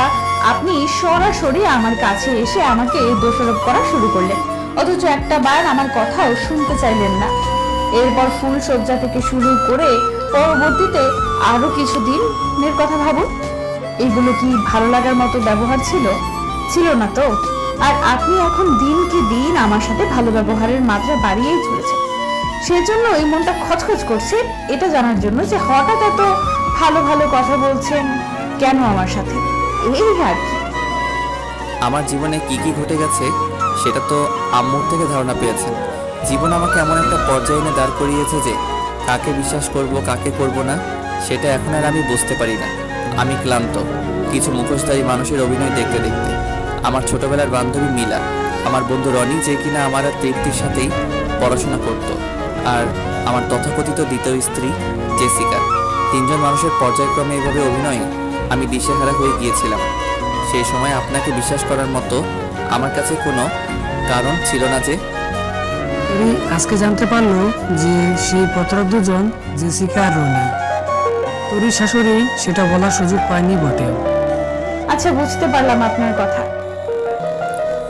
H: আপনি সরাসরি আমার কাছে এসে আমাকে দোষারোপ করা শুরু করলেন, অথচ একটা বার আমার কথাও শুনতে চাইলেন না। এরপর ফুল সজ্জা থেকে শুরু করে পরবর্তীতে আরো কিছুদিনের কথা ভাবুন। এগুলো কি ভালো লাগার মতো ব্যবহার ছিল? ছিল না তো।
A: আর আপনি এখন দিন কি দিন আমার সাথে ভালো ব্যবহারের মাত্রা বাড়িয়েই চলেছেন। সেজন্য এই মনটা খচখচ করছে এটা জানার জন্য যে হঠাৎ এত ভালো ভালো কথা বলছেন কেন আমার সাথে, এই আর কি।
F: আমার জীবনে কি কি ঘটে গেছে সেটা তো আম্মুর থেকে ধারণা পেয়েছেন। জীবন আমাকে এমন একটা পর্যায়ে এনে দাঁড় করিয়েছে যে কাকে বিশ্বাস করব কাকে করব না সেটা এখন আর আমি বুঝতে পারি না। আমি ক্লান্ত কিছু মুখোশধারী মানুষের অভিনয় দেখতে দেখতে। আমার ছোটবেলার বান্ধবী মিলা, আমার বন্ধু রনি যে কিনা আমার আর তৃপ্তির সাথেই পড়াশোনা করত, আর আমার তথাকথিত দ্বিতীয় স্ত্রী জেসিকা, তিনজন মানুষের পর্যায়ক্রমে এইভাবে অভিনয়ে আমি দিশেহারা হয়ে গিয়েছিলাম। সেই সময় আপনাকে বিশ্বাস করার মতো আমার কাছে কোনো কারণ ছিল না যে
D: তরি আজকে জানতে পারলো যে সেই প্রতারক দুজন জেসিকা আর রনি। তরির শাশুড়ি সেটা বলার সুযোগ পায়নি বটে।
A: আচ্ছা, বুঝতে পারলাম আপনার কথা।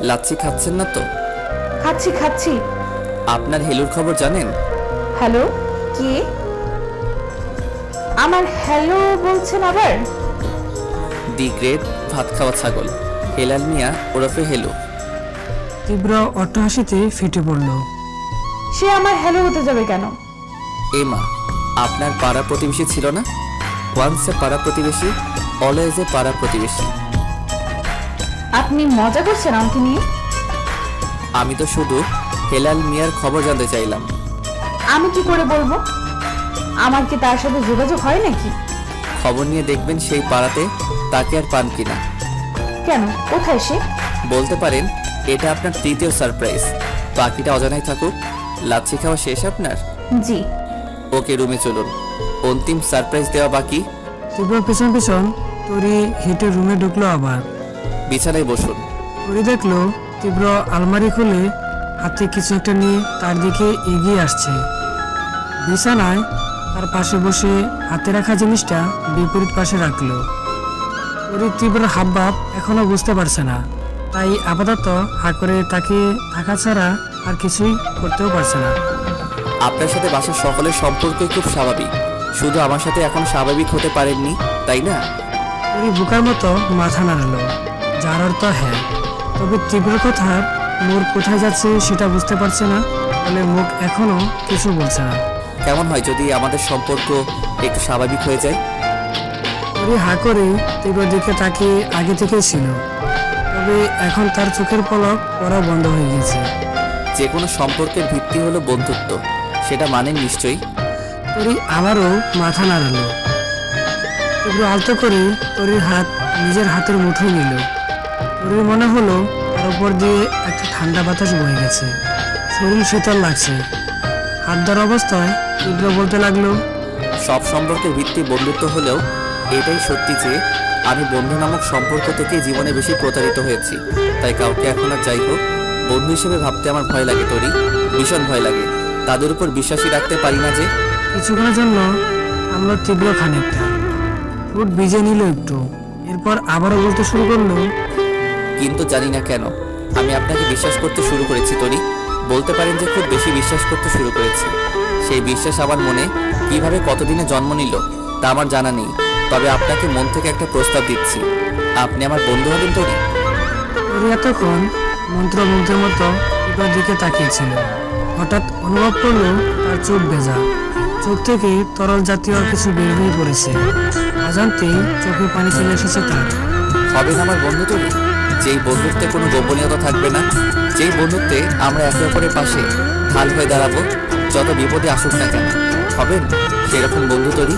F: লাচ্ছি খাচ্ছেন না তো?
A: খাচ্ছি খাচ্ছি।
F: আপনার হেলুর খবর জানেন?
A: হ্যালো, কে? আমার হ্যালো বলছেন আবার?
F: দি গ্রেট ভাত খাওয়া ছাগল হেলাল মিয়া ওরফে হেলু।
D: তীব্র অট্টহাসিতে ফেটে পড়ল।
A: সে আমার হ্যালো হতে যাবে কেন?
F: এমা, আপনার পাড়া প্রতিবেশী ছিল না? ওয়ান্স এ পাড়া প্রতিবেশী অলওয়েজ এ পাড়া প্রতিবেশী।
A: আপনি মজা করছেন আমাকে নিয়ে?
F: আমি তো শুধু হেলাল মিয়ার খবর জানতে চাইলাম।
A: আমি কি করে বলবো? আমার কি তার সাথে যোগাযোগ হয় নাকি?
F: খবর নিয়ে দেখবেন সেই পাড়াতে তাকে আর পান কিনা।
A: কেন, কোথায় সে?
F: বলতে পারেন এটা আপনার তৃতীয় সারপ্রাইজ। বাকিটা অজানাই থাকুক। লাচ্ছি খাওয়া শেষ আপনার?
A: জি।
F: ওকে, রুমে চলুন, অন্তিম সারপ্রাইজ দেওয়া বাকি।
D: তীব্র পেছন পেছন তরি হেঁটে রুমে ঢুকলো। আবার
F: বিছানায় বসুন।
D: তরি দেখলো তীব্র আলমারি খুলে হাতে কিছু একটা নিয়ে তার দিকে এগিয়ে আসছে। বিছানায় তার পাশে বসে হাতে রাখা জিনিসটা বিপরীত পাশে রাখলো। তরি তীব্র হাবভাব এখনো বুঝতে পারছে না, তাই আপাতত হা করে তাকে থাকা ছাড়া আর কিছুই করতেও পারছে না।
F: আপনার সাথে বাসার সকলের সম্পর্কই খুব স্বাভাবিক, শুধু আমার সাথে এখন স্বাভাবিক হতে পারেননি, তাই না?
D: তরি বোকার মতো মাথা নাড়ালো, যার অর্থ হ্যাঁ। তবে তীব্র কথার মোড় কোথায় যাচ্ছে সেটা বুঝতে পারছে না, ফলে মুখ এখনো কিছু বলছে না।
F: কেমন হয় যদি আমাদের সম্পর্ক একটু স্বাভাবিক হয়ে যায়?
D: তরি হা করে তীব্র দিকে তাকিয়ে আগে থেকেই ছিল, তবে এখন তার চোখের পলক পড়া বন্ধ হয়ে গেছে।
F: যে কোনো সম্পর্কের ভিত্তি হলো বন্ধুত্ব, সেটা মানেন নিশ্চয়ই।
D: তরি আবারও মাথা নাড়ালো। তীব্র আলতো করে তরির হাত নিজের হাতের মুঠোয় নিল। তরির মনে হলো তার উপর দিয়ে একটা ঠান্ডা বাতাস বয়ে গেছে, শরীর শীতল লাগছে। হাত ধরা অবস্থায় তীব্র বলতে লাগলো,
F: সব সম্পর্কের ভিত্তি বন্ধুত্ব হলেও এটাই সত্যি যে আমি বন্ধু নামক সম্পর্ক থেকে জীবনে বেশি প্রতারিত হয়েছি। তাই কাউকে এখন আর যাই হোক বন্ধু হিসেবে ভাবতে আমার ভয় লাগে তরি, ভীষণ ভয় লাগে। তাদের উপর বিশ্বাসই রাখতে পারি না যে।
D: কিছুক্ষণের জন্য আমরা তীব্র খানিকটা ফুট ভিজে নিল একটু, এরপর আবারও বলতে শুরু করলো,
F: কিন্তু জানি না কেন আমি আপনাকে বিশ্বাস করতে শুরু করেছি তরি। বলতে পারেন যে খুব বেশি বিশ্বাস করতে শুরু করেছি। সেই বিশ্বাস আমার মনে কিভাবে কতদিনে জন্ম নিল তা আমার জানা নেই, তবে আপনাকে মন থেকে একটা প্রস্তাব দিচ্ছি, আপনি আমার বন্ধু হবেন তরি।
D: তরি এতক্ষণ মন্ত্রমুগ্ধের মতো তীব্রের দিকে তাকিয়েছিল। হঠাৎ অনুভব করলো তার চোখ ভেজা, চোখ থেকে তরল জাতীয় কিছু বের হয়ে পড়েছে। অজান্তেই চোখে পানি চলে এসেছে তার।
F: হবেন আমার বন্ধু তরি, যেই বন্ধুত্বে কোনো গোপনীয়তা থাকবে না, যেই বন্ধুত্বে আমরা একে অপরের পাশে ঢাল হয়ে দাঁড়াবো যত বিপদে আসুক না কেন। হবেন সেরকম বন্ধু তরি?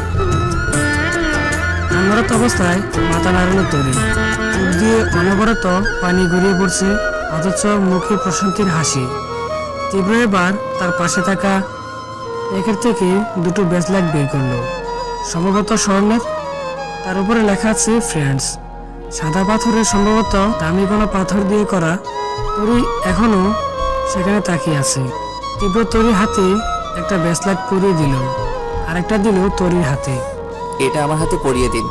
D: আনমরত অবস্থায় মাথা নাড়ানো তরি, চোখ দিয়ে অনবরত পানি গড়িয়ে পড়ছে, অথচ মুখে প্রশান্তির হাসি। তীব্র এবার তার পাশে থাকা একের থেকে দুটো ব্রেসলেট বের করলো, সম্ভবত স্বর্ণের। তার উপরে লেখা আছে ফ্রেন্ডস, সাদা পাথরের, সম্ভবত দামি কোনো পাথর দিয়ে করা। তরি এখনো সেখানে তাকিয়ে আছে। তীব্র তরির হাতে একটা ব্রেসলেট পরিয়ে দিল, আরেকটা দিল তরির হাতে।
F: এটা আমার হাতে পরিয়ে দিন।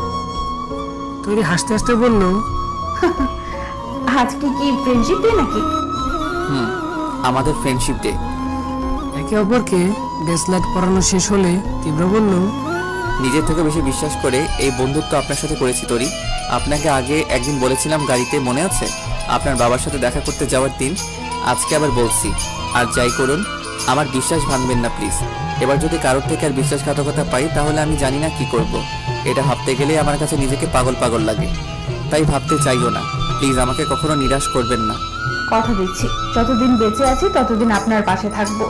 D: তরি হাসতে হাসতে বলল,
A: আজকে কি ফ্রেন্ডশিপ ডে নাকি?
F: আমাদের ফ্রেন্ডশিপ ডে।
D: একে অপরকে ব্রেসলেট পরানো শেষ হলে তীব্র বলল,
F: নিজের থেকে বেশি বিশ্বাস করে এই বন্ধুত্ব আপনার সাথে করেছি তরি। আপনাকে আগে একদিন বলেছিলাম গাড়িতে, মনে আছে? আপনার বাবার সাথে দেখা করতে যাওয়ার দিন আজকে আবার বলছি, আর যাই করুন আমার বিশ্বাস ভাঙবেন না প্লিজ। এবার যদি কারোর থেকে আর বিশ্বাসঘাতকতা পাই তাহলে আমি জানি না কি করব। এটা ভাবতে গেলেই আমার কাছে নিজেকে পাগল পাগল লাগে, তাই ভাবতে চাইও না প্লিজ, আমাকে কখনো নিরাশ করবেন না।
A: কথা দিচ্ছি যতদিন বেঁচে আছি ততদিন আপনার পাশে থাকবো,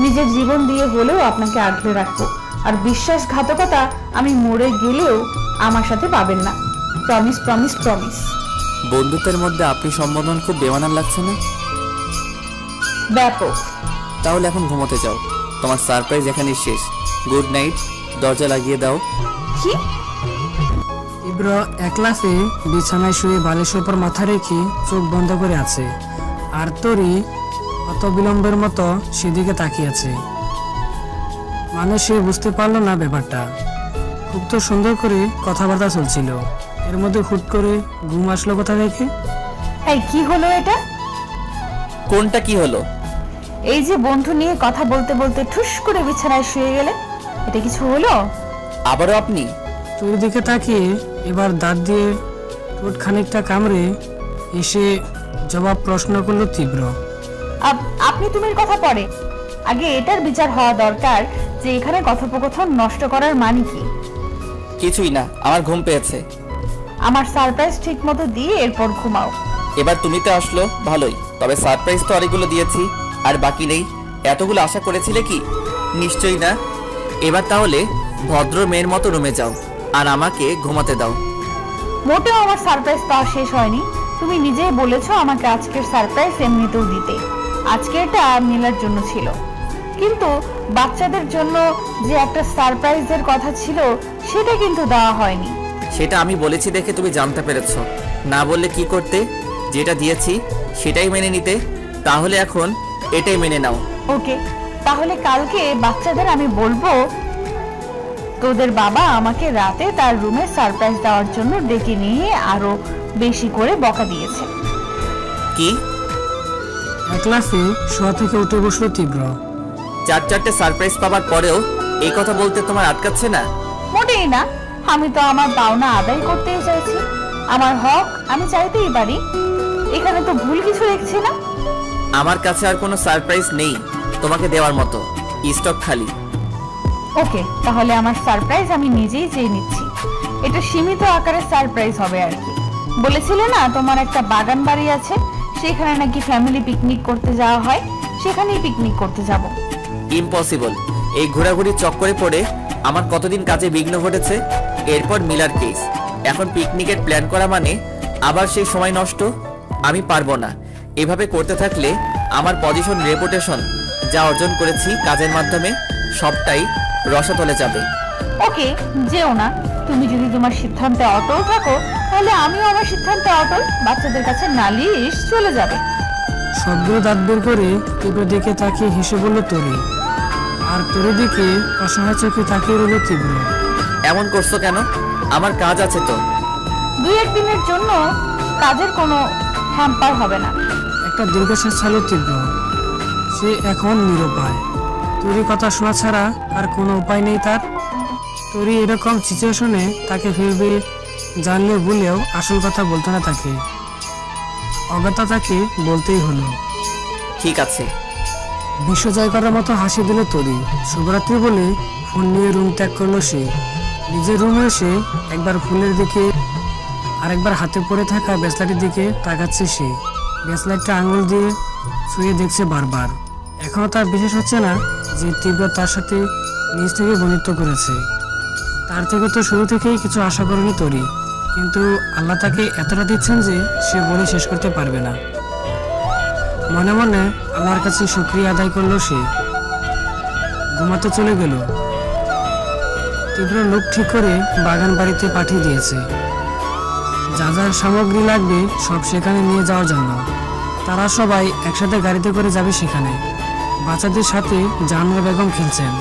A: নিজের জীবন দিয়ে হলেও আপনাকে আগলে রাখবো। আর বিশ্বাসঘাতকতা আমি মরে গেলেও আমার সাথে পাবেন না। Promise promise promise.
F: বন্ধুত্বের মধ্যে আপনি সম্বোধন খুব বেমানান লাগছে না?
A: ব্যাপক।
F: তাহলে এখন ঘুমোতে যাও, তোমার সারপ্রাইজ এখানেই শেষ। গুড নাইট, দরজা লাগিয়ে দাও।
A: কি?
D: তীব্র একলাফে বিছানায় শুয়ে বালিশের উপর মাথা রেখে চোখ বন্ধ করে আছে, আর তরি অত বিলম্বের মতো সেদিকে তাকিয়ে আছে। মানে সে বুঝতে পারলো না ব্যাপারটা। খুব তো সুন্দর করে কথাবার্তা চলছিল, এর মধ্যে হুট করে ঘুম আসলো কোথা থেকে?
A: এই কি হলো এটা?
F: কোনটা কি হলো?
A: এই যে বন্ধু নিয়ে কথা বলতে বলতে ঠুস করে বিছানায় শুয়ে গেলে, এটা কিছু হলো?
F: আবারও আপনি?
D: তোর দিকে তাকিয়ে এবার দাঁত দিয়ে ঠোঁট খানিকটা কামড়ে এসে জবাব প্রশ্ন করলো তীব্র।
A: আপনি তুমির কথা পড়ে, আগে এটার বিচার হওয়া দরকার যে এখানে কথোপকথন নষ্ট করার মানে কি।
F: কিছুই না, আমার ঘুম পেয়েছে।
A: আমার সারপ্রাইজ ঠিক মতো দিয়ে এরপর ঘুমাও।
F: এবার তুমি তো আসলো ভালোই, তবে সারপ্রাইজ তো অনেকগুলো দিয়েছি, আর বাকি নেই। এতগুলো আশা করেছিলে কি? নিশ্চয়ই না। এবার তাহলে ভদ্র মেয়ের মতো রুমে যাও আর আমাকে ঘুমাতে দাও।
A: মোটেও আমার সারপ্রাইজ পাওয়া শেষ হয়নি। তুমি নিজেই বলেছো আমাকে আজকের সারপ্রাইজ এমনিতেও দিতে। আজকেরটা মিলার জন্য ছিল, কিন্তু বাচ্চাদের জন্য যে একটা সারপ্রাইজের কথা ছিল সেটা কিন্তু দেওয়া হয়নি।
F: সেটা আমি বলেছি দেখে তুমি জানতে পেরেছো, না বললে কি করতে? যেটা দিয়েছি সেটাই মেনে নিতে। তাহলে এখন এটাই মেনে নাও।
A: ওকে, তাহলে কালকে বাচ্চাদের আমি বলবো তোদের বাবা আমাকে রাতে তার রুমে সারপ্রাইজ দেওয়ার জন্য ডেকে নিয়ে আরো বেশি করে বকা দিয়েছে।
F: কি?
D: একলাফে শোয়া থেকে উঠে বসলো তীব্র।
F: চারটে সারপ্রাইজ পাবার পরেও এই কথা বলতে তোমার আটকাচ্ছে না?
A: মোটেই না, আমি তো আমার পাওনা আদায় করতেই চাইছি। আমার হক আমি চাইতেই পারি, এখানে তো ভুল কিছু দেখছি না।
F: আমার কাছে আর কোনো সারপ্রাইজ নেই তোমাকে দেওয়ার মতো, স্টক খালি।
A: ওকে, তাহলে আমার সারপ্রাইজ আমি নিজেই চেয়ে নিচ্ছি। এটা সীমিত আকারের সারপ্রাইজ হবে আর কি। বলেছিলে না তোমার একটা বাগান বাড়ি আছে, সেখানে নাকি ফ্যামিলি পিকনিক করতে যাওয়া হয়, সেখানেই পিকনিক করতে যাব।
F: ইম্পসিবল। এই ঘোরাঘুরি চক্করে পড়ে আমার কতদিন কাজে বিঘ্ন ঘটেছে। এরপর মিলার কেস, এখন পিকনিকের প্ল্যান করা মানে আবার সেই সময় নষ্ট। আমি পারবো না। এভাবে করতে থাকলে আমার পজিশন, রেপুটেশন যা অর্জন করেছি কাজের মাধ্যমে সবটাই রসাতলে যাবে।
A: ওকে, যেও না। তুমি যদি তোমার সিদ্ধান্তে অটল থাকো তাহলে আমিও আমার সিদ্ধান্তে অটল। বাচ্চাদের কাছে নালিশ চলে যাবে।
D: সবগুলো দাঁত বের করে তীব্র দিকে তাকিয়ে হেসে বলল তরি, আর তরি দিকে অসহায় চোখে তাকিয়ে রইল তীব্র।
F: এমন করছো কেন? আমার কাজ আছে তো।
A: 2-1 দিনের জন্য কাজের কোনো হ্যাম্পার হবে না।
D: একটা দীর্ঘশ্বাস ছাড়ল তীব্র। সে এখন নিরুপায়। তরি কথা শোনা ছাড়া আর কোনো উপায় নেই তার। তরি এরকম সিচুয়েশনে তাকে ফিরবে জানলে বলেও আসল কথা বলতো না তাকে। অগত্যা তাকে বলতেই হলো।
F: ঠিক আছে।
D: বিশ্ব জয় করার মতো হাসি দিল তরি। শুভরাত্রি বলে ফোন নিয়ে রুম ত্যাগ করলো সে। নিজের রুমে এসে একবার ফুলের দিকে আর একবার হাতে পড়ে থাকা ব্রেসলেটের দিকে তাকাচ্ছে সে। ব্রেসলেটটা আঙুল দিয়ে ছুঁয়ে দেখছে বারবার। এখনো তার বিশেষ হচ্ছে না যে তীব্র তার সাথে নিজ থেকে বন্ধুত্ব করেছে। তার থেকে তো শুরু থেকেই কিছু আশা করেনি তরি, কিন্তু আল্লাহ তাকে এতটা দিচ্ছেন যে সে বলে শেষ করতে পারবে না। মনে মনে আল্লাহর কাছে শুকরিয়া আদায় করলো সে। ঘুমাতে চলে গেল। তীব্র লোক ঠিক করে বাগান বাড়িতে পাঠিয়ে দিয়েছে যা যা সামগ্রী লাগবে সব সেখানে নিয়ে যাওয়ার জন্য। তারা সবাই একসাথে গাড়িতে করে যাবে সেখানে। বাচ্চাদের সাথে জাহানারা বেগম খেলছেন,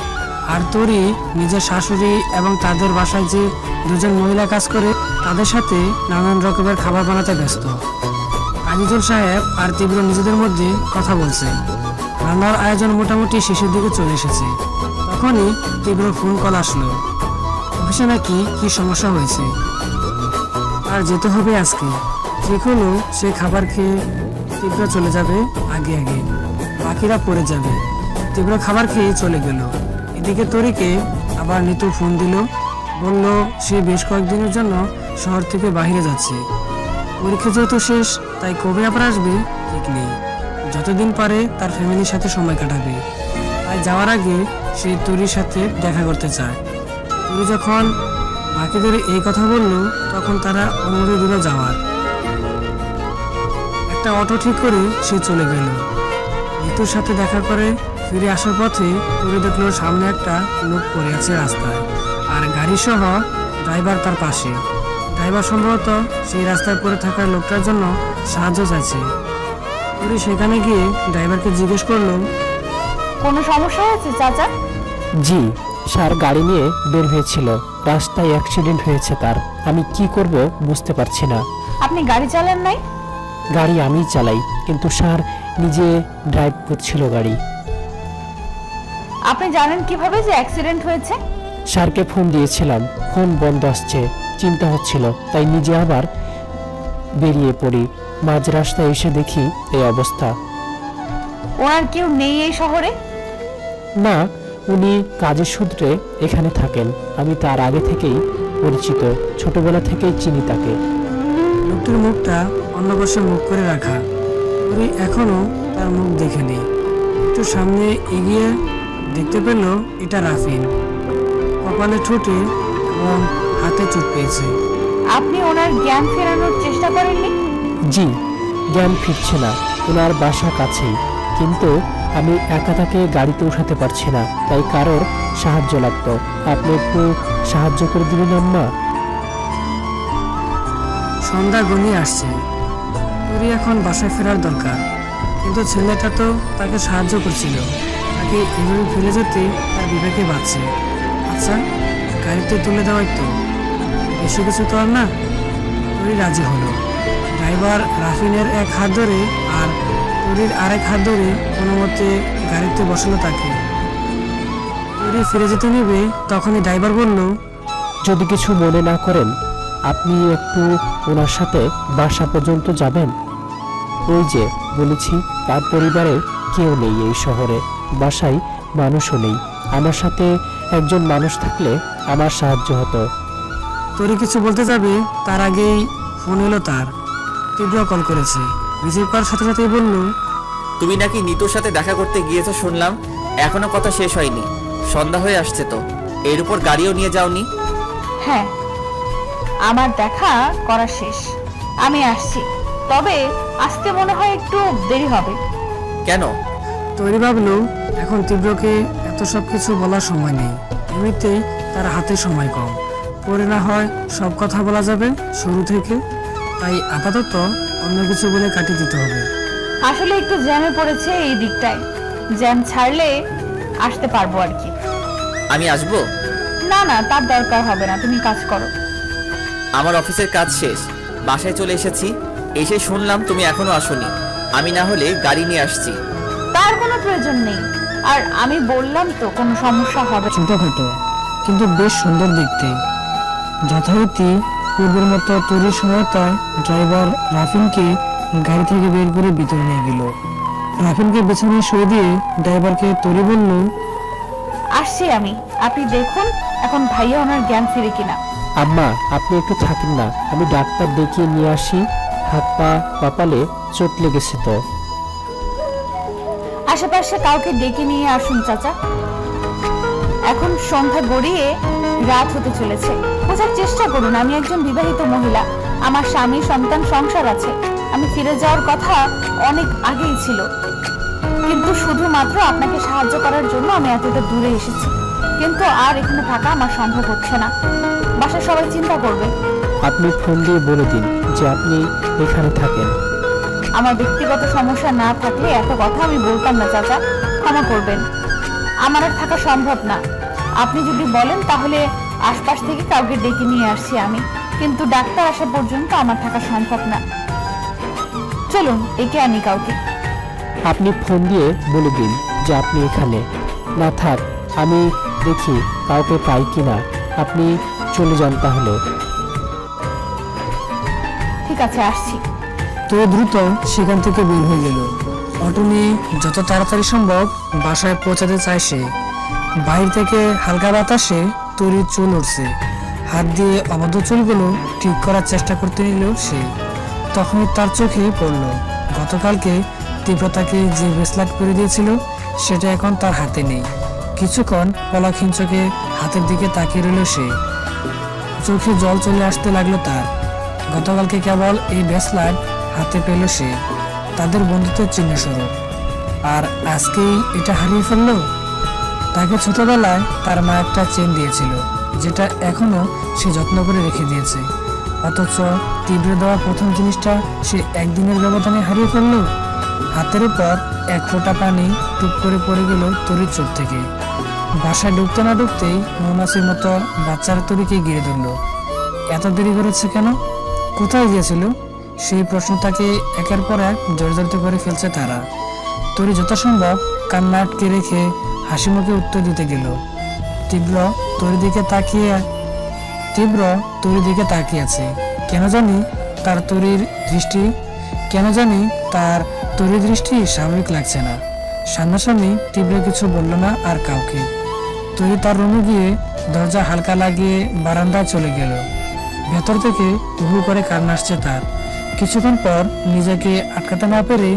D: আর তরি নিজের শাশুড়ি এবং তাদের বাসায় যে দুজন মহিলা কাজ করে তাদের সাথে নানান রকমের খাবার বানাতে ব্যস্ত। আজিজুল সাহেব আর তীব্র নিজেদের মধ্যে কথা বলছে। রান্নার আয়োজন মোটামুটি শেষের দিকে চলে এসেছে। তখনই তীব্র ফোন কল আসলো। অফিসে নাকি কি সমস্যা হয়েছে, আর যেতে হবে আজকে। ঠিক হলো সে খাবার খেয়ে তীব্র চলে যাবে আগে আগে, বাকিরা পড়ে যাবে। তীব্র খাবার খেয়ে চলে গেল। এদিকে তরিকে আবার নিতু ফোন দিল, বলল সে বেশ কয়েকদিনের জন্য শহর থেকে বাইরে যাচ্ছে। পরীক্ষা যেহেতু শেষ, তাই কবে আবার আসবে ঠিক নেই। যতদিন পারে তার ফ্যামিলির সাথে সময় কাটাবে। তাই যাওয়ার আগে সে তরির সাথে দেখা করতে চায়। তরি যখন বাকিদের এই কথা বলল, তখন তারা অনুমতি দিল যাওয়ার। একটা অটো ঠিক করে সে চলে গেল। নিতুর সাথে দেখা করে ফিরে আসার পথে তরি দেখলো সামনে একটা লোক পড়ে আছে রাস্তায়, আর গাড়ি সহ ড্রাইভার তার পাশে। ড্রাইভার সম্ভবত সেই রাস্তায় পড়ে থাকা লোকটার জন্য সাহায্য চাইছে। তরি সেখানে গিয়ে ড্রাইভারকে জিজ্ঞেস করলো,
A: কোনো সমস্যা হয়েছে চাচা?
I: জি, স্যার গাড়ি নিয়ে বের হয়েছিল, রাস্তায় অ্যাক্সিডেন্ট হয়েছে তার। আমি কি করব বুঝতে পারছি না।
A: আপনি গাড়ি চালান নাই?
I: গাড়ি আমি চালাই, কিন্তু স্যার নিজে ড্রাইভ করছিল গাড়ি।
A: আপনি জানেন কিভাবে যে অ্যাক্সিডেন্ট হয়েছে?
I: স্যারকে ফোন দিয়েছিলাম, ফোন বন্ধ আসছে, চিন্তা হচ্ছিল, তাই নিজে আবার বেরিয়ে পড়ি। মাঝ রাস্তায় এসে দেখি এই অবস্থা।
A: ওনার কেউ নেই এই শহরে?
I: না, উনি কাজের সূত্রে এখানে থাকেন। আমি তার আগে থেকেই পরিচিত, ছোটবেলা থেকেই চিনি তাকে।
D: লোকটির মুখটা অন্য পাশে মুখ করে রাখা। তরি এখনো তার মুখ দেখেনি। একটু সামনে এগিয়ে দেখতে পেল এটা রাফিন। কপালে, ঠোঁটে এবং হাতে চোট পেয়েছে।
A: আপনি ওনার জ্ঞান ফেরানোর চেষ্টা করেননি?
I: জি, জ্ঞান ফিরছে না, ওনার বাসা কাছেই, কিন্তু আমি একা তাকে গাড়িতে উঠাতে পারছি না, তাই কারোর সাহায্য লাগতো। আপনি একটু সাহায্য করে দিবেন আম্মা?
D: সন্ধ্যা ঘনিয়ে আসছে। তরি এখন বাসায় ফেরার দরকার, কিন্তু ছেলেটা তো তাকে সাহায্য করছিল। তাকে এভাবে ফেলে যেতে তার বিবেকে বাঁচছে। আচ্ছা, গাড়িতে তুলে দেওয়াই তো, বেশি কিছু তো আর না। তরি রাজি হলো। ড্রাইভার রাফিনের এক হাত ধরে আর তরির আরেক হাত ধরে কোনো মতে গাড়িতে বসালো তাকে। তরি ফিরে যেতে নেবে, তখনই ড্রাইভার বলল,
I: যদি কিছু মনে না করেন, আপনি একটু ওনার সাথে বাসা পর্যন্ত যাবেন। ওই যে বলেছি, তার পরিবারের কেউ নেই এই শহরে, বাসায় মানুষও নেই। আমার সাথে একজন মানুষ থাকলে আমার সাহায্য হতো।
D: তরি কিছু বলতে যাবে, তার আগেই ফোন এলো তার। তীব্র কল করেছে। রিসিভ করার সাথে সাথেই বলল,
F: তুমি নাকি নিতুর সাথে দেখা করতে গিয়েছো শুনলাম। এখনো কথা শেষ হয়নি, সন্ধ্যা হয়ে আসছে তো। এর উপর গাড়িও নিয়ে যাওনি?
A: হ্যাঁ, আমার দেখা করা শেষ, আমি আসছি। তবে আসতে মনে হয় একটু দেরি হবে।
F: কেন?
D: তরি ভাবলো এখন তীব্রকে এত সব কিছু বলার সময় নেই। এমনিতেই তার হাতে সময় কম, পরে না হয় সব কথা বলা যাবে শুরু থেকে। তাই আপাতত অন্য কিছু বলে কাটিয়ে দিতে হবে।
A: আসলে একটু জ্যামে পড়েছে এই দিকটায়, জ্যাম ছাড়লে আসতে পারবো আর কি।
F: আমি আসবো?
A: না না, তার দরকার হবে না, তুমি কাজ করো।
F: আমার অফিসের কাজ শেষ, বাসায় চলে এসেছি। এসে শুনলাম তুমি এখনো আসোনি। আমি না হলে গাড়ি নিয়ে আসছি।
A: তার কোনো প্রয়োজন নেই, আর আমি বললাম তো কোনো সমস্যা হবে না।
D: ছোটখাটো কিন্তু বেশ সুন্দর দেখতে। যথারীতি পূর্বের মতো তরির সহায়তায় ড্রাইভার রাফিনকে গাড়ি থেকে বের করে ভিতরে নিয়ে গেল। রাফিনকে পেছনে শুয়ে দিয়ে ড্রাইভারকে তরি বলল,
A: আসছি আমি, আপনি দেখুন এখন ভাইয়া ওনার জ্ঞান ফিরে কিনা।
I: আম্মা, আপনি একটু থাকেন না, আমি ডাক্তার দেখিয়ে নিয়ে আসি। হাত পা কপালে চোট লেগেছে তো।
A: আশেপাশে কাউকে ডেকে নিয়ে আসুন চাচা। এখন সন্ধ্যা গড়িয়ে রাত হতে চলেছে। বোঝার চেষ্টা করুন, আমি একজন বিবাহিত মহিলা, আমার স্বামী, সন্তান, সংসার আছে। আমি ফিরে যাওয়ার কথা অনেক আগেই ছিল, কিন্তু শুধুমাত্র আপনাকে সাহায্য করার জন্য আমি এতটা দূরে এসেছি। কিন্তু আর এখানে থাকা আমার সম্ভব হচ্ছে না, বাসার সবাই চিন্তা করবে।
I: আপনি ফোন দিয়ে বলে দিন যে আপনি এখানে থাকেন।
A: আমার ব্যক্তিগত সমস্যা না থাকলে এত কথা আমি বলতাম না চাচা, ক্ষমা করবেন। আমার আর থাকা সম্ভব না। আপনি যদি বলেন তাহলে আশপাশ থেকে কাউকে ডেকে নিয়ে আসছি আমি, কিন্তু ডাক্তার আসা পর্যন্ত আমার থাকা সম্ভব না। চলুন, একে আনি কাউকে।
I: আপনি ফোন দিয়ে বলে দিন যে আপনি এখানে না থাক, আমি দেখি কাউকে পাই কিনা। আপনি চলে যান তাহলে।
A: ঠিক আছে, আসছি।
D: তো দ্রুত সেখান থেকে বের হয়ে গেল। অটো নিয়ে যত তাড়াতাড়ি সম্ভব বাসায় পৌঁছাতে চায় সে। বাইরে থেকে হালকা বাতাসে তরির চুল উঠছে। হাত দিয়ে অবদ্ধ চুলগুলো ঠিক করার চেষ্টা করতে নিল সে। তখনই তার চোখে পড়ল গতকালকে তীব্রতাকে যে ব্রেসলেট পরে দিয়েছিল সেটা এখন তার হাতে নেই। কিছুক্ষণ পলকহীন চোখে হাতের দিকে তাকিয়ে রইল সে। চোখে জল চলে আসতে লাগলো তার। গতকালকে কেবল এই ব্রেসলেট হাতে পেল সে, তাদের বন্ধুত্বের চিহ্ন স্বরূপ, আর আজকেই এটা হারিয়ে ফেললো। তাকে ছোটবেলায় তার মা একটা চেন দিয়েছিল, যেটা এখনো সে যত্ন করে রেখে দিয়েছে। অথচ তীব্র দেওয়া প্রথম জিনিসটা সে একদিনের ব্যবধানে হারিয়ে ফেললো। হাতের উপর এক ফোঁটা পানি টুপ করে পড়ে গেল তরির চোখ থেকে। বাসায় ঢুকতে না ঢুকতেই মৌমাছির মতো বাচ্চার তরিকে ঘিরে ধরল। এত দেরি করেছে কেন? কোথায় গিয়েছিল? সেই প্রশ্ন তাকে একের পর এক জর্জরিত করে ফেলছে তারা। তরি যথাসম্ভব কান্না আটকে রেখে হাসি মুখে উত্তর দিতে গেল। তীব্র তরির দিকে তাকিয়ে আছে। কেন জানি তার তরির দৃষ্টি স্বাভাবিক লাগছে না। সামনাসামনি তীব্র কিছু বলল না আর কাউকে। তরি তার রুমে গিয়ে দরজা হালকা লাগিয়ে বারান্দায় চলে গেল। ভেতর থেকে হু করে কান্না আসছে তার। কিছুক্ষণ পর নিজেকে আটকাতে না পেরে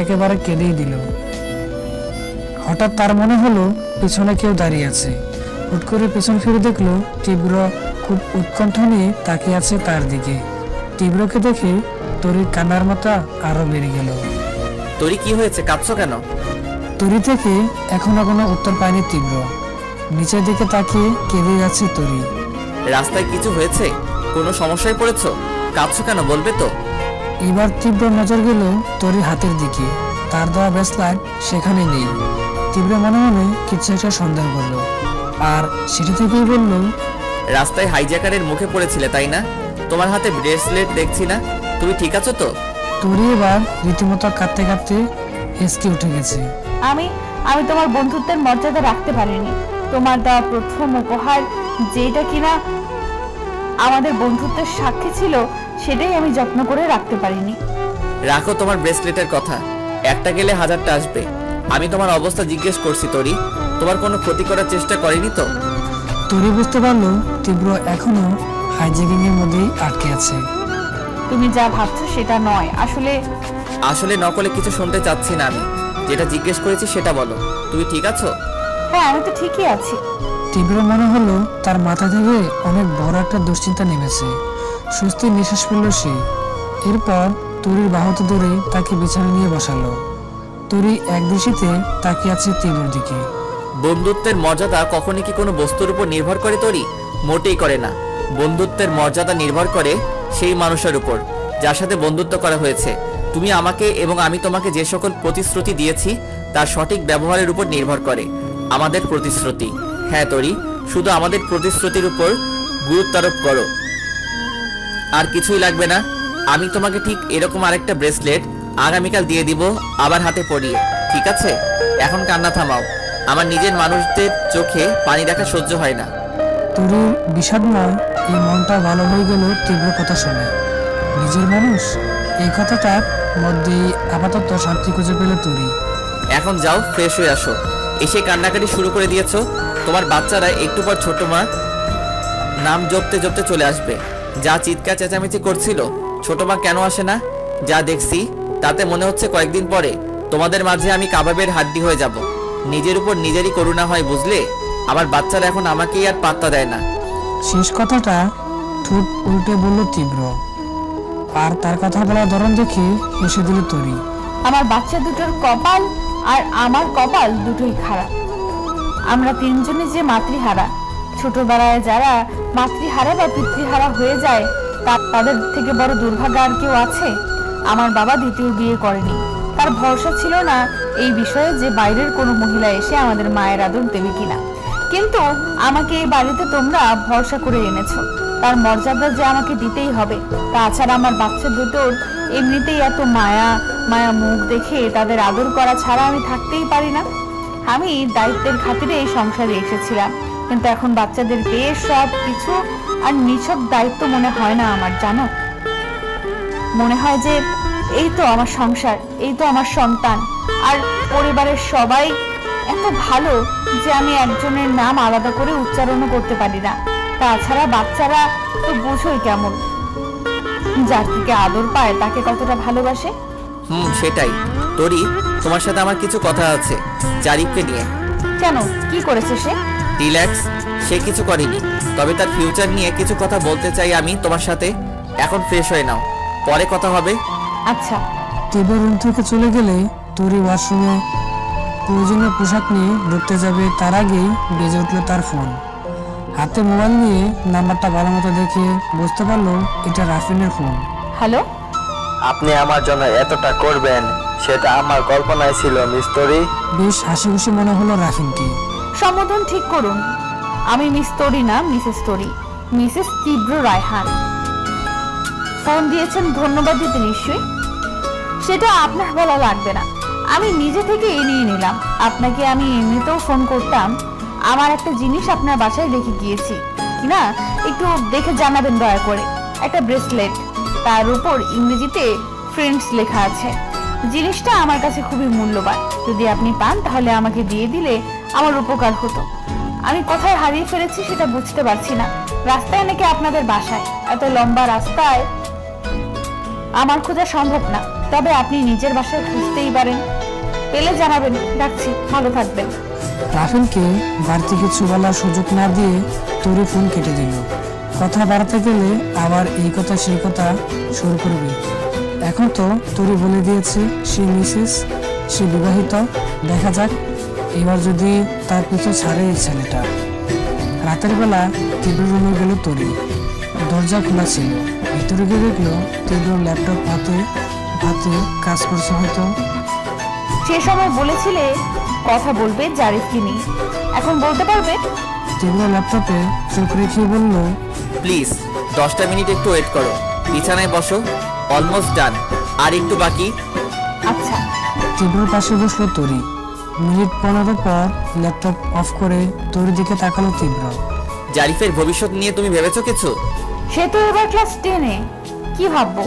D: একেবারে কেঁদেই দিল। হঠাৎ তার মনে হলো পেছনে কেউ দাঁড়িয়ে আছে। হুট করে পেছন ফিরে দেখলো তীব্র খুব উৎকণ্ঠা নিয়ে তাকিয়ে আছে তার দিকে। তীব্রকে দেখে তরির কান্নার মাত্রা আরো বেড়ে গেল।
F: তরি কি হয়েছে, কাঁদছো কেন?
D: তরি থেকে এখনো কোনো উত্তর পায়নি তীব্র। নিচের দিকে তাকিয়ে কেঁদে যাচ্ছে তরি।
F: রাস্তায় কিছু হয়েছে? কোনো সমস্যায় পড়েছো? কাঁদছো কেন, বলবে তো?
D: এবার তীব্র নজর গেল তরির হাতের দিকে। তার দেওয়া ব্রেসলেট সেখানে নেই। তীব্র মনে মনে কিছু একটা সন্দেহ করলো, আর সেটা থেকেই বলল,
F: রাস্তায় হাইজ্যাকারের মুখে পড়েছিলে তাই না? তোমার হাতে ব্রেসলেট দেখছি না, তুমি ঠিক আছো তো?
D: তরি এবার রীতিমতো কাঁদতে কাঁদতে হেসকে উঠে গেছে।
A: আমি তোমার বন্ধুত্বের মর্যাদা রাখতে পারিনি। তোমার দেওয়া প্রথম উপহার, যেটা কিনা আমাদের বন্ধুত্বের সাক্ষী ছিল, সেটাই আমি যত্ন করে রাখতে পারিনি।
F: রাখো তোমার ব্রেসলেটের কথা, একটা গেলে হাজারটা আসবে। আমি তোমার অবস্থা জিজ্ঞেস করছি তরি, তোমার কোনো ক্ষতি করার চেষ্টা করেনি তো?
D: তরি বুঝতে পারলো তীব্র এখনো হাইজ্যাকিং এর মধ্যেই আটকে আছে।
A: তুমি যা ভাবছো সেটা নয়।
F: আসলে নকলে কিছু শুনতে চাচ্ছি না আমি। যেটা জিজ্ঞেস করেছি সেটা বলো, তুমি ঠিক আছো?
A: হ্যাঁ, আমি তো ঠিকই আছি।
D: তীব্র মনে হলো তার মাথা থেকে অনেক বড় একটা দুশ্চিন্তা নেমেছে। স্বস্তির নিঃশ্বাস ফেলল সে। এরপর তরির বাহুতে ধরে তাকে বিছানা নিয়ে বসালো। তরি এক দৃষ্টিতে তাকিয়ে আছে তীব্রর দিকে।
F: বন্ধুত্বের মর্যাদা কখনই কি কোনো বস্তুর উপর নির্ভর করে তরি? মোটেই করে না। বন্ধুত্বের মর্যাদা নির্ভর করে সেই মানুষের উপর যার সাথে বন্ধুত্ব করা হয়েছে। তুমি আমাকে এবং আমি তোমাকে যে সকল প্রতিশ্রুতি দিয়েছি তার সঠিক ব্যবহারের উপর নির্ভর করে আমাদের প্রতিশ্রুতি। হ্যাঁ তরি, শুধু আমাদের প্রতিশ্রুতির উপর গুরুত্ব আরোপ করো, আর কিছুই লাগবে না। আমি তোমাকে ঠিক এরকম আরেকটা ব্রেসলেট আগামীকাল দিয়ে দিব, আবার হাতে পরিয়ে। ঠিক আছে, এখন কান্না থামাও। আমার নিজের মানুষদের চোখে পানি দেখা সহ্য হয় না।
D: তরির বিষাদময় এই মনটা ভালো হয়ে গেল তীব্র কথা শুনে। নিজের মানুষ, এই কথাটার মধ্যেই আপাতত শান্তি খুঁজে পেল তরি।
F: এখন যাও, ফ্রেশ হয়ে আসো। এসে কান্নাকাটি শুরু করে দিয়েছো। তোমার বাচ্চারা একটু পর ছোট মা নাম জপতে জপতে চলে আসবে। যা চিৎকার চেঁচামেচি করছিল, ছোট মা কেন আসে না? যা দেখছি তাতে মনে হচ্ছে কয়েকদিন পরে তোমাদের মাঝে আমি কাবাবের হাড্ডি হয়ে যাব। নিজের উপর নিজেরই করুণা হয়, বুঝলে? আমার বাচ্চারা এখন আমাকেই আর পাত্তা দেয় না।
D: শেষ কথাটা ঠোঁট উল্টে বলল তীব্র, আর তার কথা বলার ধরন দেখে হেসে দিল তরি।
A: আমার বাচ্চা দুটোর কপাল আর আমার কপাল দুটোই খারাপ। আমরা তিনজনই যে মাতৃহারা। ছোটবেলায় যারা মাতৃহারা বা পিতৃহারা হয়ে যায়, তাদের থেকে বড় দুর্ভাগ্য আর কেউ আছে? আমার বাবা দ্বিতীয় বিয়ে করেনি। তার ভরসা ছিল না এই বিষয়ে যে বাইরের কোনো মহিলা এসে আমাদের মায়ের আদর দেবে কিনা। কিন্তু আমাকে এই বাড়িতে তোমরা ভরসা করে এনেছো, তার মর্যাদা যে আমাকে দিতেই হবে। তাছাড়া আমার বাচ্চা দুটোর এমনিতেই এত মায়া মুখ দেখে তাদের আদর করা ছাড়া আমি থাকতেই পারি না। আমি দায়িত্বের খাতিরে এই সংসারে এসেছিলাম, কিন্তু এখন বাচ্চাদের পেয়ে সব কিছু আর নিছক দায়িত্ব মনে হয় না আমার, জানো? মনে হয় যে এই তো আমার সংসার, এই তো আমার সন্তান, আর পরিবারের সবাই এত ভালো যে আমি একজনের নাম আলাদা করে উচ্চারণও করতে পারি না। তাছাড়া বাচ্চারা তো বোঝোই কেমন, যার থেকে আদর পায় তাকে কতটা ভালোবাসে।
F: সেটাই। তোরি, তোমার সাথে আমার কিছু কথা আছে জারিফকে নিয়ে।
A: কেন, কি করেছে সে?
F: রিল্যাক্স, সে কিছু করেনি, তবে তার ফিউচার নিয়ে কিছু কথা বলতে চাই আমি তোমার সাথে। এখন ফ্রেশ হয়ে নাও, পরে কথা হবে।
A: আচ্ছা।
D: তীব্র রুম থেকে চলে গেলে তরি ওয়াশরুমে প্রয়োজনীয় পোশাক নিয়ে ঢুকতে যাবে, তার আগেই বেজে উঠলো তার ফোন। হাতে মোবাইল নিয়ে নাম্বারটা ভালো মতো দেখে বুঝতে পারলো এটা রাফিনের ফোন।
A: হ্যালো।
E: আপনি আমার জন্য এতটা করবেন সেটা আমার কল্পনায় ছিল মিস্তরি।
D: বেশ হাসি খুশি মনে হলো রাফিনকে।
A: সম্বোধন ঠিক করুন, আমি মিস তরি না, মিসেস তরি, মিসেস তীব্র রায়হান। ফোন দিয়েছেন ধন্যবাদ দিতে নিশ্চয়ই। সেটা আপনার বলা লাগবে না, আমি নিজে থেকে এড়িয়ে নিলাম। আপনাকে আমি এমনিতেও ফোন করতাম, আমার একটা জিনিস আপনার বাসায় রেখে গিয়েছি কিনা একটু দেখে জানাবেন দয়া করে। একটা ব্রেসলেট, তার উপর ইংরেজিতে ফ্রেন্ডস লেখা আছে। জিনিসটা আমার কাছে খুবই মূল্যবান, যদি আপনি পান তাহলে আমাকে দিয়ে দিলে আমার উপকার হতো। আমি কোথায় হারিয়ে ফেলেছি সেটা বুঝতে পারছি না। রাস্তায় নাকি আপনাদের বাসায়, এত লম্বা রাস্তায় আমার খোঁজা সম্ভব না, তবে আপনি নিজের বাসায় খুঁজতেই পারেন। পেলে জানাবেন। রাখছি, ভালো থাকবেন।
D: রাফিনকে বাড়তি কিছু বলার সুযোগ না দিয়ে তরি ফোন কেটে দিল। কথা বাড়াতে গেলে আবার এই কথা সেই কথা শুরু করবে। এখন তো তরি বলে দিয়েছে সে মিসেস, সে বিবাহিত। দেখা যাক এবার যদি তার পিছু ছাড়ে এই ছেলেটা। রাতের বেলা তীব্র রুমে গেল তরি। দরজা খোলা ছিল, ভিতরে গিয়ে দেখলো তীব্র ল্যাপটপ হাতে হাতে কাজ করছে হয়তো।
A: সে সময় বলেছিলে কথা বলবে জারিফকে নিয়ে, এখন বলতে পারবে?
D: তীব্র ল্যাপটপে চোখ রেখে বলল,
F: প্লিজ 10টা মিনিট একটু ওয়েট করো, বিছানায় বসো। অলমোস্ট ডান, আর একটু বাকি।
A: আচ্ছা।
D: তীব্রর পাশে বসলো তরি। মিনিট 15 পর ল্যাপটপ অফ করে তরির দিকে তাকালো তীব্র।
F: জারিফের ভবিষ্যৎ নিয়ে তুমি ভেবেছো কিছু?
A: সে তো এবার ক্লাস 10-এ, কি ভাববো?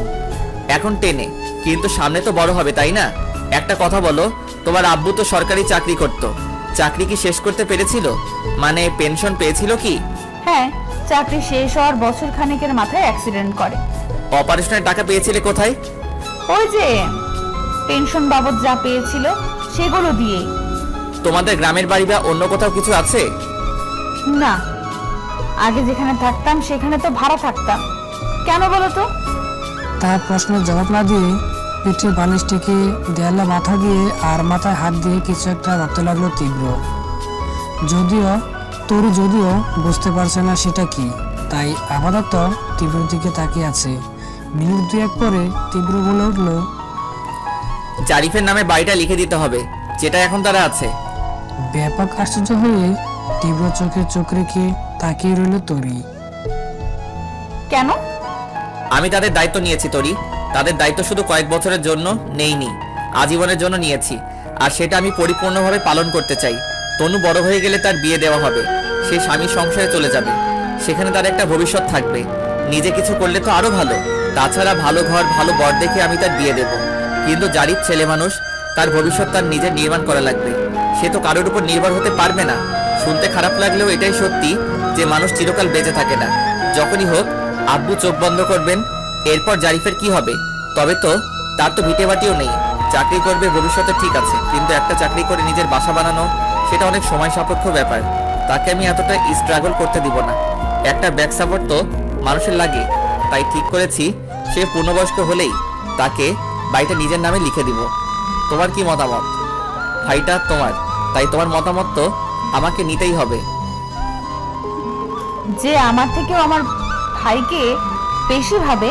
F: এখন 10-এ, কিন্তু সামনে তো বড় হবে, তাই না? একটা কথা বলো, তোমার আব্বু তো সরকারি চাকরি করত, চাকরি কি শেষ করতে পেরেছিল? মানে পেনশন পেয়েছিল কি?
A: হ্যাঁ, চাকরি শেষ হওয়ার বছর খানেকের মাথায় অ্যাক্সিডেন্ট করে।
F: অপারেশনের টাকা পেয়েছিলে কোথায়?
A: ওই যে পেনশন বাবদ যা পেয়েছিল সেগুলো দিয়েই।
F: তোমাদের গ্রামের বাড়ি বা অন্য কোথাও কিছু আছে?
A: না, আগে যেখানে থাকতাম সেখানে তো ভাড়া থাকতাম। কেন বলো তো?
D: তার প্রশ্নের জবাব না দিয়ে পিঠে বালিশ টেকে দেয়ালে মাথা দিয়ে আর মাথায় হাত দিয়ে কিছু একটা ভাবতে লাগলো তীব্র। যদিও বুঝতে পারছে না সেটা কি, তাই আপাতত তীব্রর দিকে তাকিয়ে আছে। মিনিট 2-1 পরে তীব্র বলে উঠলো,
F: জারিফের নামে বাড়িটা লিখে দিতে হবে, যেটা এখন তারা আছে।
D: ব্যাপক আশ্চর্য হয়ে তীব্র চোখে চোখ রেখে তাকিয়ে রইল তরি।
A: কেন?
F: আমি তাদের দায়িত্ব নিয়েছি তরি, তাদের দায়িত্ব শুধু কয়েক বছরের জন্য নেইনি, আজীবনের জন্য নিয়েছি, আর সেটা আমি পরিপূর্ণভাবে পালন করতে চাই। তনু বড় হয়ে গেলে তার বিয়ে দেওয়া হবে, সে স্বামী সংসারে চলে যাবে, সেখানে তার একটা ভবিষ্যৎ থাকবে। নিজে কিছু করলে তো আরো ভালো। তাছাড়া ভালো ঘর ভালো বর দেখে আমি তার বিয়ে দেব। কিন্তু জারিফ ছেলে মানুষ, তার ভবিষ্যৎ তার নিজের নির্মাণ করা লাগবে, সে তো কারোর উপর নির্ভর হতে পারবে না। শুনতে খারাপ লাগলেও এটাই সত্যি যে মানুষ চিরকাল বেঁচে থাকে না। যখনই হোক আব্বু চোখ বন্ধ করবেন, এরপর জারিফের কি হবে? তবে তো তার তো ভিটে বাটিও নেই, চাকরি করবে ভবিষ্যতে ঠিক আছে, কিন্তু একটা চাকরি করে নিজের বাসা বানানো সেটা অনেক সময় সাপেক্ষ ব্যাপার। তাকে আমি এতটা স্ট্রাগল করতে দিব না। একটা ব্যাক সাপোর্ট তো মানুষের লাগে, তাই ঠিক করেছি সে পূর্ণবয়স্ক হলেই তাকে বাড়িটা নিজের নামে লিখে দিব। তোমার কি মতামত? ভাইটা তোমার, তাই তোমার মতামত তো আমাকে নিতেই হবে।
A: যে আমার থেকেও আমার ভাইকে বেশি ভাবে,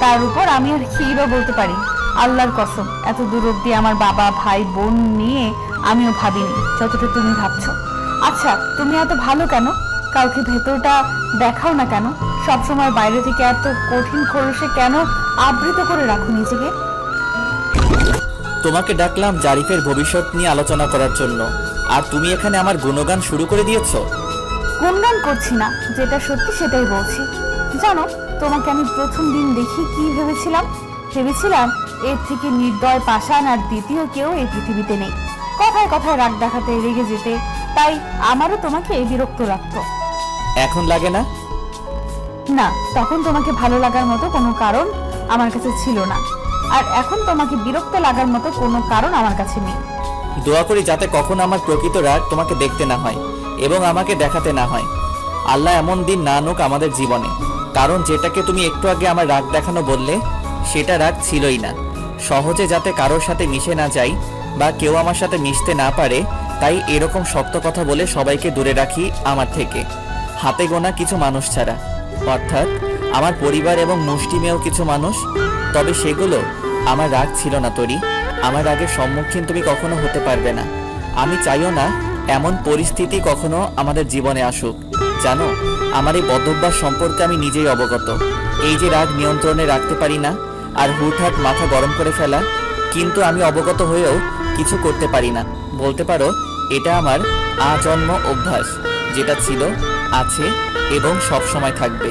A: তার উপর আমি আর কি বা বলতে পারি? আল্লাহর কসম, এত দূর অব্দি আমার বাবা ভাই বোন নিয়ে আমিও ভাবিনি যতটা তুমি ভাবছো। আচ্ছা, তুমি এত ভালো কেন? কাউকে ভেতরটা দেখাও না কেন? সবসময় বাইরে থেকে এত কঠিন খোলসে কেন আবৃত করে রাখো নিজেকে?
F: তোমাকে ডাকলাম জারিফের ভবিষ্যৎ নিয়ে আলোচনা করার জন্য, আর তুমি এখানে আমার গুণগান শুরু করে দিয়েছো।
A: গুণগান করছি না, যেটা সত্যি সেটাই বলছি। জানো, তোমাকে আমি প্রথম দিন দেখি কি ভেবেছিলাম? ভেবেছিলাম এর থেকে নির্দয় পাষাণ আর দ্বিতীয় কেউ এই পৃথিবীতে নেই। কথায় কথায় রাগ দেখাতে, রেগে যেতে, তাই আমারও তোমাকে বিরক্ত লাগতো।
F: এখন লাগে না?
A: না, তখন তোমাকে ভালো লাগার মতো কোনো কারণ আমার কাছে ছিল না, আর এখন তোমাকে বিরক্ত লাগার মতো কোনো কারণ আমার কাছে নেই।
F: দোয়া করি যাতে কখনো আমার প্রকৃত রাগ তোমাকে দেখতে না হয় এবং আমাকে দেখাতে না হয়। আল্লাহ এমন দিন না আনুক আমাদের জীবনে, কারণ যেটাকে তুমি একটু আগে আমার রাগ দেখানো বললে সেটা রাগ ছিলই না। সহজে যাতে কারোর সাথে মিশে না যাই বা কেউ আমার সাথে মিশতে না পারে, তাই এরকম শক্ত কথা বলে সবাইকে দূরে রাখি আমার থেকে, হাতে গোনা কিছু মানুষ ছাড়া, অর্থাৎ আমার পরিবার এবং মুষ্টিমেয় কিছু মানুষ। তবে সেগুলো আমার রাগ ছিল না তরি, আমার রাগের সম্মুখীন তুমি কখনো হতে পারবে না। আমি চাইও না এমন পরিস্থিতি কখনো আমাদের জীবনে আসুক। জানো, আমার এই বদভ্যাস সম্পর্কে আমি নিজেই অবগত। এই যে রাগ নিয়ন্ত্রণে রাখতে পারি না আর হুটহাট মাথা গরম করে ফেলা, কিন্তু আমি অবগত হয়েও কিছু করতে পারি না। বলতে পারো এটা আমার আজন্ম অভ্যাস, যেটা ছিল, আছে এবং সব সময় থাকবে।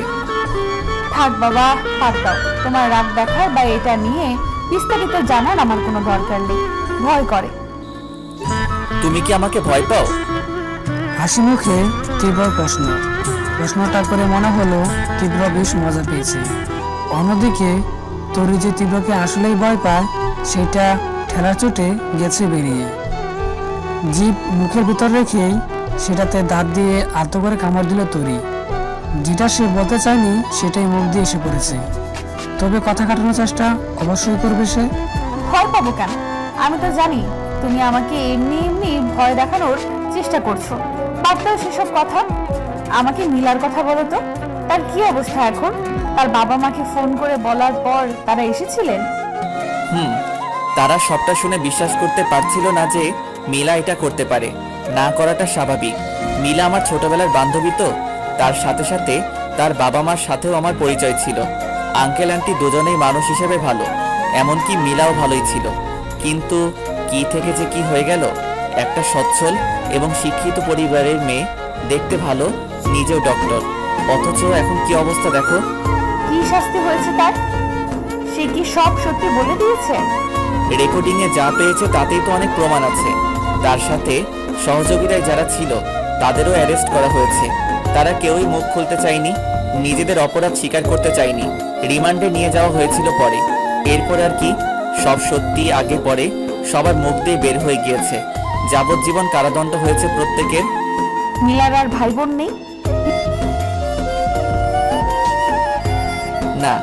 A: থাক বাবা, হাত দাও। তোমার রাগ দেখার বা এটা নিয়ে বিস্তারিত জানার আমার কোনো দরকার নেই। ভয় করে।
F: তুমি কি আমাকে ভয় পাও?
D: হাসি মুখে তীব্র প্রশ্নটা করে মনে হলো তীব্র বেশ মজা পেয়েছে। অন্যদিকে তরি যে তীব্রকে আসলেই ভয় পায় সেটা ঠেলা চোটে গেছে বেরিয়ে। জিভ মুখের ভিতর রেখেই সেটাতে দাঁত দিয়ে আলতো করে কামড় দিল তরি। যেটা সে বলতে চায়নি সেটাই মুখ দিয়ে এসে পড়েছে। তবে কথা কাটানোর চেষ্টা অবশ্যই করবে সে।
A: ভয় পাবো কেন? আমি তো জানি তুমি আমাকে এমনি এমনি ভয় দেখানোর চেষ্টা করছো। বাদ দাও সেসব কথা। আমাকে মিলার কথা বলো তো, তার কি অবস্থা এখন? তার বাবা মাকে ফোন করে বলার পর তারা এসেছিলেন?
F: তারা সবটা শুনে বিশ্বাস করতে পারছিল না যে মিলা এটা করতে পারে। না করাটা স্বাভাবিক। মিলা আমার ছোটবেলার বান্ধবী, তো তার সাথে সাথে তার বাবা মার সাথেও আমার পরিচয় ছিল। আঙ্কেল আন্টি দুজনেই মানুষ হিসেবে ভালো, এমনকি মিলাও ভালোই ছিল। কিন্তু কি থেকে যে কি হয়ে গেল। একটা সচ্ছল এবং শিক্ষিত পরিবারের মেয়ে, দেখতে ভালো, নিজেও ডক্টর, অথচ এখন কি অবস্থা দেখো।
A: কি শাস্তি হয়েছে তার? সে কি সব সত্যি বলে দিয়েছে?
F: রেকর্ডিংয়ে যা পেয়েছে তাতেই তো অনেক প্রমাণ আছে। তার সাথে সহযোগীরা যারা ছিল তাদেরও অ্যারেস্ট করা হয়েছে। তারা কেউই মুখ খুলতে চায়নি, নিজেদের অপরাধ স্বীকার করতে চায়নি। রিমান্ডে নিয়ে যাওয়া হয়েছিল পরে। এরপর আর কি, সব সত্যি আগে পরে সবার মুখ দিয়ে বের হয়ে গিয়েছে। যাবজ্জীবন কারাদণ্ড হয়েছে প্রত্যেকের।
A: মিলার আর ভাই বোন নেই?
F: না,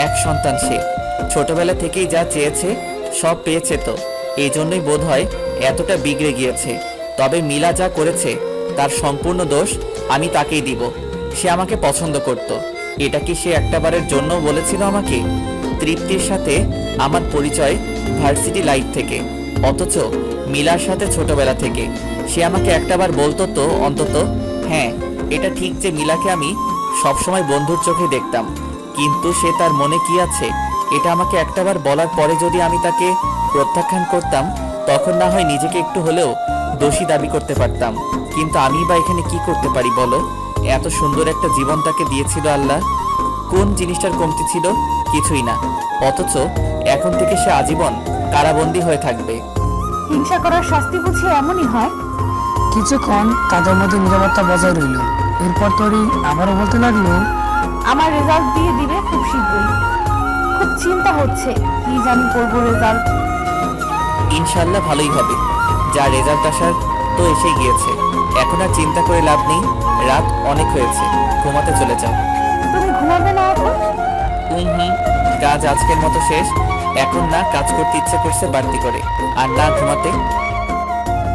F: এক সন্তান সে। ছোটবেলা থেকেই যা চেয়েছে সব পেয়েছে, তো এই জন্যই বোধ হয় এতটা বিগড়ে গিয়েছে। তবে মিলা যা করেছে তার সম্পূর্ণ দোষ আমি তাকেই দিব। সে আমাকে পছন্দ করত, এটা কি সে একটাবারের জন্য বলেছিল আমাকে? তৃপ্তির সাথে আমার পরিচয় ভার্সিটি লাইফ থেকে, অথচ মিলার সাথে ছোটবেলা থেকে। সে আমাকে একটাবার বলতো তো অন্তত, হ্যাঁ এটা ঠিক যে মিলাকে আমি সবসময় বন্ধুর চোখে দেখতাম, কিন্তু সে তার মনে কি আছে এটা আমাকে একটাবার বলার পরে যদি আমি তাকে প্রত্যাখ্যান করতাম, তখন না হয় নিজেকে একটু হলেও দোষী দাবি করতে পারতাম। কিন্তু আমি বা এখানে কি করতে পারি বলো? এত সুন্দর একটা জীবন তাকে দিয়েছিল আল্লাহ, কোন জিনিসটার কমতি ছিল? কিছুই না। অথচ এখন থেকে সে আজীবন কারাবন্দী হয়ে থাকবে।
A: হিংসা করার শাস্তি বুঝি এমনই হয়?
D: কিছুক্ষণ তাদের মধ্যে নিরাপত্তা বজায় রইল। এরপর তরি আবারও বলতে লাগলো,
A: আমার রেজাল্ট দিয়ে দিবে খুব শীঘ্রই। খুব চিন্তা হচ্ছে, কি জানি করবো রেজাল্ট।
F: ইনশাল্লাহ ভালোই হবে। যা রেজাল্ট আসার তো এসে গিয়েছে, এখন আর চিন্তা করে লাভ নেই। রাত অনেক হয়েছে, ঘুমাতে চলে যাও।
A: তুমি ঘুমাবে না এখন?
F: কাজ আজকের মতো শেষ। এখন না কাজ করতে ইচ্ছে করছে বাড়তি করে, আর না ঘুমাতে।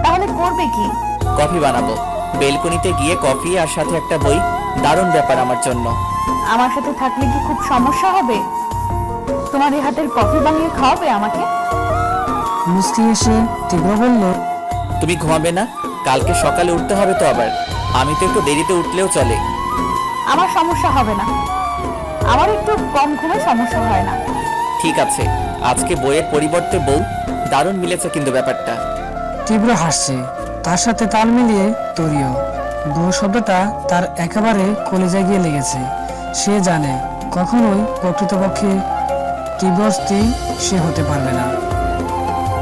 A: তাহলে করবে কি?
F: কফি বানাবো। বেলকনিতে গিয়ে কফি আর সাথে একটা বই, দারুণ ব্যাপার আমার জন্য।
A: আমার সাথে থাকলে কি খুব সমস্যা হবে? তোমার এই হাতের কফি বানিয়ে খাওয়াবে আমাকে?
D: মুস্কি এসে তীব্র বলল,
F: তুমি ঘুমাবে না? কালকে সকালে উঠতে হবে তো আবার। আমি তো একটু দেরিতে উঠলেও চলে।
A: আমার সমস্যা হবে না, আমার একটু কম ঘুমে সমস্যা হয় না।
F: ঠিক আছে, আজকে বইয়ের পরিবর্তে বউ, দারুণ মিলেছে কিন্তু ব্যাপারটা।
D: তীব্র হাসছে, তার সাথে তাল মিলিয়ে তরিও। বউ শব্দটা তার একেবারে কলিজায় গিয়ে লেগেছে। সে জানে কখনোই প্রকৃতপক্ষে তীব্র স্ত্রী সে হতে পারবে না।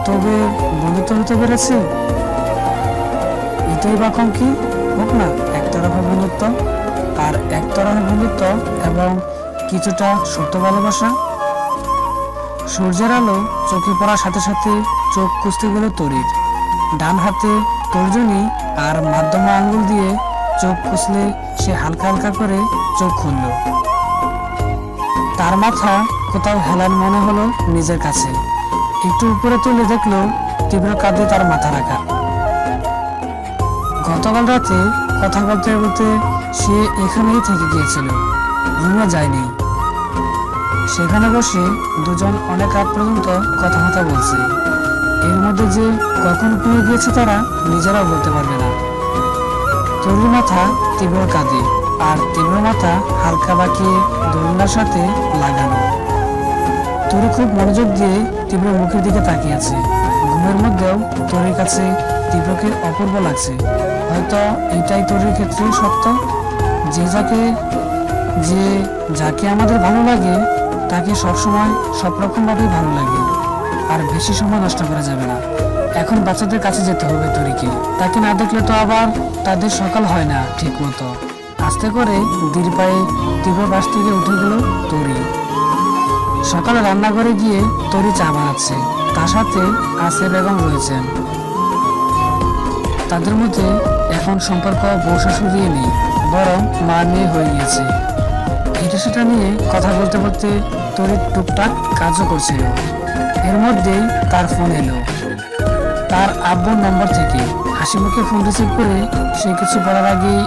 D: তবে বন্ধুত্ব হতে পেরেছে, এটাই বা কম কি হোক না একতরফা বন্ধুত্ব, আর একতরফা বন্ধুত্ব এবং কিছুটা সত্য ভালোবাসা। সূর্যের আলো চোখে পড়ার সাথে সাথে চোখ কুচতে গেল তরির। ডান হাতে তর্জনী আর মাধ্যম আঙ্গুল দিয়ে চোখ কুচলে সে হালকা হালকা করে চোখ খুলল। তার মাথা কোথাও হেলান মনে হলো নিজের কাছে। একটু উপরে তুলে দেখলো তীব্র কাঁধে তার মাথা রাখা। গতকাল রাতে কথা বলতে বলতে সে এখানেই থেকে গিয়েছিল, রুমে যায়নি। সেখানে বসে দুজন অনেক রাত পর্যন্ত কথাবার্তা বলছে। এর মধ্যে যে কখন ঘুমিয়ে গিয়েছে তারা নিজেরাও বলতে পারবে না। তরুর মাথা তীব্র কাঁধে, আর তীব্র মাথা হালকা বাঁকিয়ে দোলনার সাথে লাগানো। তরু খুব মনোযোগ দিয়ে তীব্র মুখের দিকে তাকিয়ে আছে। ঘুমের মধ্যেও তরির কাছে তীব্রকে অপূর্ব লাগছে। হয়তো এটাই তরির ক্ষেত্রে সত্য, যে যাকে আমাদের ভালো লাগে তাকে সবসময় সব রকম ভাবেই ভালো লাগে, আর বেশি সময় নষ্ট করা যাবে না। এখন বাচ্চাদের কাছে যেতে হবে তরিকে, তাকে না দেখলে তো আবার তাদের সকাল হয় না ঠিক মতো। আস্তে করে ধীর পায়ে তীব্র পাশ থেকে উঠে গেল তরি। সকালে রান্নাঘরে গিয়ে তরি চা বানাচ্ছে, তার সাথে আসে বেগম রয়েছেন। তাদের মধ্যে এখন সম্পর্ক বউ শাশুড়ি দিয়ে নেই, বরং মা মেয়ে হয়ে গিয়েছে। এটা সেটা নিয়ে কথা বলতে বলতে তরি টুকটাক কাজও করছিল। এর মধ্যেই তার ফোন এলো, তার আব্বুর নম্বর থেকে। হাসি মুখে ফোন রিসিভ করে সে কিছু বলার আগেই